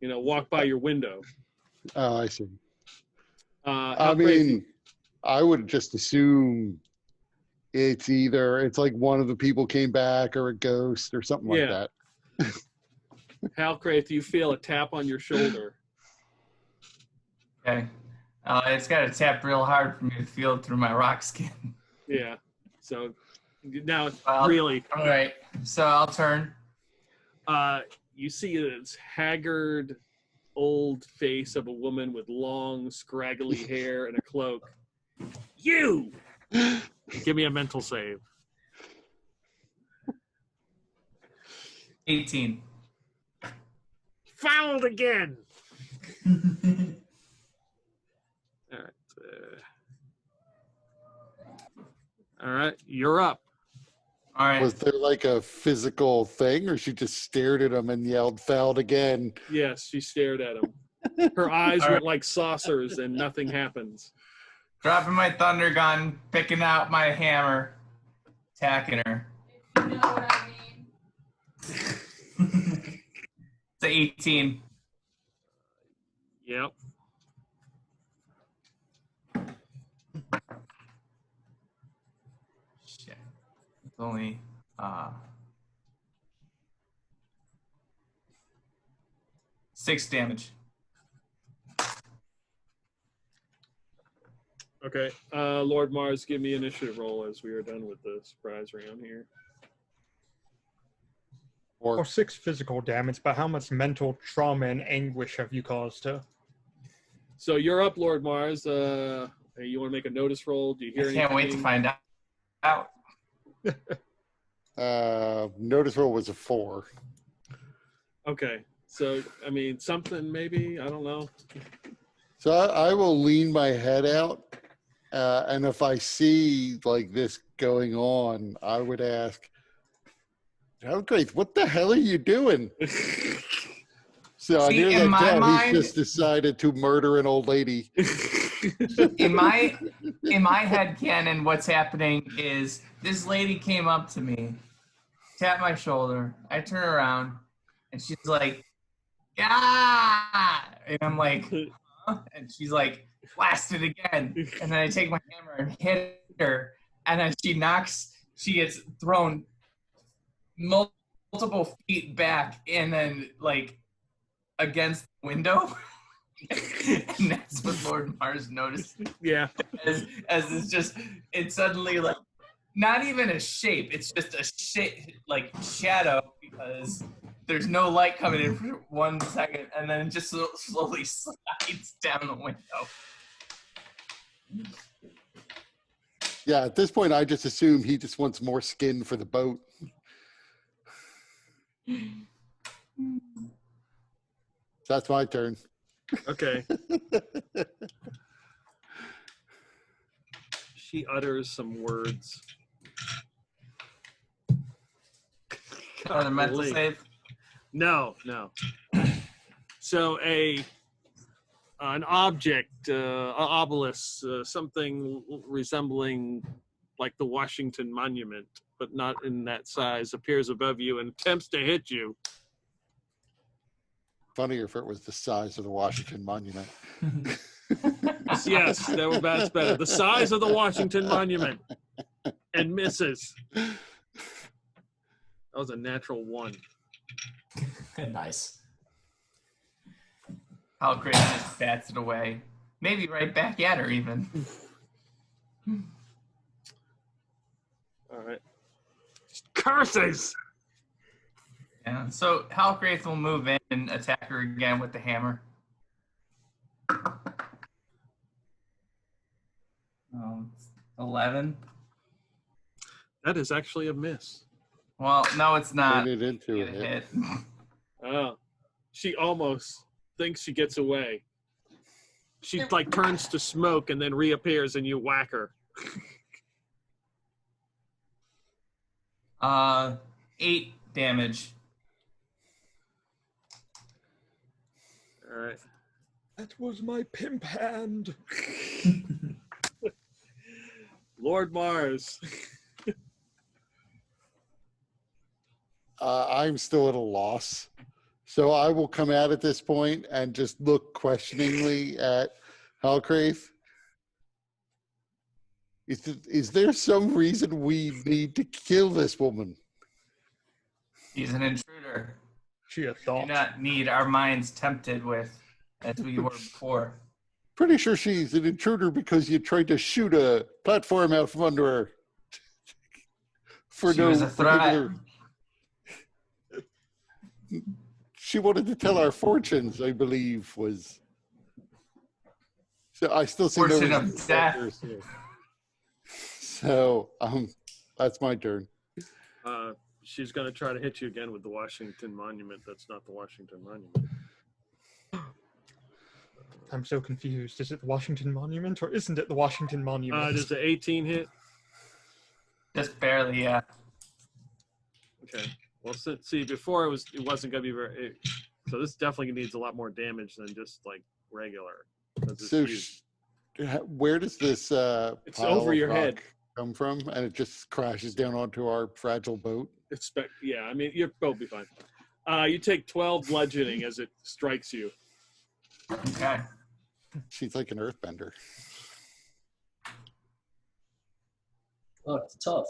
Walk by your window. Oh, I see. How I crazy? mean, I would just assume it's like one of the people came back or a ghost or something like Yeah. that. Halcraith, you feel a tap on your shoulder. Okay. It's got to tap real hard for me to feel it through my rock skin. Yeah. So now it's Well, really. All right. So I'll turn. You see this haggard old face of a woman with long, scraggly hair and a cloak. You! Give me a mental save. 18. Fouled again! All right. All right, you're up. All right. Was there like a physical thing, or she just stared at him and yelled, "Fouled again"? Yes, she stared at him. Her eyes All went right. like saucers and nothing happens. Dropping my thunder gun, picking out my hammer, attacking her. You know what I mean? It's 18. Yep. Shit. It's only 6 damage. Okay. Lord Mars, give me initiative roll as we are done with the surprise round here. Or 6 physical damage, but how much mental trauma and anguish have you caused her? So you're up, Lord Mars. You want to make a notice roll? Do you hear I can't wait to find out. Notice roll was a 4. Okay. So, I mean, something maybe, I don't know. So I will lean my head out, and if I see like this going on, I would ask, "How great? What the hell are you doing?" So I See, hear in that my cat. mind- He's just decided to murder an old lady. In my head canon, what's happening is this lady came up to me, tapped my shoulder. I turn around, and she's like, "Yeah," and I'm like, huh? And she's like, "Blast it again!" And then I take my hammer and hit her, and then she gets thrown multiple feet back, and then like against the window. And that's what Lord Mars noticed. Yeah. As it's suddenly like not even a shape, it's just a like shadow, because there's no light coming in for 1 second, and then it just slowly slides down the window. Yeah, at this point, I just assume he just wants more skin for the boat. That's my turn. Okay. She utters some words. Another mental Golly. save. No. So an object, an obelisk, something resembling like the Washington Monument, but not in that size, appears above you and attempts to hit you. Funnier if it was the size of the Washington Monument. Yes, that's better. The size of the Washington Monument, and misses. That was a natural 1. Nice. How great just bats it away. Maybe right back at her even. All right. Curses! Yeah. So Halgraith will move in and attack her again with the hammer. 11. That is actually a miss. Well, no, it's not. Turn it into a Get a hit. hit. Oh, she almost thinks she gets away. She like turns to smoke and then reappears, and you whack her. 8 damage. All right. That was my pimp hand. Lord Mars. I'm still at a loss. So I will come out at this point and just look questioningly at Halcraith. Is there some reason we need to kill this woman? He's an intruder. She a We do thought. not need our minds tempted with as we were before. Pretty sure she's an intruder because you tried to shoot a platform out from under her. For She no was a threat. particular. She wanted to tell our fortunes, I believe, was. So I still see no Fortune reason of to death. attack her. So that's my turn. She's going to try to hit you again with the Washington Monument. That's not the Washington Monument. I'm so confused. Is it the Washington Monument or isn't it the Washington Monument? Does the 18 hit? Just barely, yeah. Okay. Well, see, before it wasn't going to be very. So this definitely needs a lot more damage than just like regular. 'Cause it's So huge. where does this It's pile over of your head. rock come from? And it just crashes down onto our fragile boat? Yeah, I mean, your boat will be fine. You take 12 bludgeoning as it strikes you. Okay. She's like an earthbender. Oh, it's tough.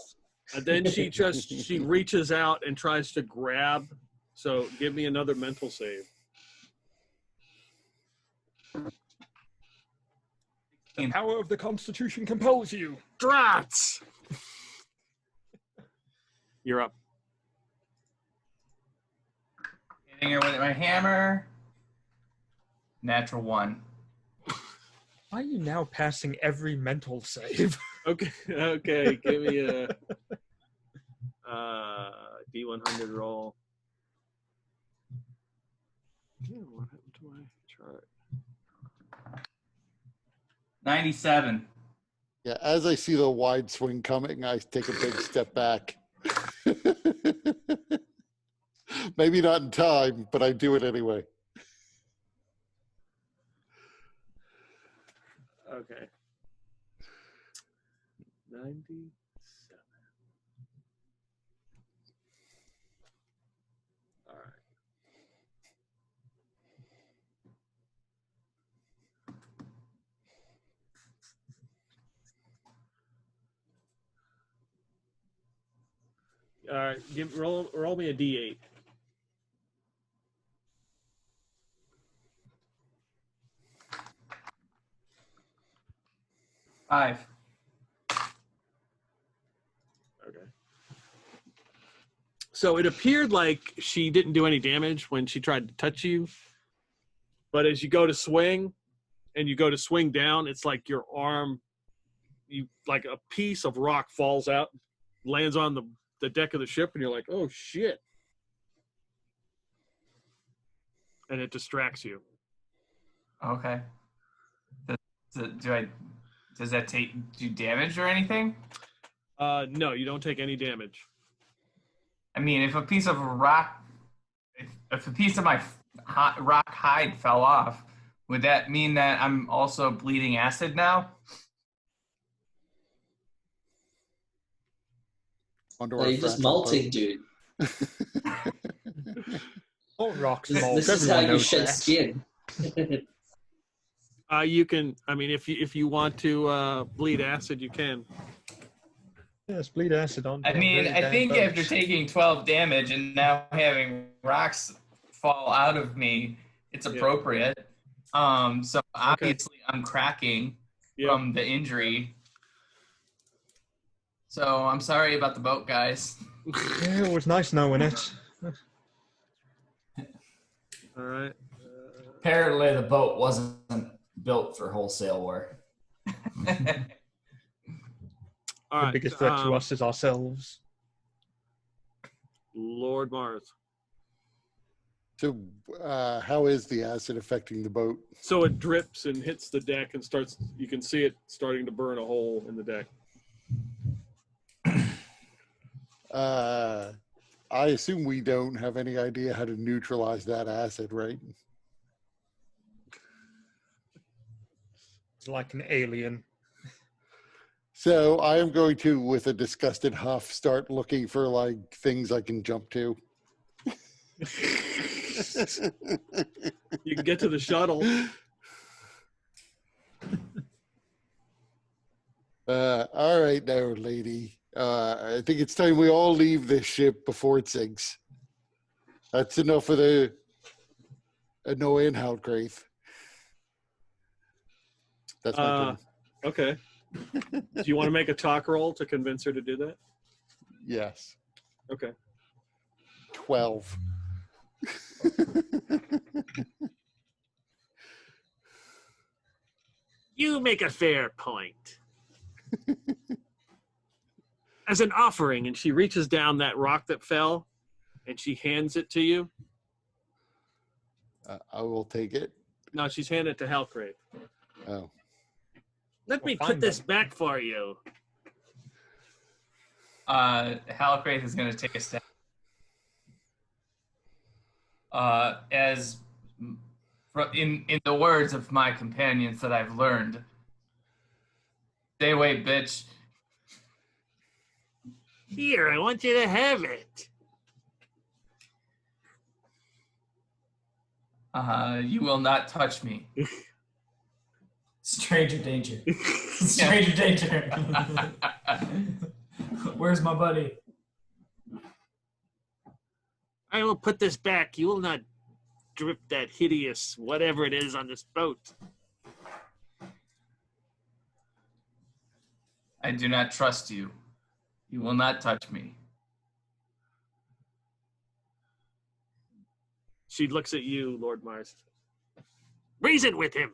And then she reaches out and tries to grab. So give me another mental save. The power of the Constitution compels you. Drats! You're up. Hitting her with my hammer. Natural 1. Why are you now passing every mental save? Okay, okay. Give me a D100 roll. Yeah, what happened to my chart? 97. Yeah, as I see the wide swing coming, I take a big step back. Maybe not in time, but I do it anyway. Okay. 97. All right. All right. Roll me a D8. Five. Okay. So it appeared like she didn't do any damage when she tried to touch you, but as you go to swing and you go to swing down, it's like your arm, like a piece of rock falls out, lands on the deck of the ship, and you're like, oh shit. And it distracts you. Okay. Does that do damage or anything? No, you don't take any damage. I mean, if a piece of rock, if a piece of my rock hide fell off, would that mean that I'm also bleeding acid now? Onto No, our you're just fragile molting, boat. dude. All rocks This mold. is how Everyone you knows shed that. skin. You can. I mean, if you want to bleed acid, you can. Yes, bleed acid on. I mean, I think after taking 12 damage and now having rocks fall out of me, it's appropriate. So obviously I'm cracking from the injury. So I'm sorry about the boat, guys. Yeah, it was nice knowing it. All right. Apparently, the boat wasn't built for wholesale war. All The right. biggest threat to us is ourselves. Lord Mars. So, how is the acid affecting the boat? So it drips and hits the deck and starts. You can see it starting to burn a hole in the deck. I assume we don't have any idea how to neutralize that acid, right? It's like an alien. So I am going to, with a disgusted huff, start looking for like things I can jump to. You can get to the shuttle. All right now, lady. I think it's time we all leave this ship before it sinks. That's enough of the annoying Houtgraith. That's my turn. Okay. Do you want to make a talk roll to convince her to do that? Yes. Okay. 12. You make a fair point. As an offering, and she reaches down that rock that fell, and she hands it to you. I will take it. No, she's handing it to Halcrave. Oh. Let me Well, put fine, this then. back for you. Halcraith is going to take a step. In the words of my companions that I've learned, stay away, bitch. Here, I want you to have it. You will not touch me. Stranger danger. Stranger danger. Where's my buddy? I will put this back. You will not drip that hideous whatever it is on this boat. I do not trust you. You will not touch me. She looks at you, Lord Mars. Reason with him.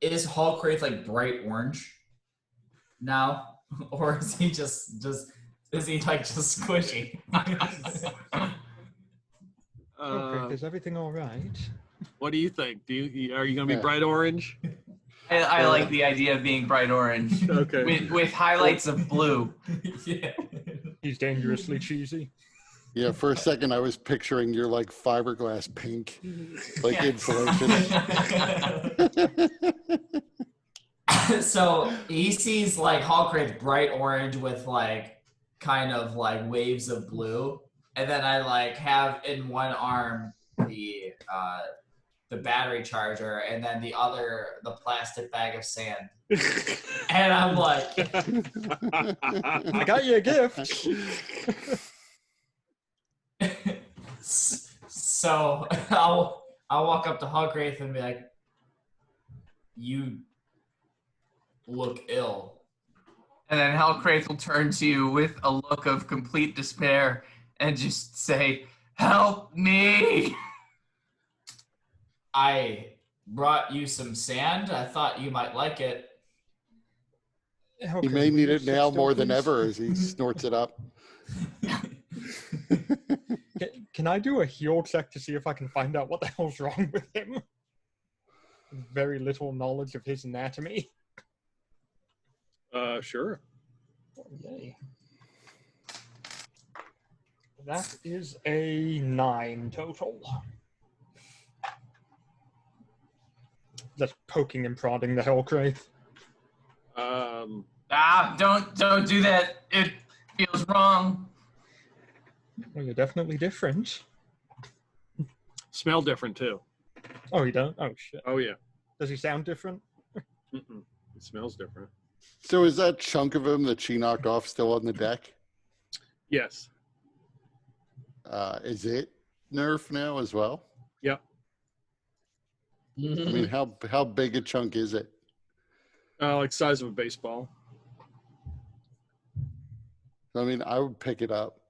is Hulk Wraith like bright orange now, or is he just is he like just squishy? Okay, is everything all right? What do you think? Are you going to be Yeah. bright orange? I like the idea of being bright orange Okay. with highlights of blue. Yeah. He's dangerously cheesy. Yeah, for a second I was picturing your like fiberglass pink, like Yes. insulation. So he sees like Hulk Wraith bright orange with like kind of like waves of blue, and then I like have in one arm the battery charger, and then the other the plastic bag of sand, and I'm like, I got you a gift. so I'll walk up to Hulk Wraith and be like, "You look ill." And then Hellcraith will turn to you with a look of complete despair and just say, "Help me!" I brought you some sand. I thought you might like it. He may need it now more than ever as he snorts it up. Can I do a heal check to see if I can find out what the hell's wrong with him? Very little knowledge of his anatomy. Sure. Oh, yay. That is a 9 total. That's poking and prodding the Hellcraith. Don't do that. It feels wrong. Well, you're definitely different. Smell different too. Oh, you don't? Oh, shit. Oh yeah. Does he sound different? Mm-mm. It smells different. So is that chunk of him that she knocked off still on the deck? Yes. Is it Nerf now as well? Yep. I mean, how big a chunk is it? Like size of a baseball. I mean, I would pick it up.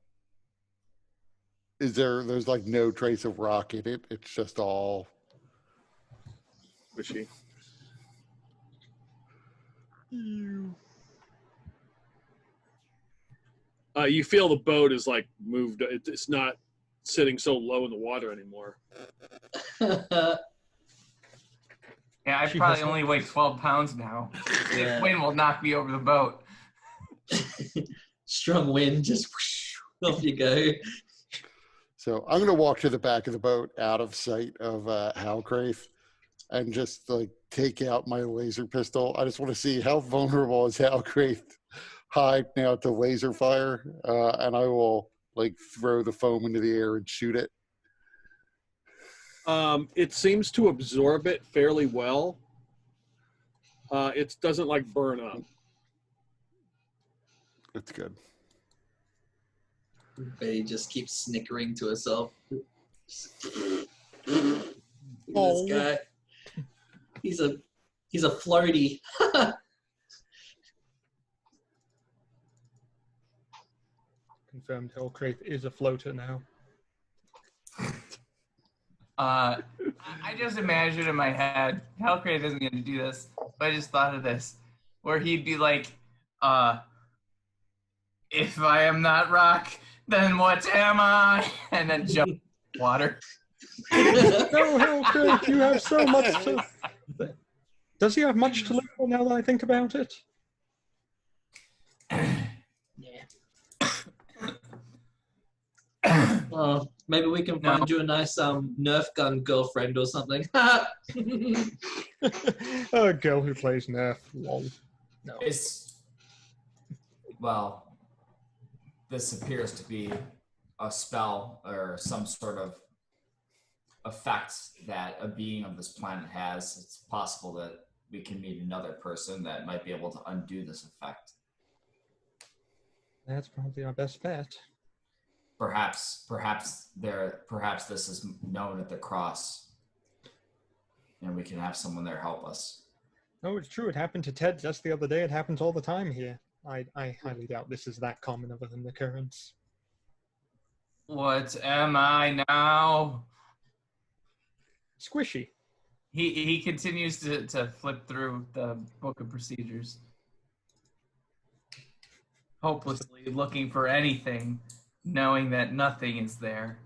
There's like no trace of rock in it. It's just all. Squishy. You feel the boat is like moved. It's not sitting so low in the water anymore. Yeah, I She probably has- only weigh 12 pounds now. Yeah. The wind will knock me over the boat. Strong wind, just whoosh, off you go. So I'm going to walk to the back of the boat out of sight of Hellcraith and just like take out my laser pistol. I just want to see how vulnerable is Hellcraith hide now to laser fire. And I will like throw the foam into the air and shoot it. It seems to absorb it fairly well. It doesn't like burn up. That's good. Betty just keeps snickering to herself. Look Oh. at this guy. He's a floaty. Confirmed Hellcraith is a floater now. I just imagine in my head, Hellcraith isn't going to do this, but I just thought of this, where he'd be like, if I am not rock, then what am I? And then jump in the water. No, Hellcraith, you have so much to... Does he have much to live for now that I think about it? Oh, maybe we can find you a nice Nerf gun girlfriend or something. A girl who plays Nerf. Lol. No. Well, this appears to be a spell or some sort of effect that a being of this planet has. It's possible that we can meet another person that might be able to undo this effect. That's probably our best bet. Perhaps this is known at the cross, and we can have someone there help us. Oh, it's true. It happened to Ted just the other day. It happens all the time here. I highly doubt this is that common of an occurrence. What am I now? Squishy. He continues to flip through the book of procedures, hopelessly looking for anything, knowing that nothing is there.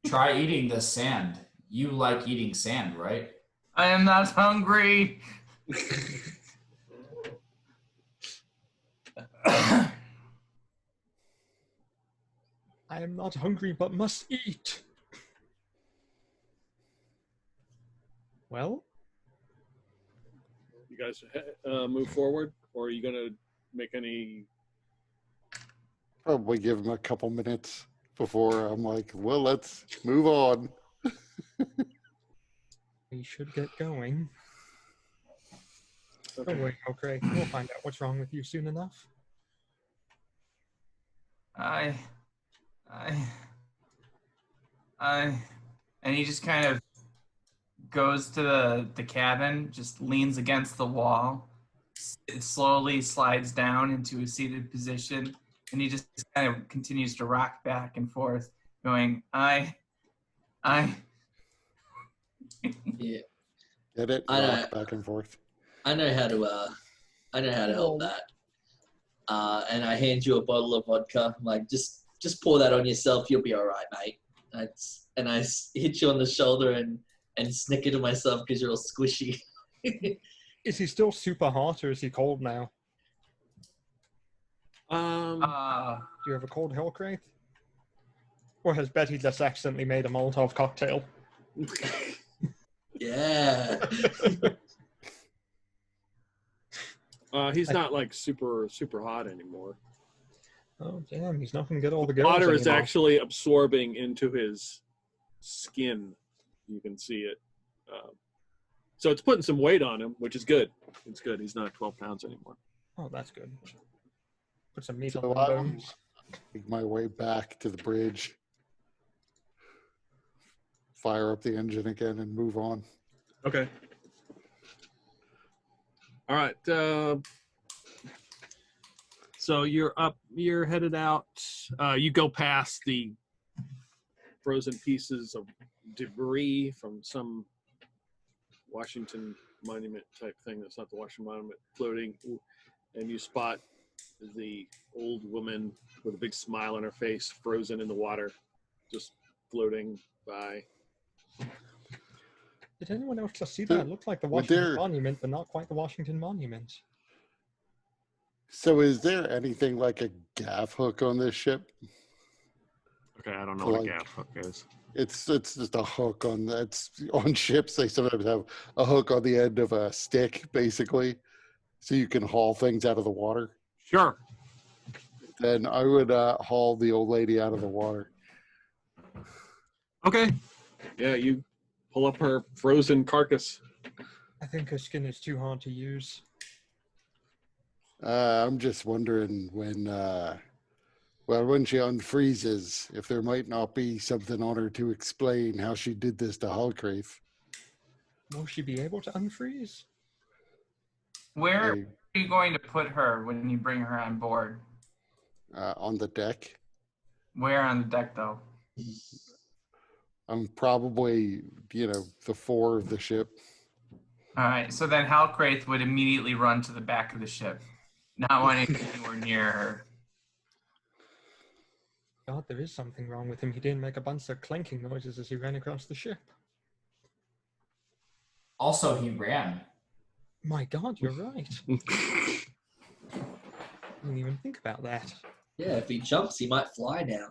Try eating the sand. You like eating sand, right? I am not hungry. I am not hungry, but must eat. Well, You guys move forward, or are you gonna make any? Probably give him a couple minutes before I'm like, well, let's move on. we should get going. Don't worry, okay. We'll find out what's wrong with you soon enough. And he just kind of goes to the cabin, just leans against the wall, slowly slides down into a seated position, and he just kind of continues to rock back and forth, going, I. Yeah, Get it? I know. Rock back and forth. I know how to help that. And I hand you a bottle of vodka. I'm like, just pour that on yourself. You'll be all right, mate. And I hit you on the shoulder and snicker to myself because you're all squishy. Is he still super hot or is he cold now? Do you have a cold Hellcraith? Or has Betty just accidentally made a Molotov cocktail? Yeah. He's not like super hot anymore. Oh, damn, he's not going to get all the girls Water is anymore. actually absorbing into his skin. You can see it. So it's putting some weight on him, which is good. It's good. He's not 12 pounds anymore. Oh, that's good. Put some meat So on the I bones. make my way back to the bridge, fire up the engine again, and move on. Okay. All right. So you're headed out. You go past the frozen pieces of debris from some Washington Monument type thing. That's not the Washington Monument floating. And you spot the old woman with a big smile on her face, frozen in the water, just floating by. Did anyone else just see that? It looked like the Washington Monument, but not quite the Washington Monument. So is there anything like a gaff hook on this ship? Okay, I don't know what a gaff hook is. It's just a hook on ships. They sometimes have a hook on the end of a stick, basically, so you can haul things out of the water. Sure. Then I would haul the old lady out of the water. Okay. Yeah, you pull up her frozen carcass. I think her skin is too hard to use. I'm just wondering when she unfreezes, if there might not be something on her to explain how she did this to Hallcraith. Will she be able to unfreeze? Where are you going to put her when you bring her on board? On the deck. Where on the deck, though? I'm probably, the fore of the ship. All right, so then Hallcraith would immediately run to the back of the ship, not wanting anywhere near her. God, there is something wrong with him. He didn't make a bunch of clanking noises as he ran across the ship. Also, he ran. My God, you're right. I didn't even think about that. Yeah, if he jumps, he might fly now.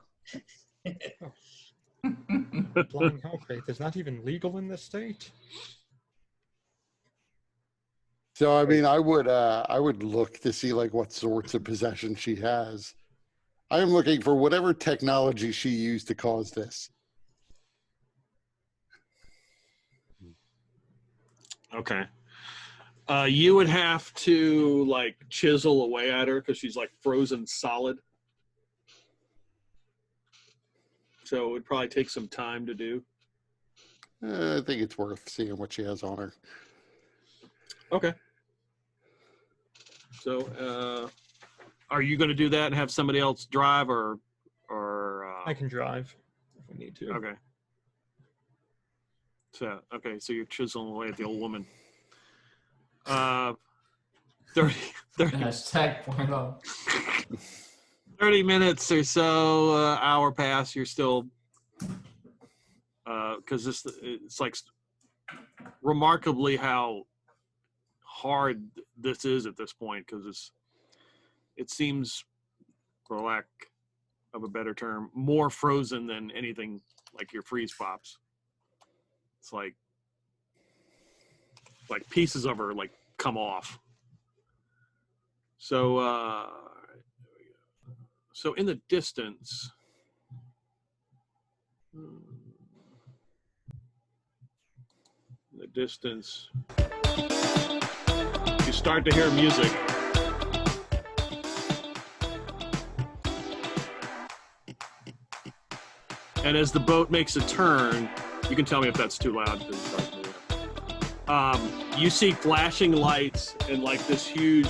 Flying Hellcraith is not even legal in this state. So, I mean, I would look to see like what sorts of possession she has. I am looking for whatever technology she used to cause this. Okay. You would have to like chisel away at her because she's like frozen solid. So it would probably take some time to do. I think it's worth seeing what she has on her. Okay. So, are you going to do that and have somebody else drive, or? I can drive if we need to. Okay. So, okay, so you're chiseling away at the old woman. 30 Hashtag porno. 30 minutes or so, hour pass, you're still, because it's like remarkably how hard this is at this point, because it seems, for lack of a better term, more frozen than anything like your freeze pops. It's like pieces of her like come off. So so in the distance, you start to hear music. And as the boat makes a turn, you can tell me if that's too loud. You see flashing lights and like this huge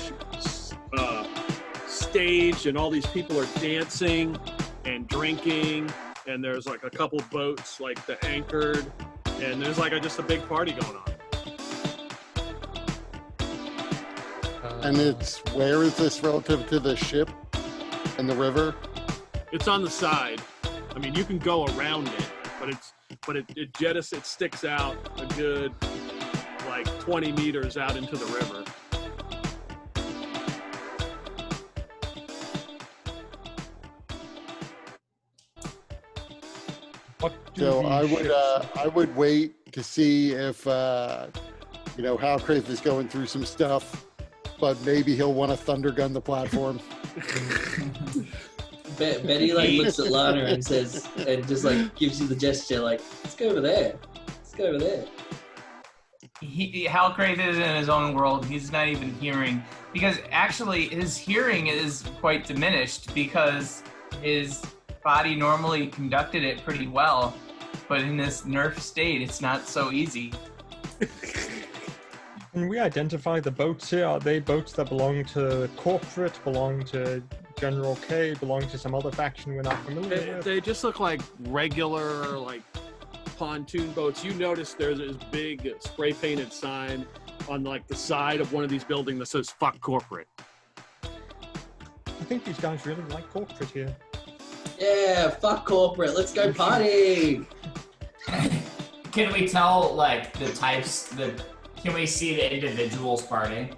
stage, and all these people are dancing and drinking, and there's like a couple boats like the anchored, and there's like just a big party going on. And where is this relative to the ship and the river? It's on the side. I mean, you can go around it, but it sticks out a good like 20 meters out into the river. So I would wait to see if Halcraith is going through some stuff, but maybe he'll want to thunder gun the platform. Betty like looks at Lana and says, and just like gives you the gesture, like, let's go over there. Let's go over there. Halcraith is in his own world. He's not even hearing, because actually his hearing is quite diminished because his body normally conducted it pretty well, but in this nerf state, it's not so easy. Can we identify the boats here? Are they boats that belong to corporate, belong to General K, belong to some other faction we're not familiar with? They just look like regular, like, pontoon boats. You notice there's this big spray painted sign on like the side of one of these buildings that says "fuck corporate." I think these guys really like corporate here. Yeah, fuck corporate. Let's go party. Can we tell like the types? Can we see the individuals partying?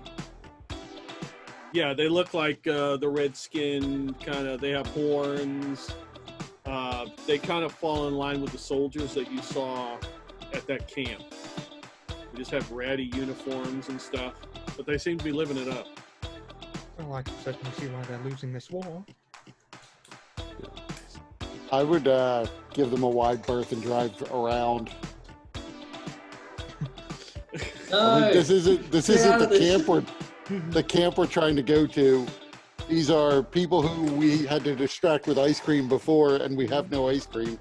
Yeah, they look like the Redskin kind of. They have horns. They kind of fall in line with the soldiers that you saw at that camp. They just have ratty uniforms and stuff, but they seem to be living it up. Well, I can certainly see why they're losing this war. I would give them a wide berth and drive around. No. This isn't the camp we're trying to go to. These are people who we had to distract with ice cream before, and we have no ice cream.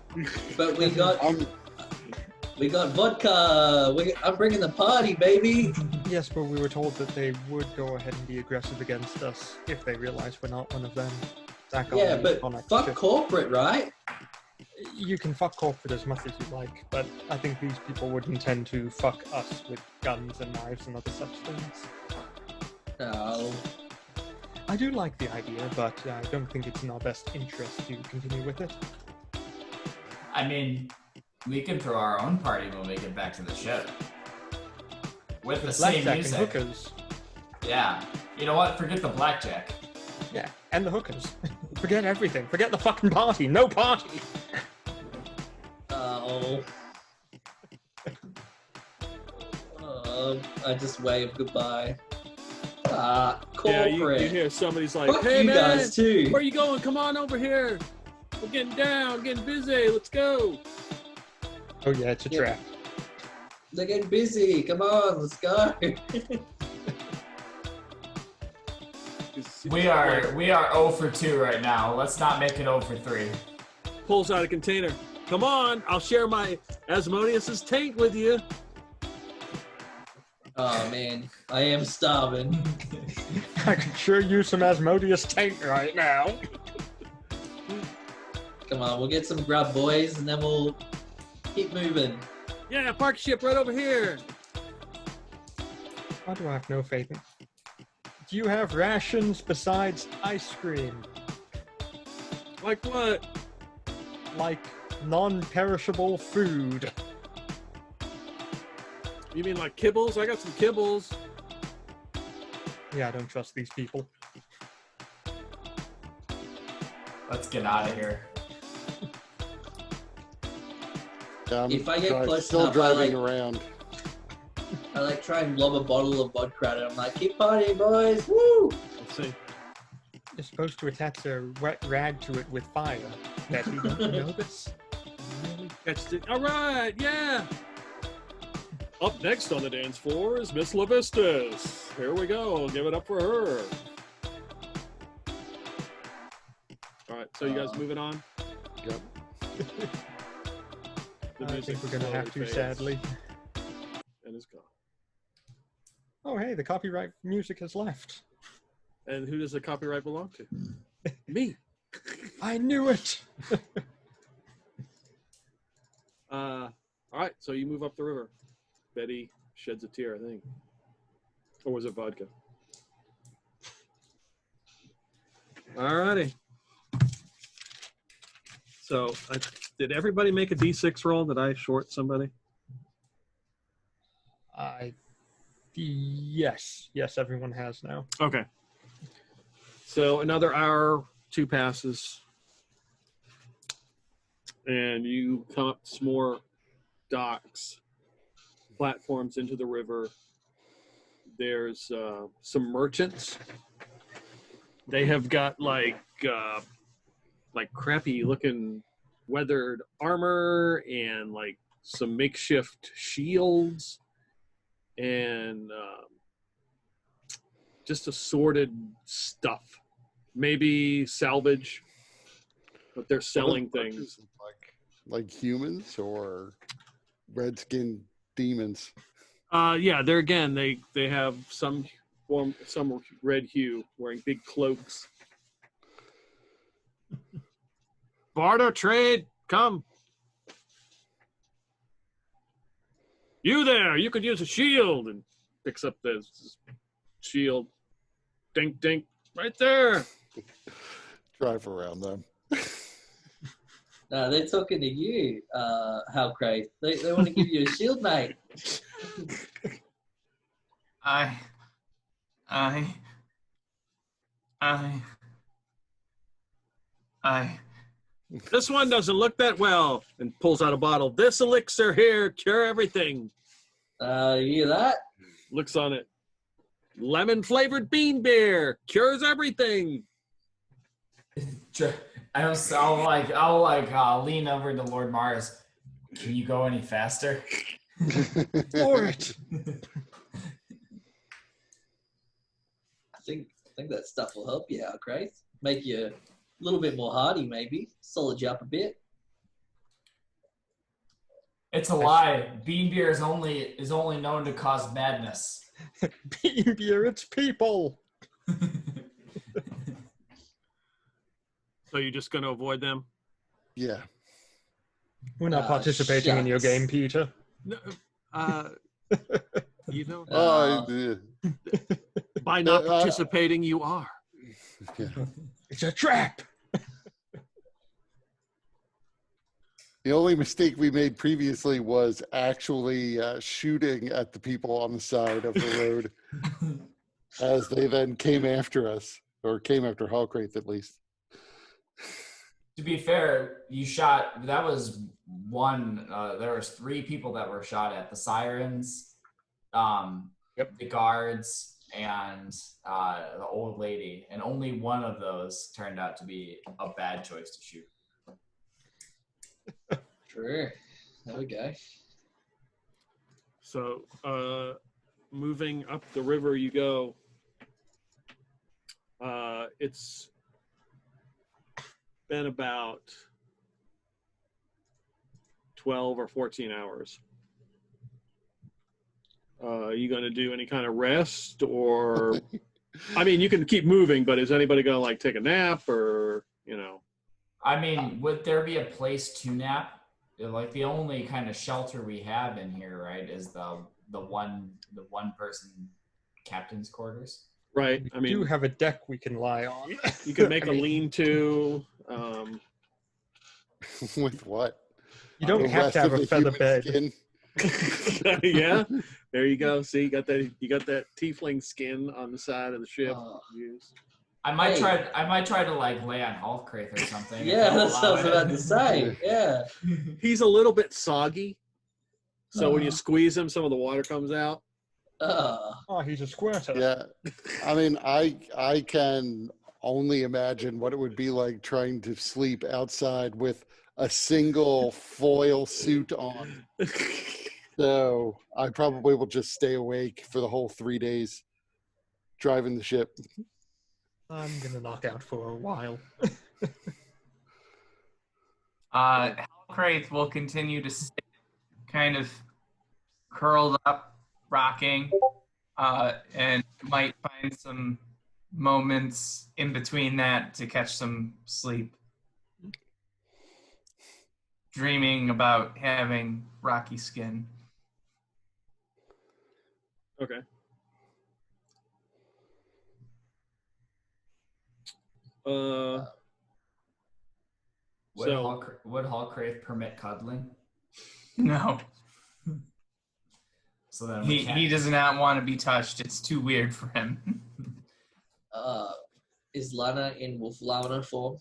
But we got vodka. I'm bringing the party, baby. Yes, but we were told that they would go ahead and be aggressive against us if they realize we're not one of them. Yeah, but fuck corporate, right? You can fuck corporate as much as you like, but I think these people would intend to fuck us with guns and knives and other such things. No. I do like the idea, but I don't think it's in our best interest to continue with it. I mean, we can throw our own party when we get back to the ship. With the same Blackjack music. and hookers. Yeah. You know what? Forget the blackjack. Yeah, and the hookers. Forget everything. Forget the fucking party. No party. Oh. I just wave goodbye. Corporate. Yeah, you hear somebody's like, Fuck "Hey you man, guys too. where you going? Come on over here. We're getting down, getting busy. Let's go." Oh yeah, it's a Yeah. trap. They're getting busy. Come on, let's go. We are 0 for 2 right now. Let's not make it 0 for 3. Pulls out a container. Come on, I'll share my Asmodeus's taint with you. Oh man, I am starving. I could sure use some Asmodeus taint right now. Come on, we'll get some grub, boys, and then we'll keep moving. Yeah, park ship right over here. Why do I have no faith in? Do you have rations besides ice cream? Like what? Like non-perishable food? You mean like kibbles? I got some kibbles. Yeah, I don't trust these people. Let's get out of here. I'm If I get close still enough, driving around. I like try and lob a bottle of vodka at it. I'm like, keep partying, boys! Woo! Let's see. You're supposed to attach a wet rag to it with fire. Betty, don't you know this? Really catched it. All right, yeah. Up next on the dance floor is Miss Levistus. Here we go. Give it up for her. All right, so you guys moving on? Yep. The I music think we're gonna have to, slowly fades sadly. And it's gone. Oh, hey, the copyright music has left. And who does the copyright belong to? Me. I knew it. All right, so you move up the river. Betty sheds a tear, I think. Or was it vodka? All righty. So, did everybody make a D6 roll? Did I short somebody? Yes, everyone has now. Okay. So another hour, 2 passes, and you come up to some more docks, platforms into the river. There's some merchants. They have got like crappy looking weathered armor and like some makeshift shields and just assorted stuff. Maybe salvage, but they're selling things. Like humans or red-skinned demons. Yeah, they're again. They have some red hue, wearing big cloaks. Barter trade, come. You there? You could use a shield, and picks up the shield. Dink, dink, right there. Drive around them. No, they're talking to you, Halcrate. They want to give you a shield, mate. This one doesn't look that well, and pulls out a bottle. This elixir here, cure everything. You hear that? Looks on it. Lemon flavored bean beer cures everything. I'll lean over to Lord Mars. Can you go any faster? Lord. I think that stuff will help you, Halcrate. Make you a little bit more hardy, maybe. Solid you up a bit. It's a lie. Bean beer is only known to cause madness. Bean beer, it's people. So you're just going to avoid them? Yeah. We're not participating in your shucks. game, Peter. No, you know, by not participating, you are. Yeah. It's a trap. The only mistake we made previously was actually shooting at the people on the side of the road as they then came after us, or came after Halcrate at least. To be fair, you shot. That was one. There was 3 people that were shot at: the sirens, the guards, and the old lady. And only one of those turned out to be a bad choice to shoot. Sure. There we go. So, moving up the river you go. It's been about 12 or 14 hours. Are you going to do any kind of rest, or I mean, you can keep moving, but is anybody going to like take a nap, or, you know? I mean, would there be a place to nap? like the only kind of shelter we have in here, right, is the one person captain's quarters. Right. We I do mean, have a deck we can lie on. you could make I a mean, lean-to. With what? You don't The have to rest have of a the feather human bed. skin? Yeah, there you go. See, you got that tiefling skin on the side of the ship. Oh. Use. I might Hey. try to like lay on Halfcraith or something. if Yeah, they'll that's what I was allow about it. to say. Yeah. He's a little bit soggy, so when you Uh-huh. squeeze him, some of the water comes out. Oh, he's a squirter. Yeah. I mean, I can only imagine what it would be like trying to sleep outside with a single foil suit on. So I probably will just stay awake for the whole 3 days driving the ship. I'm gonna knock out for a while. Halcraith will continue to sit kind of curled up, rocking, and might find some moments in between that to catch some sleep. Dreaming about having rocky skin. Okay. Would So Halcraith permit cuddling? No, So then we can't. he does not want to be touched. It's too weird for him. Is Lana in Wolflana form?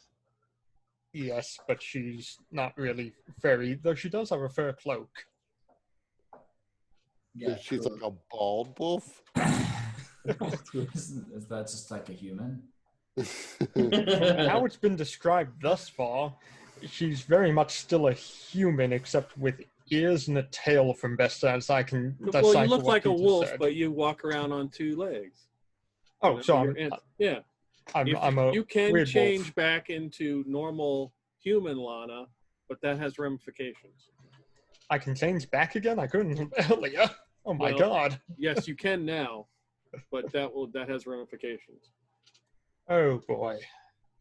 Yes, but she's not really furry, though she does have a fur cloak. Yeah, She's cool. like a bald wolf. Is that just like a human? How it's been described thus far, she's very much still a human, except with ears and a tail, from best as I can decipher. well, you look what like a Peter wolf, said. but you walk around on 2 legs. Oh, so Yeah. I'm a You can weird change wolf. back into normal human Lana, but that has ramifications. I can change back again? I couldn't earlier. Oh my Well- god. Yes, you can now, but that has ramifications. Oh boy.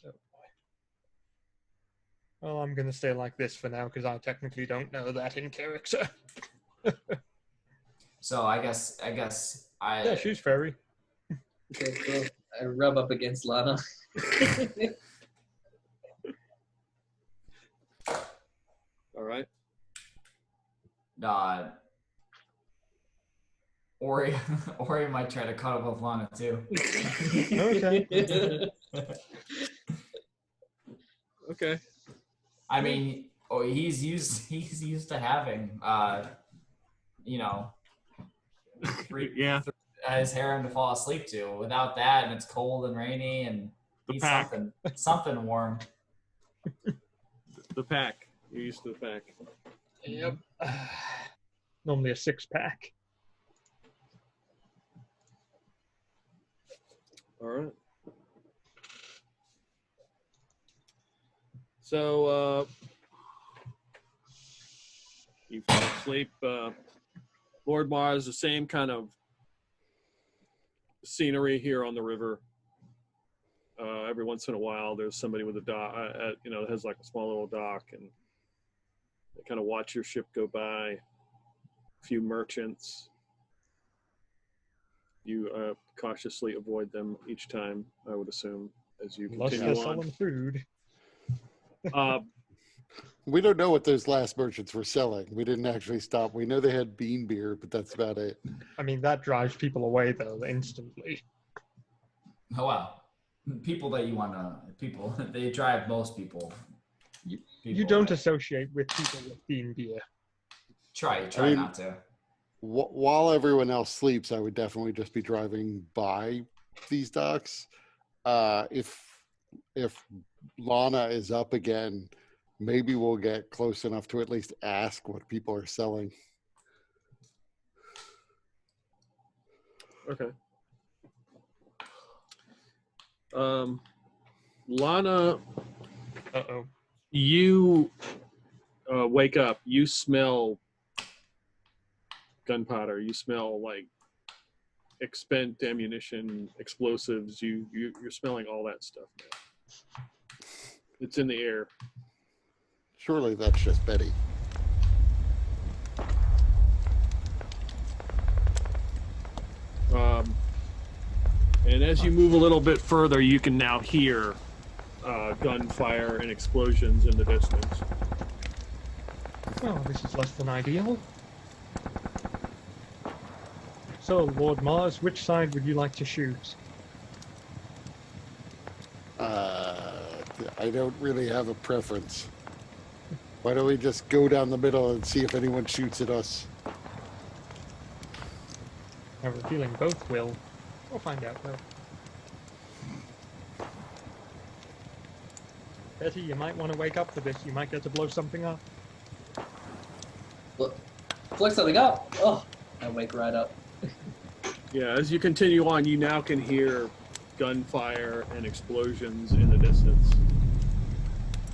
Oh boy. Well, I'm gonna stay like this for now because I technically don't know that in character. So I guess Yeah, she's furry. Okay, cool. I rub up against Lana. All right. Ori might try to cuddle with Lana too. Okay. Okay. I mean, he's used to having Yeah. his harem to fall asleep to. Without that, and it's cold and rainy, and The needs pack. something warm. The pack. You're used to the pack. Yep. Normally a 6-pack. All right. So you fall asleep. Lord Mars, the same kind of scenery here on the river. Every once in a while, there's somebody with a dock, that has like a small little dock, and they kind of watch your ship go by. A few merchants. You cautiously avoid them each time, I would assume, as you Unless continue they're on. selling food. We don't know what those last merchants were selling. We didn't actually stop. We know they had bean beer, but that's about it. I mean, that drives people away, though, instantly. Oh wow, people that you they drive most people. You don't associate with people with bean beer. Try I mean- not to. While everyone else sleeps, I would definitely just be driving by these docks. If Lana is up again, maybe we'll get close enough to at least ask what people are selling. Okay. Lana, Uh-oh. you wake up. You smell gunpowder. You smell like spent ammunition, explosives. You're smelling all that stuff now. It's in the air. Surely that's just Betty. And as you move a little bit further, you can now hear gunfire and explosions in the distance. Oh, this is less than ideal. So, Lord Mars, which side would you like to shoot? I don't really have a preference. Why don't we just go down the middle and see if anyone shoots at us? I have a feeling both will. We'll find out, though. Betty, you might want to wake up for this. You might get to blow something up. Look, flick something up. Oh, I wake right up. Yeah, as you continue on, you now can hear gunfire and explosions in the distance.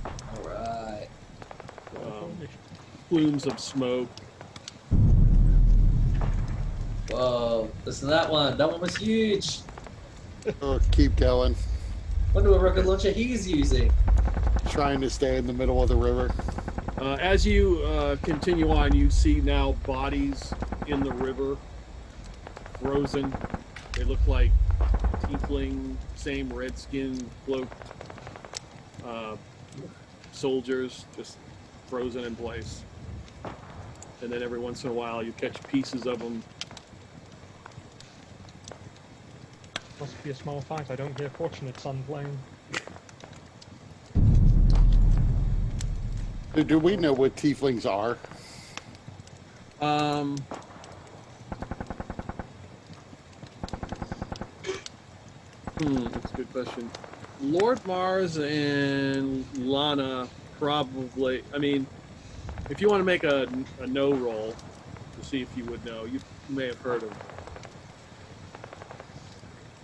All right. Plumes of smoke. Whoa, listen to that one. That one was huge. Oh, keep going. Wonder what rocket launcher he's using. Trying to stay in the middle of the river. As you continue on, you see now bodies in the river, frozen. They look like tiefling, same redskin cloaked soldiers, just frozen in place. And then every once in a while, you catch pieces of them. Must be a small fight. I don't hear Fortunate Son playing. Do we know what tieflings are? That's a good question. Lord Mars and Lana probably. I mean, if you want to make a no roll to see if you would know, you may have heard of.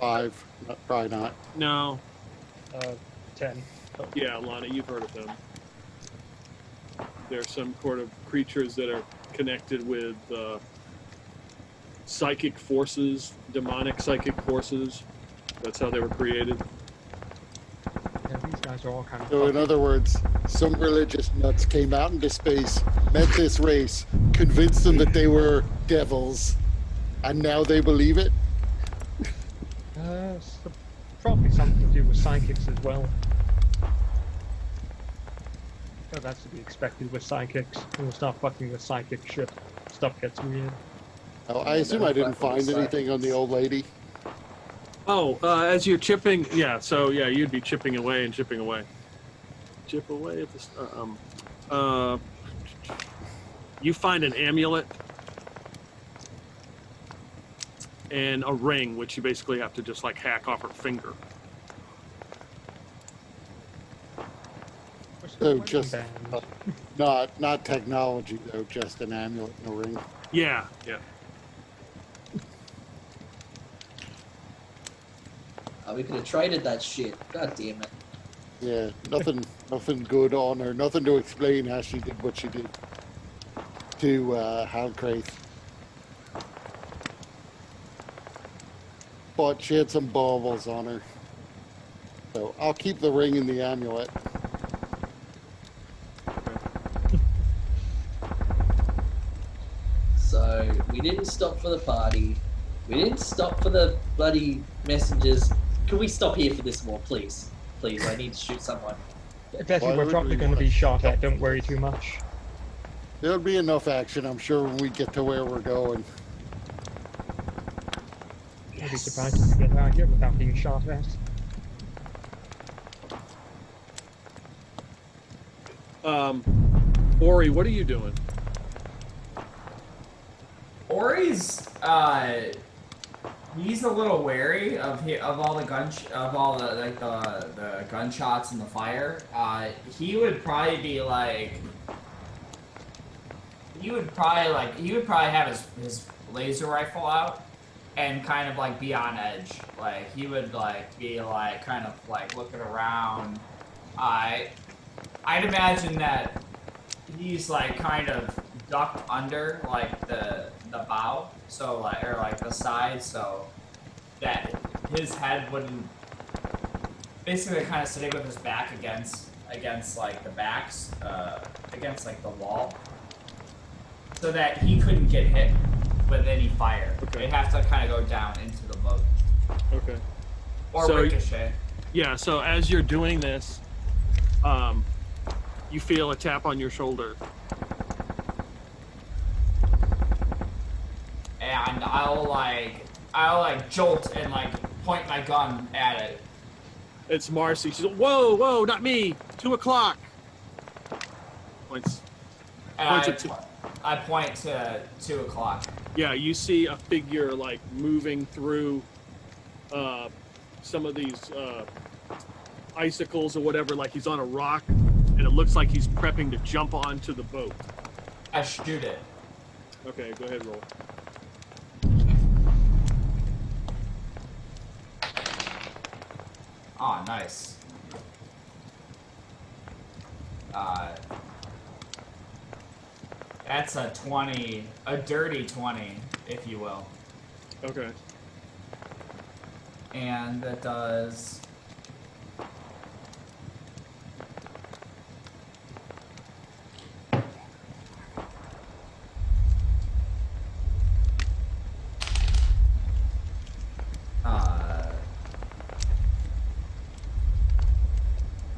5. Probably not. No. 10. Yeah, Lana, you've heard of them. They're some sort of creatures that are connected with psychic forces, demonic psychic forces. That's how they were created. Yeah, these guys are all kind of... So in other words, some religious nuts came out into space, met this race, convinced them that they were devils, and now they believe it? Probably something to do with psychics as well. Oh, that's to be expected with psychics. When we start fucking with psychic shit, stuff gets weird. Oh, I assume I didn't find anything on the old lady. Oh, as you're chipping, yeah. So yeah, you'd be chipping away and chipping away. Chip away at the. You find an amulet and a ring, which you basically have to just like hack off her finger. So just not technology though, just an amulet and a ring. Yeah, yeah. Oh, we could have traded that shit. God damn it. Yeah, nothing good on her. Nothing to explain how she did what she did to Halcraith. But she had some baubles on her. So I'll keep the ring and the amulet. So, we didn't stop for the party. We didn't stop for the bloody messengers. Can we stop here for this war, please? Please, I need to shoot someone. Betty, Why we're would probably we going to wanna be shot stop? at. Don't worry too much. There'll be enough action, I'm sure, when we get to where we're going. I'd be surprised if we get out here without being shot at. Ori, what are you doing? Ori's he's a little wary of all the the gunshots and the fire. He would probably have his laser rifle out and kind of like be on edge. Like he would like be like kind of like looking around. I'd imagine that he's like kind of ducked under like the bow, so like or like the side, so that his head wouldn't basically kind of sitting with his back against like the backs against like the wall, so that he couldn't get hit with any fire. Okay. They'd have to kind of go down into the Okay. Or So- ricochet. Yeah, so as you're doing this, you feel a tap on your shoulder. And I'll jolt and like point my gun at it. It's Marcy. She's like, whoa, whoa, not me. 2:00. Points. And Points at I point to 2:00. Yeah, you see a figure like moving through some of these icicles or whatever, like he's on a rock, and it looks like he's prepping to jump onto the boat. I shoot it. Okay, go ahead, roll. Oh, nice. That's a 20, a dirty 20, if you will. Okay. And that does...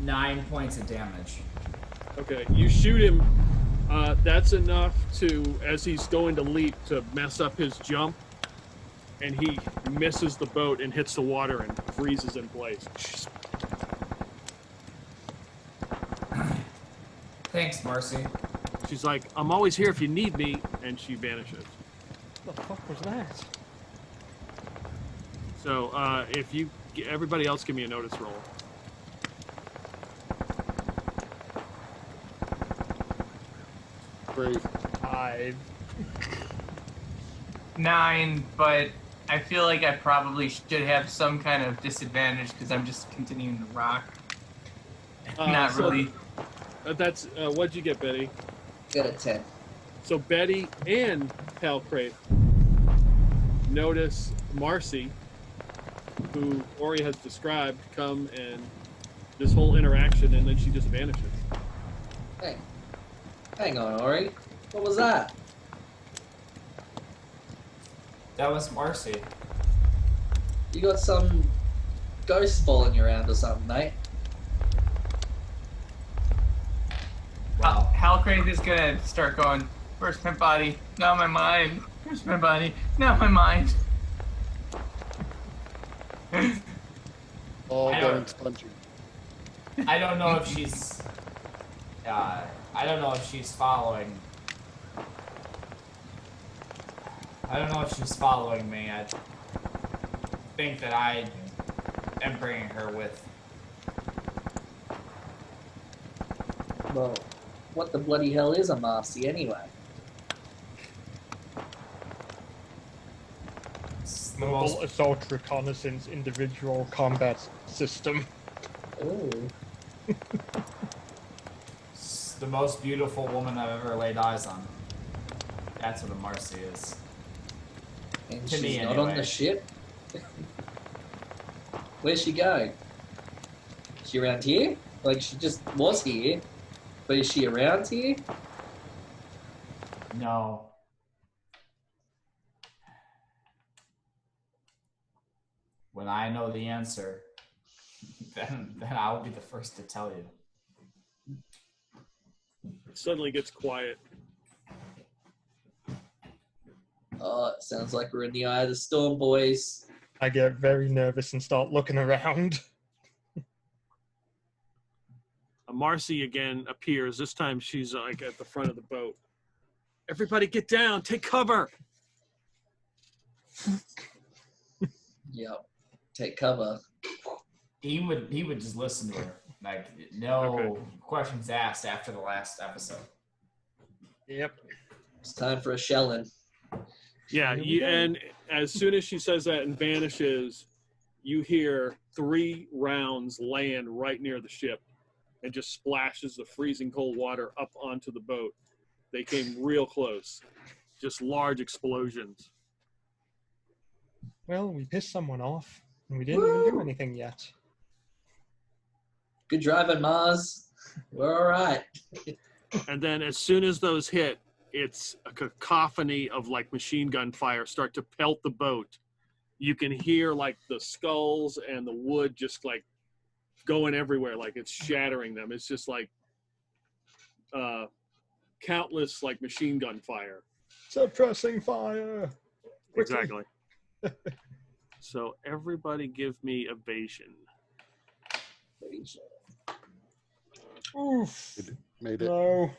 Nine points of damage. Okay, you shoot him. That's enough to, as he's going to leap, to mess up his jump, and he misses the boat and hits the water and freezes in place. Thanks, Marcy. She's like, I'm always here if you need me, and she vanishes. What the fuck was that? So, if you, everybody else give me a notice roll. Great. 5. 9, but I feel like I probably should have some kind of disadvantage because I'm just continuing to rock. Not So, really. That's, what'd you get, Betty? Got a 10. So Betty and Palcrate notice Marcy, who Ori has described, come and this whole interaction, and then she just vanishes. Hey. Hang on, Ori. What was that? That was Marcy. You got some ghost following you around or something, mate? Wow. Halcrate is gonna start going, first my body, now my mind. First my body, now my mind. All I going don't- spongy. I don't know if she's... I don't know if she's following... I don't know if she's following me. I think that I am bringing her with. Well, what the bloody hell is a Marcy anyway? It's the Mobile most, Assault Reconnaissance Individual Combat System. Oh. it's the most beautiful woman I've ever laid eyes on. That's what a Marcy is. And To she's me, not on anyway. the ship? Where's she going? Is she around here? Like, she just was here. But is she around here? No. When I know the answer, then I'll be the first to tell you. It suddenly gets quiet. Oh, it sounds like we're in the eye of the storm, boys. I get very nervous and start looking around. Marcy again appears. This time she's like at the front of the boat. Everybody get down, take cover. Yep. Take cover. He would just listen to her. Like no Okay. questions asked after the last episode. Yep. It's time for a shelling. Yeah, Here we you, go. and as soon as she says that and vanishes, you hear 3 rounds land right near the ship and just splashes the freezing cold water up onto the boat. They came real close. Just large explosions. Well, we pissed someone off, and we didn't even do Woo! anything yet. Good driving, Mars. We're all right. And then as soon as those hit, it's a cacophony of like machine gun fire start to pelt the boat. you can hear like the skulls and the wood just like going everywhere, like it's shattering them. It's just like countless like machine gun fire. Suppressing fire. Quickly. Exactly. So everybody give me evasion. Oof. Made it. No.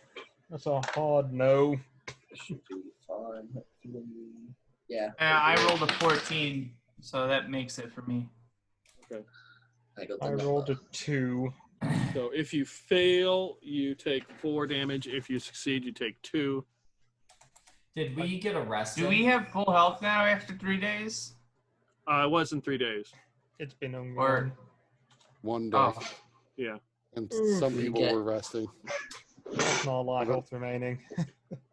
That's a hard no. Should be fine. Hopefully. Yeah. I rolled a 14, so that makes it for me. I got the I number. rolled a 2. So if you fail, you take 4 damage. If you succeed, you take 2. Did we get arrested? Do we have full health now after 3 days? It was in 3 days. It's been only Or 1 day. oh, Yeah. And Oof. some We people get- were resting. That's not a lot of health remaining.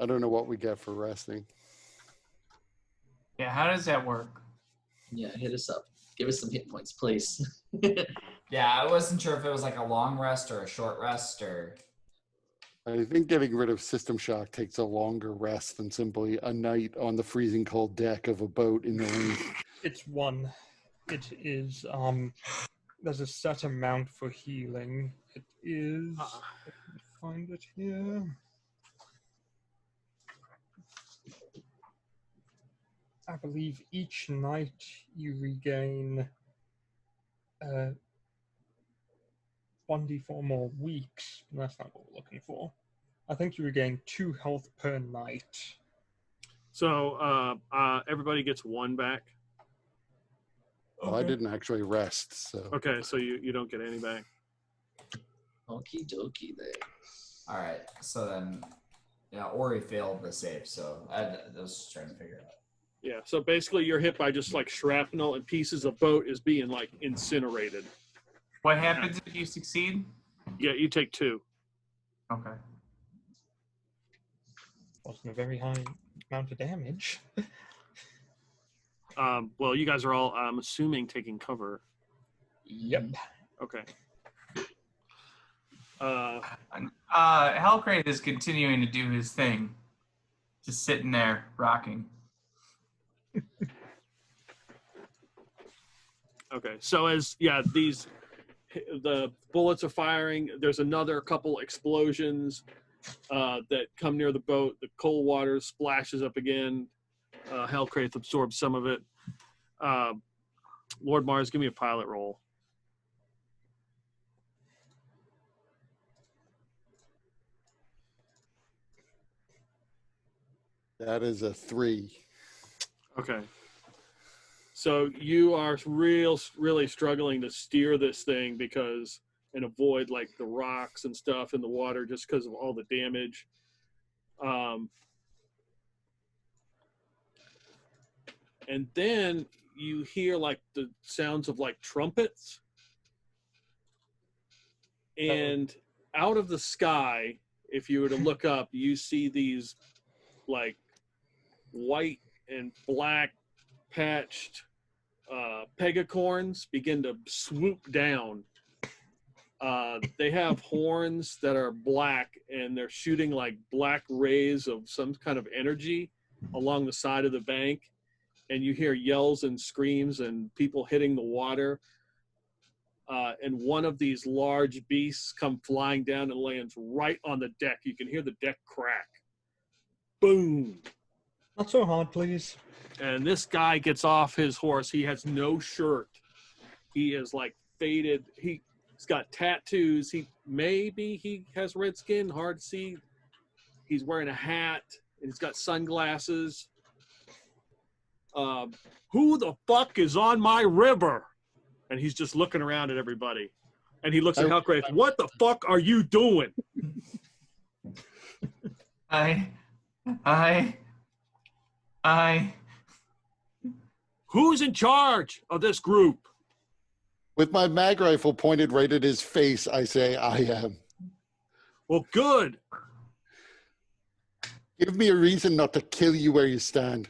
I don't know what we get for resting. yeah. How does that work? Yeah, hit us up. Give us some hit points, please. Yeah, I wasn't sure if it was like a long rest or a short rest or. I think getting rid of system shock takes a longer rest than simply a night on the freezing cold deck of a boat in the rain. It's 1. It is, there's a set amount for healing. It is, let me find it here. I believe each night you regain 1d4 more weeks. That's not what we're looking for. I think you regain 2 health per night. So everybody gets 1 back. Well, I didn't actually rest, so Okay, so you don't get any back. Okie dokie there. All right, so then, yeah, Ori failed the save, so I was just trying to figure it out. Yeah, so basically you're hit by just like shrapnel and pieces of boat is being like incinerated. What happens if you succeed? Yeah, you take 2. Okay. Wasn't a very high amount of damage. Well, you guys are all, I'm assuming, taking cover. Yep. Okay. Hellcrate is continuing to do his thing, just sitting there rocking. Okay, so as the bullets are firing, there's another couple explosions that come near the boat. The cold water splashes up again. Hellcrath absorbs some of it. Lord Mars, give me a pilot roll. that is a 3. Okay. So you are really struggling to steer this thing and avoid like the rocks and stuff in the water just because of all the damage. And then you hear like the sounds of like trumpets. And out of the sky, if you were to look up, you see these like white and black patched pegacorns begin to swoop down. They have horns that are black, and they're shooting like black rays of some kind of energy along the side of the bank. And you hear yells and screams and people hitting the water. And one of these large beasts come flying down and lands right on the deck. You can hear the deck crack. Boom. Not so hard, please. And this guy gets off his horse. He has no shirt. He is like faded. He's got tattoos. He has red skin, hard to see. He's wearing a hat and he's got sunglasses. Who the fuck is on my river? And he's just looking around at everybody. And he looks at Hellcraft. What the fuck are you doing? Who's in charge of this group? With my mag rifle pointed right at his face, I say, I am. Well, good. Give me a reason not to kill you where you stand.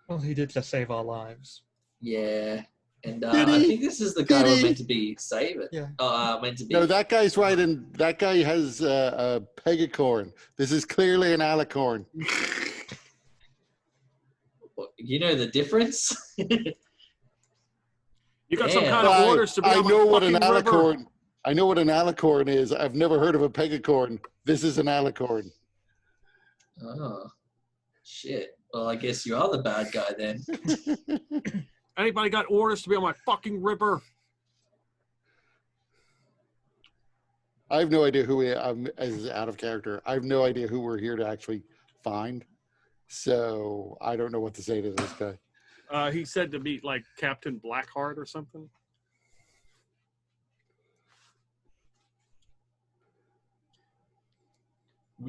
Well, he did just save our lives. Yeah. And Did I he? think this is the guy Did we're he? meant to be saving. Yeah. Meant to be. No, that guy's right, and that guy has a pegacorn. This is clearly an alicorn. Well, You know the difference? You got some Damn. kind of orders to be I on my know what an fucking river. alicorn. I know what an alicorn is. I've never heard of a pegacorn. This is an alicorn. Oh, shit. Well, I guess you are the bad guy then. Anybody got orders to be on my fucking river? I have no idea who I'm as out of character. I have no idea who we're here to actually find. So I don't know what to say to this guy. He said to meet like Captain Blackheart or something.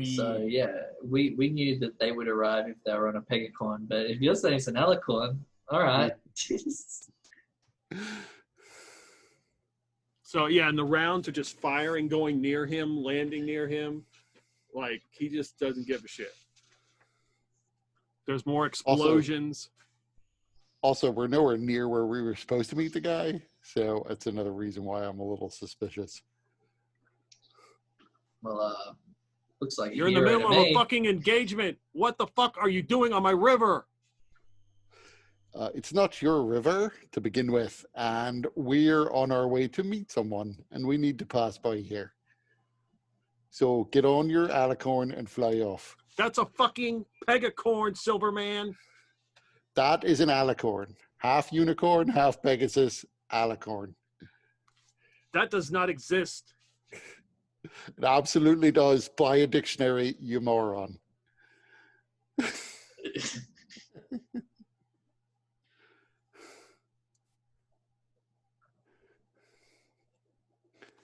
So yeah, we knew that they would arrive if they were on a pegacorn, but if you're saying it's an alicorn, all right. So yeah, and the rounds are just firing, going near him, landing near him. Like he just doesn't give a shit. There's more explosions. Also, we're nowhere near where we were supposed to meet the guy. So that's another reason why I'm a little suspicious. Well, looks like You're in the middle of a fucking engagement. What the fuck are you doing on my river? It's not your river to begin with, and we're on our way to meet someone, and we need to pass by here. So get on your alicorn and fly off. That's a fucking pegacorn, Silverman. That is an alicorn. Half unicorn, half Pegasus, alicorn. That does not exist. It absolutely does. Buy a dictionary, you moron.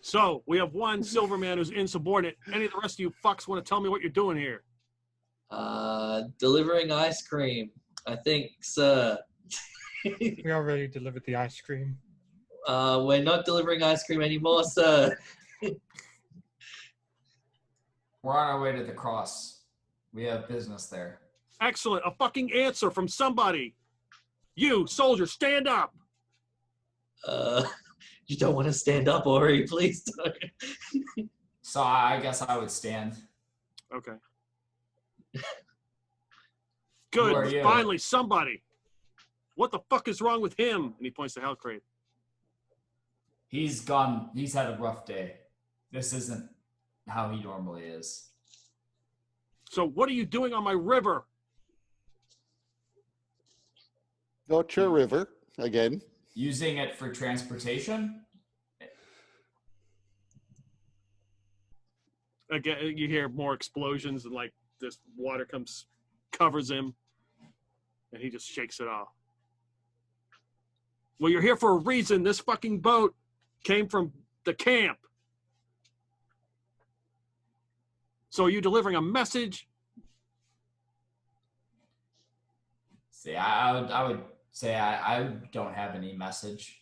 So we have one Silverman who's insubordinate. Any of the rest of you fucks want to tell me what you're doing here? Delivering ice cream. I think, sir. We already delivered the ice cream. We're not delivering ice cream anymore, sir. We're on our way to the cross. We have business there. Excellent. A fucking answer from somebody. You, soldier, stand up. You don't want to stand up, Ori. Please don't. So I guess I would stand. Okay. Who are Good. you? Finally, somebody. What the fuck is wrong with him? And he points to Hellcrate. He's gone. He's had a rough day. This isn't how he normally is. So what are you doing on my river? Not your river, again. Using it for transportation? Again, you hear more explosions and like this water comes, covers him, and he just shakes it off. Well, you're here for a reason. This fucking boat came from the camp. So are you delivering a message? See, I would say I don't have any message.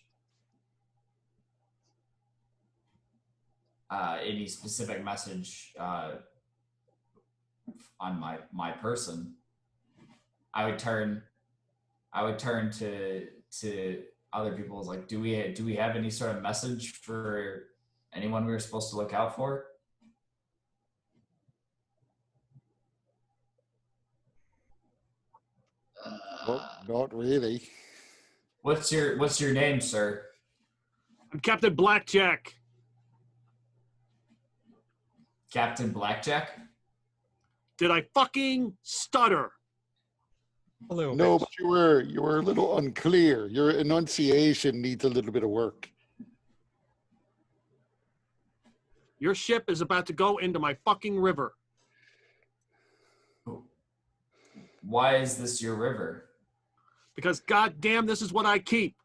Any specific message on my person. I would turn to other people's like, do we have any sort of message for anyone we were supposed to look out for? Not really. What's your name, sir? I'm Captain Blackjack. Captain Blackjack? Did I fucking stutter? A little No, bit. but you were a little unclear. Your enunciation needs a little bit of work. Your ship is about to go into my fucking river. Why is this your river? Because goddamn, this is what I keep.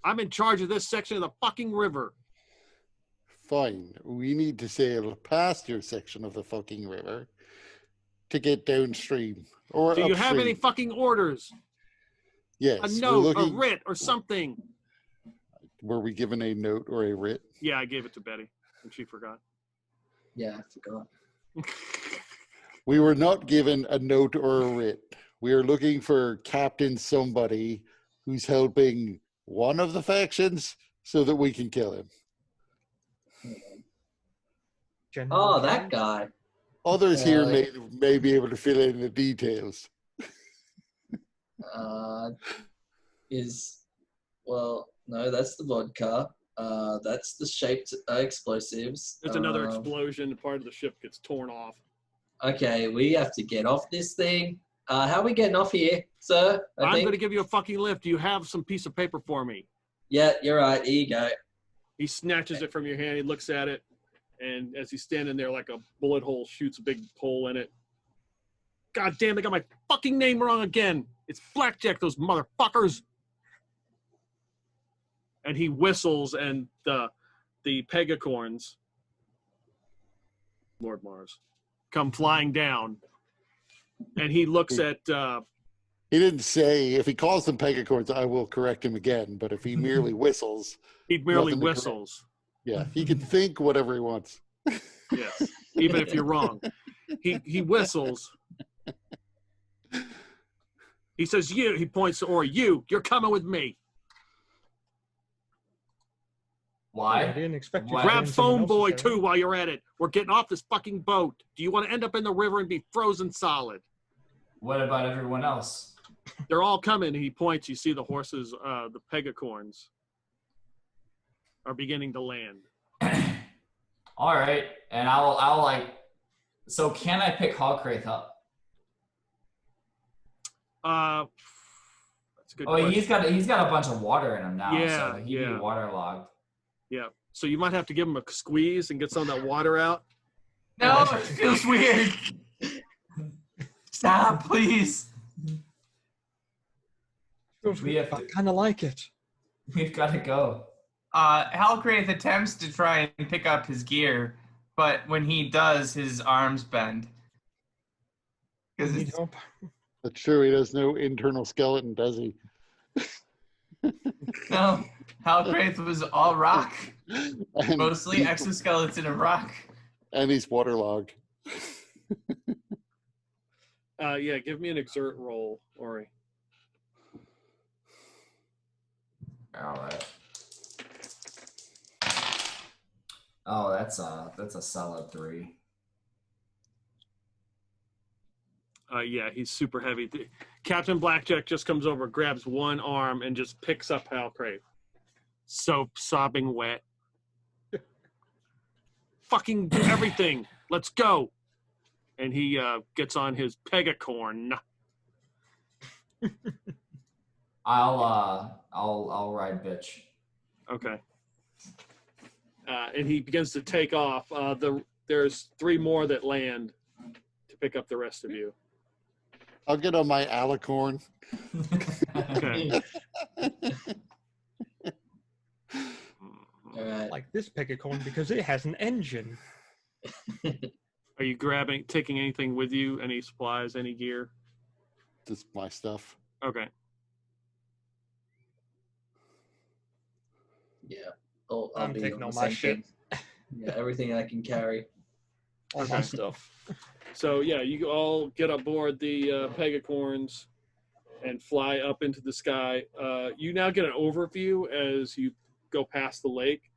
I'm in charge of this section of the fucking river. Fine. We need to sail past your section of the fucking river to get downstream. Or Do you have upstream. any fucking orders? Yes. A we're note, looking- a writ, or something? Were we given a note or a writ? Yeah, I gave it to Betty, and she forgot. Yeah, I forgot. We were not given a note or a writ. We are looking for Captain somebody who's helping one of the factions so that we can kill him. Oh, that guy. Others here may be able to fill in the details. No, that's the vodka. That's the shaped explosives. There's another explosion. Part of the ship gets torn off. Okay, we have to get off this thing. How are we getting off here, sir? I'm going to give you a fucking lift. Do you have some piece of paper for me? Yeah, you're right. Here you go. He snatches it from your hand. He looks at it. And as he's standing there like a bullet hole shoots a big hole in it. God damn, they got my fucking name wrong again. It's Blackjack, those motherfuckers. And he whistles, and the pegacorns, Lord Mars, come flying down. And he looks at... he didn't say, if he calls them pegacorns, I will correct him again. But if he merely whistles... He merely whistles. Yeah, he can think whatever he wants. Yes, even if you're wrong. He whistles. He says, you, he points to Ori, you're coming with me. Why? I didn't expect you to Grab get in someone Phone Boy, else's area. too, while you're at it. We're getting off this fucking boat. Do you want to end up in the river and be frozen solid? What about everyone else? They're all coming. He points. You see the horses, the pegacorns, are beginning to land. All right, and I'll like. So can I pick Hallcrath up? That's a good Oh, question. he's got a bunch of water in him now. Yeah, so he'd be waterlogged. Yeah. So you might have to give him a squeeze and get some of that water out. No, it feels weird. Stop, please. We have I to- kind of like it. We've got to go. Halcraith attempts to try and pick up his gear, but when he does, his arms bend. Because Need help? That's true. He has no internal skeleton, does he? no, Halcraith was all rock, And mostly exoskeleton of rock. And he's waterlogged. Yeah, give me an exert roll, Ori. All right. Oh, that's a solid 3. Yeah, he's super heavy. Captain Blackjack just comes over, grabs one arm, and just picks up Halcraith. Sobbing wet. Fucking do everything. Let's go. And he gets on his pegacorn. I'll ride bitch. Okay. And he begins to take off. There's 3 more that land to pick up the rest of you. I'll get on my alicorn. Okay. All right. Like this pegacorn because it has an engine. Are you taking anything with you? Any supplies, any gear? Just my stuff. Okay. Yeah. I'll I'm be taking on all the my same shit. thing. Yeah, everything I can carry. All my stuff. So yeah, you all get aboard the pegacorns and fly up into the sky. You now get an overview as you go past the lake,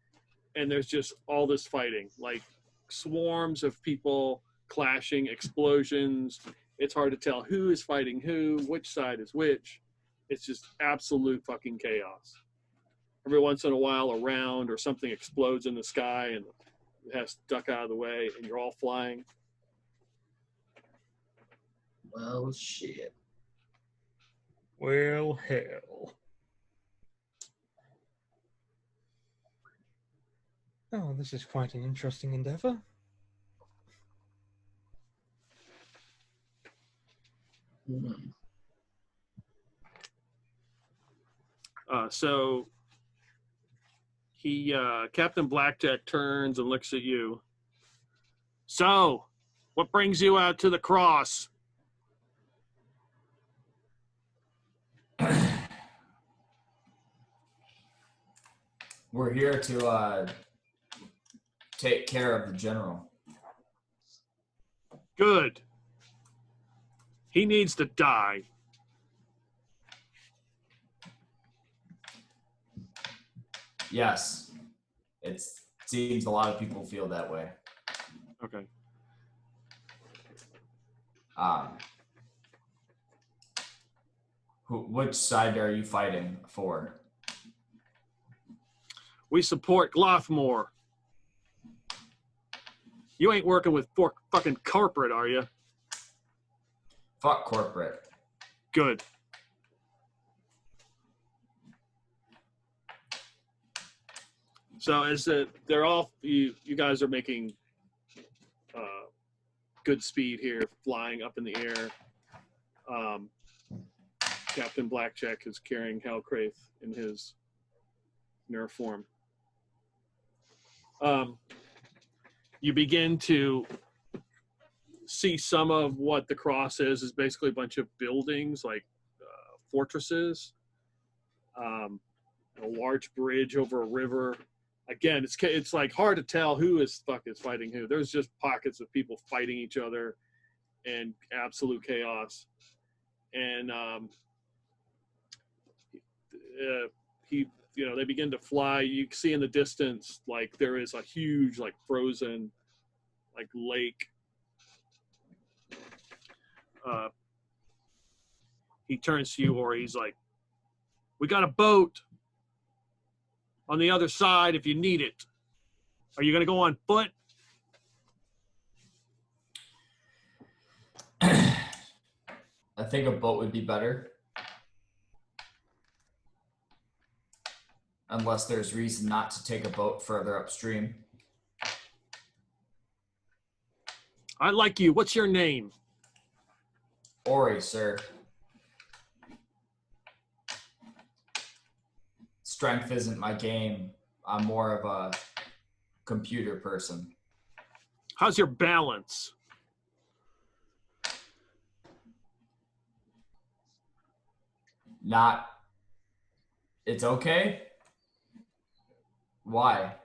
and there's just all this fighting, like swarms of people clashing, explosions. It's hard to tell who is fighting who, which side is which. It's just absolute fucking chaos. Every once in a while, a round or something explodes in the sky and it has to duck out of the way, and you're all flying. Well, shit. Well, hell. Oh, this is quite an interesting endeavor. Hmm. So Captain Blackjack turns and looks at you. So, what brings you out to the cross? We're here to take care of the general. Good. He needs to die. Yes. It seems a lot of people feel that way. Okay. Which side are you fighting for? We support Glothmore. You ain't working with fucking corporate, are you? Fuck corporate. Good. So as they're all you guys are making good speed here, flying up in the air. Captain Blackjack is carrying Hellcraith in his nerf form. You begin to see some of what the cross is basically a bunch of buildings like fortresses, a large bridge over a river. Again, it's like hard to tell who is fighting who. There's just pockets of people fighting each other and absolute chaos. And they begin to fly. You see in the distance, like there is a huge, like frozen, like lake. He turns to you, or he's like, "We got a boat on the other side if you need it. Are you going to go on foot?" I think a boat would be better. Unless there's reason not to take a boat further upstream. I like you. What's your name? Ori, sir. Strength isn't my game. I'm more of a computer person. How's your balance? Not. It's okay. Why?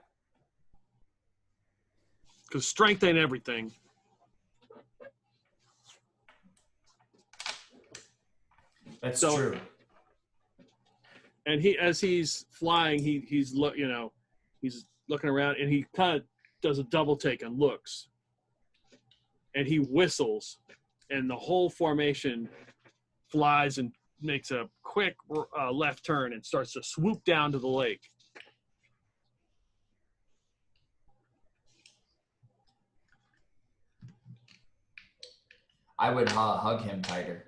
Because strength ain't everything. That's So- true. And as he's flying, he's looking around, and he kind of does a double take and looks, and he whistles, and the whole formation flies and makes a quick left turn and starts to swoop down to the lake. I would hug him tighter.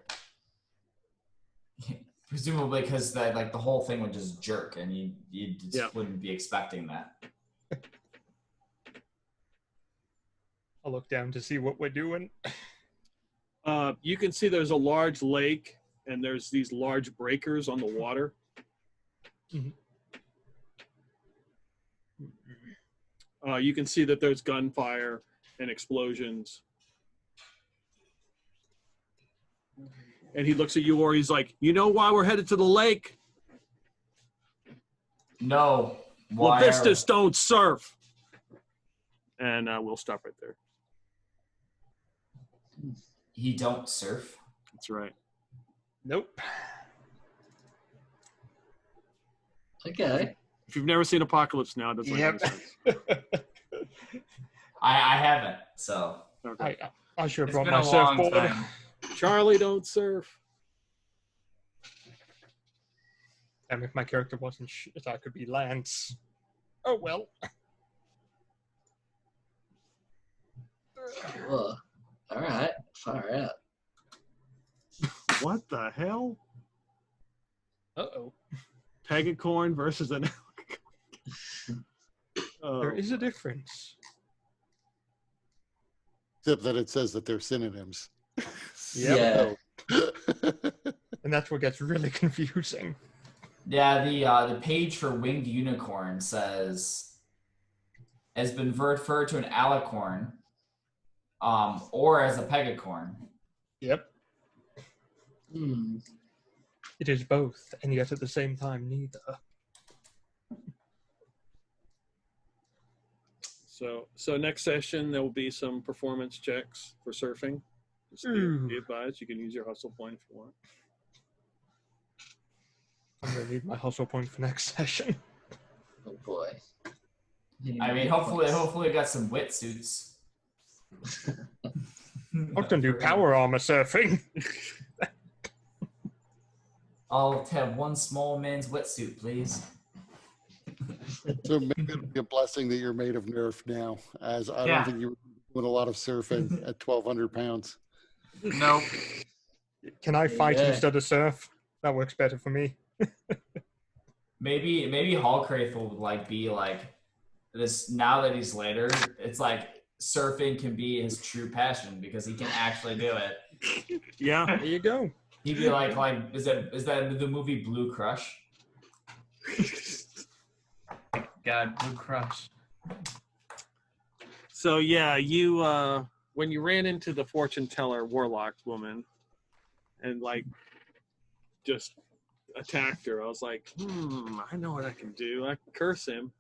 Presumably because the whole thing would just jerk and you just wouldn't be expecting that. I'll look down to see what we're doing. You can see there's a large lake, and there's these large breakers on the water. Mhm. You can see that there's gunfire and explosions. And he looks at you, or he's like, "You know why we're headed to the lake? No. Why Levistus don't surf." And we'll stop right there. He don't surf? That's right. Nope. Okay. If you've never seen Apocalypse Now, it doesn't make any sense. I haven't, so. Okay. I should have It's brought been my a long surfboard. time. Charlie don't surf. And if my character wasn't shit, I could be Lance. Oh well. Cool. All right. Far out. What the hell? Uh-oh. Pegacorn versus an There is a difference. Except that it says that they're synonyms. Yeah. And that's what gets really confusing. Yeah, the page for winged unicorn says has been referred to an alicorn, or as a pegacorn. Yep. Hmm. It is both, and yet at the same time, neither. So next session there will be some performance checks for surfing. Just be advised, you can use your hustle point if you want. I'm gonna need my hustle point for next session. Oh boy. I mean, hopefully we got some wetsuits. I can do power armor surfing. I'll have one small man's wetsuit, please. So maybe it'll be a blessing that you're made of Nerf now, as I Yeah. don't think you were doing a lot of surfing at 1,200 pounds. Nope. Can I fight Yeah. instead of surf? That works better for me. Maybe Hallcraft will like be like this now that he's later. It's like surfing can be his true passion because he can actually do it. Yeah. There you go. He'd be like is that the movie Blue Crush? God, Blue Crush. So yeah, you when you ran into the fortune teller warlock woman and like just attacked her, I was like, I know what I can do. I can curse him.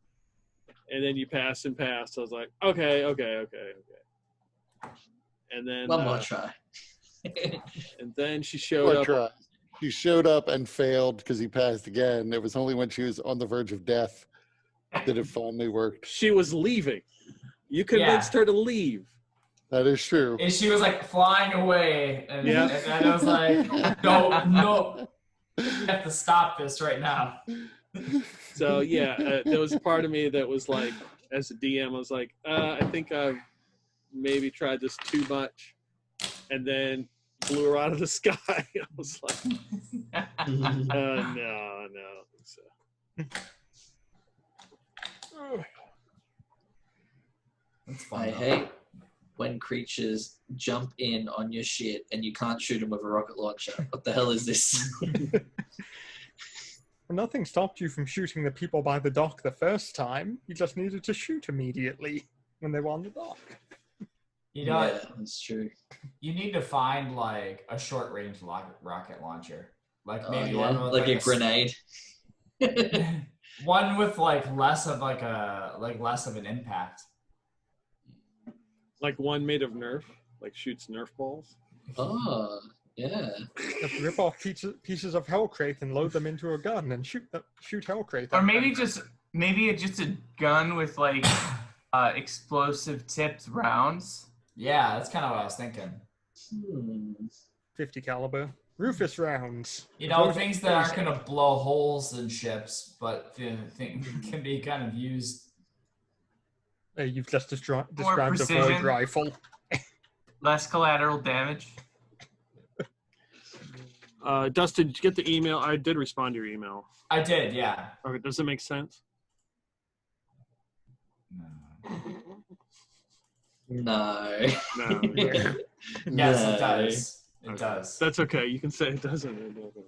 And then you passed and passed. I was like, okay. And then One more try. and then she showed Or up. try. She showed up and failed because he passed again. It was only when she was on the verge of death that it finally worked. She was leaving. You convinced her to leave. That is true. And she was like flying away, and, Yeah. and I was like, no, you have to stop this right now. So yeah, there was a part of me that was like, as a DM, I was like, I think I've maybe tried this too much, and then blew her out of the sky. I was like, no, I don't think so. It's fun. I though. hate when creatures jump in on your shit and you can't shoot them with a rocket launcher. What the hell is this? Well, nothing stopped you from shooting the people by the dock the first time. You just needed to shoot immediately when they were on the dock. You know, Yeah, that's true. you need to find like a short range rocket launcher, like Oh, maybe yeah, one with like a s- grenade. one with like less of an impact. Like one made of Nerf, like shoots Nerf balls. Oh, yeah. Just rip off pieces of Hellcrate and load them into a gun and shoot Hellcrate. Or maybe just a gun with like explosive tipped rounds. Yeah, that's kind of what I was thinking. 50 caliber Rufus rounds. You know, Those- things that aren't gonna blow holes in ships, but can be kind of used. You've just described a precision. void rifle. Less collateral damage. Dustin, did you get the email? I did respond to your email. I did, yeah. Okay, does it make sense? No. No. Yes, No. it does. It Okay. does. That's okay. You can say it doesn't. It doesn't.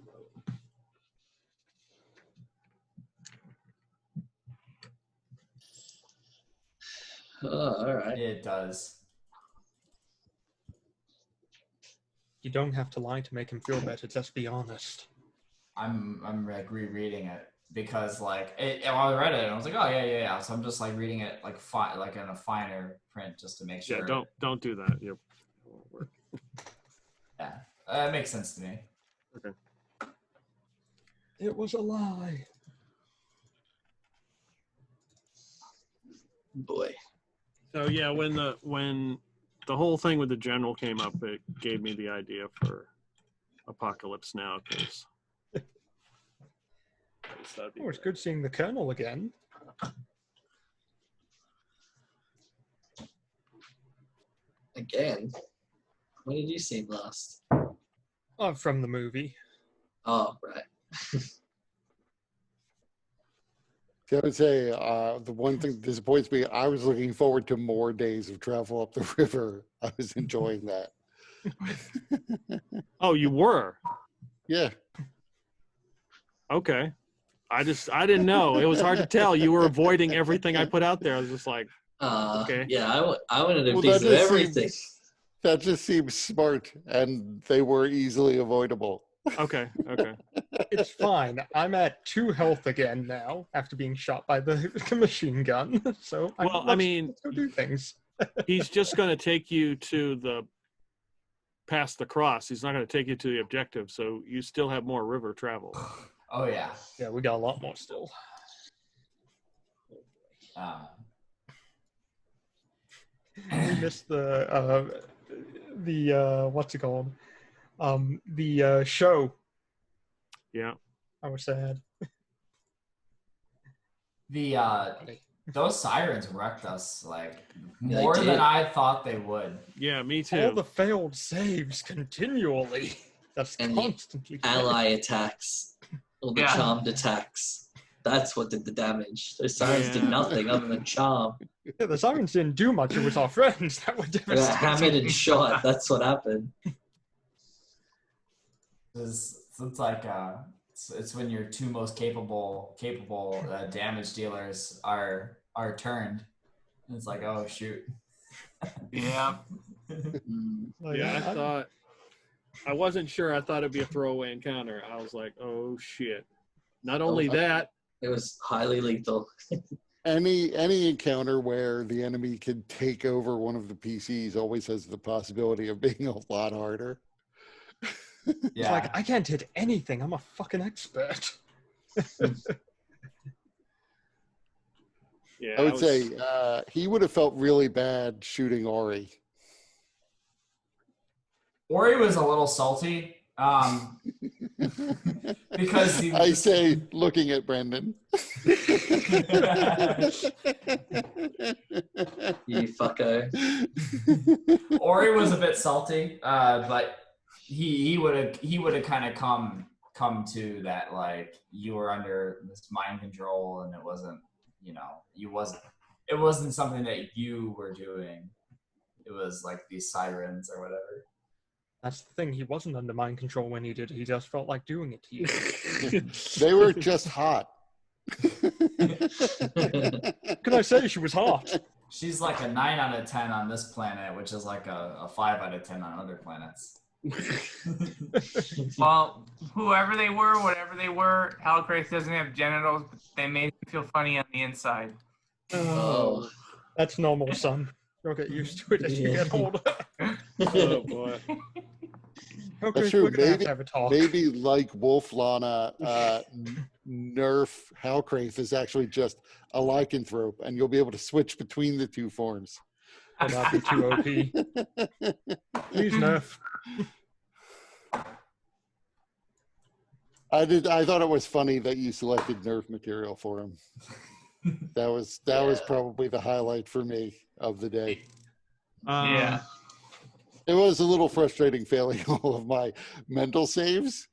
Oh, all right. It does. You don't have to lie to make him feel better. Just be honest. I'm like rereading it because like I read it and I was like, oh yeah. So I'm just like reading it like in a finer print just to make sure. Yeah, don't do that. Yep. It won't work. Yeah, that makes sense to me. It was a lie. Boy. So yeah, when the whole thing with the general came up, it gave me the idea for Apocalypse Now because Oh, it's good seeing the Colonel again. Again? When did you see him last? Oh, from the movie. Oh, right. I would say the one thing that disappoints me, I was looking forward to more days of travel up the river. I was enjoying that. Oh, you were? Yeah. Okay. I didn't know. It was hard to tell. You were avoiding everything I put out there. I was just like, okay. Yeah, I wanted a Well, piece that of just everything. That just seems smart, and they were easily avoidable. Okay. It's fine. I'm at 2 health again now after being shot by the machine gun. So Well, let's go do things. He's just going to take you to past the cross. He's not going to take you to the objective. So you still have more river travel. Oh yeah. Yeah, we got a lot more still. We missed the what's it called? The show Yeah. I was sad. Those sirens wrecked us like They more did. than I thought they would. Yeah, me All too. the failed saves continually. That's And the constantly. Ally attacks, or the Yeah. charmed attacks. That's what did the damage. Those sirens did Yeah. nothing other than charm. Yeah, the sirens didn't do much. It was our friends that were They got hammered devastating. and shot. That's what happened. It's like it's when your two most capable damage dealers are turned. And it's like, oh shoot. Yeah. Like, Yeah, I wasn't sure. I thought it'd be a throwaway encounter. I was like, oh shit. Not only that, It was highly lethal. Any encounter where the enemy can take over one of the PCs always has the possibility of being a lot harder. It's Yeah. like, I can't hit anything. I'm a fucking expert. yeah, I would say he would have felt really bad shooting Ori. Ori was a little salty. Because he I say, looking at Brendan. You fucko. Ori was a bit salty, but he would have kind of come to that, like, you were under this mind control and it wasn't something that you were doing. It was like these sirens or whatever. That's the thing. He wasn't under mind control when he did it. He just felt like doing it to you. They were just hot. Can I say she was hot? She's like a 9 out of 10 on this planet, which is like a 5 out of 10 on other planets. Well, whoever they were, whatever they were, Halcrace doesn't have genitals, but they made me feel funny on the inside. Oh. That's normal, son. You'll get used to it as you get older. oh boy. Okay, That's true. we're gonna have to have a talk. Maybe like Wolf Lana, Nerf Halcraith is actually just a lycanthrope, and you'll be able to switch between the two forms. Will not be too OP. Please, Nerf. I thought it was funny that you selected Nerf material for him. That was probably the highlight for me of the day. Yeah. It was a little frustrating failing all of my mental saves,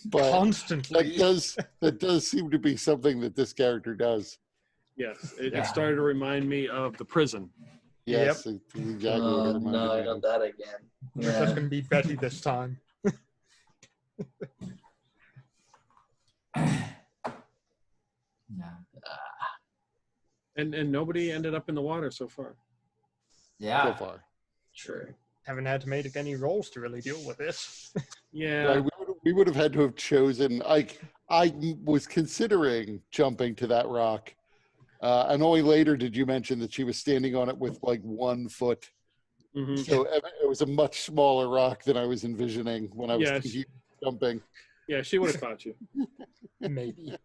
but Constantly. that does seem to be something that this character does. Yes, it Yeah. started to remind me of the prison. Yes, it's exactly what it Oh, reminded no, me not of. that again. That's Yeah. going to be Betty this time. Yeah. And nobody ended up in the water so far. So Yeah. far. True. Haven't had to make any rolls to really deal with this. Yeah. Right, we would have had to have chosen. Like, I was considering jumping to that rock, and only later did you mention that she was standing on it with like 1 foot. Mhm. So it was a much smaller rock than I was envisioning when I was Yes. thinking of jumping. Yeah, she would have caught you. Maybe.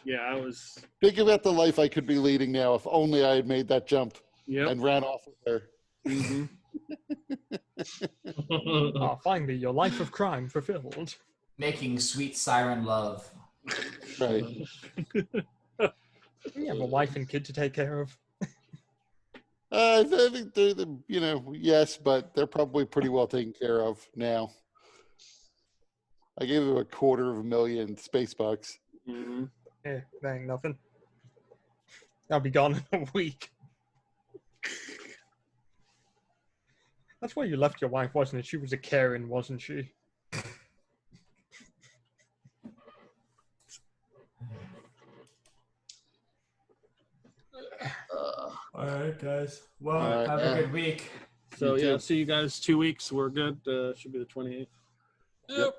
Yeah, I was. Think about the life I could be leading now if only I had made that jump Yep. and ran off with her. hmm Ah, finally, your life of crime fulfilled. Making sweet siren love. Right. You have a wife and kid to take care of. I think they're yes, but they're probably pretty well taken care of now. I gave them $250,000 space bucks. hmm Yeah, that ain't nothing. I'll be gone in a week. That's why you left your wife, wasn't it? She was a Karen, wasn't she? All right, guys. Well, All right, have yeah. a good week. So You yeah, too. see you guys 2 weeks. We're good. Should be the 28th. Yep.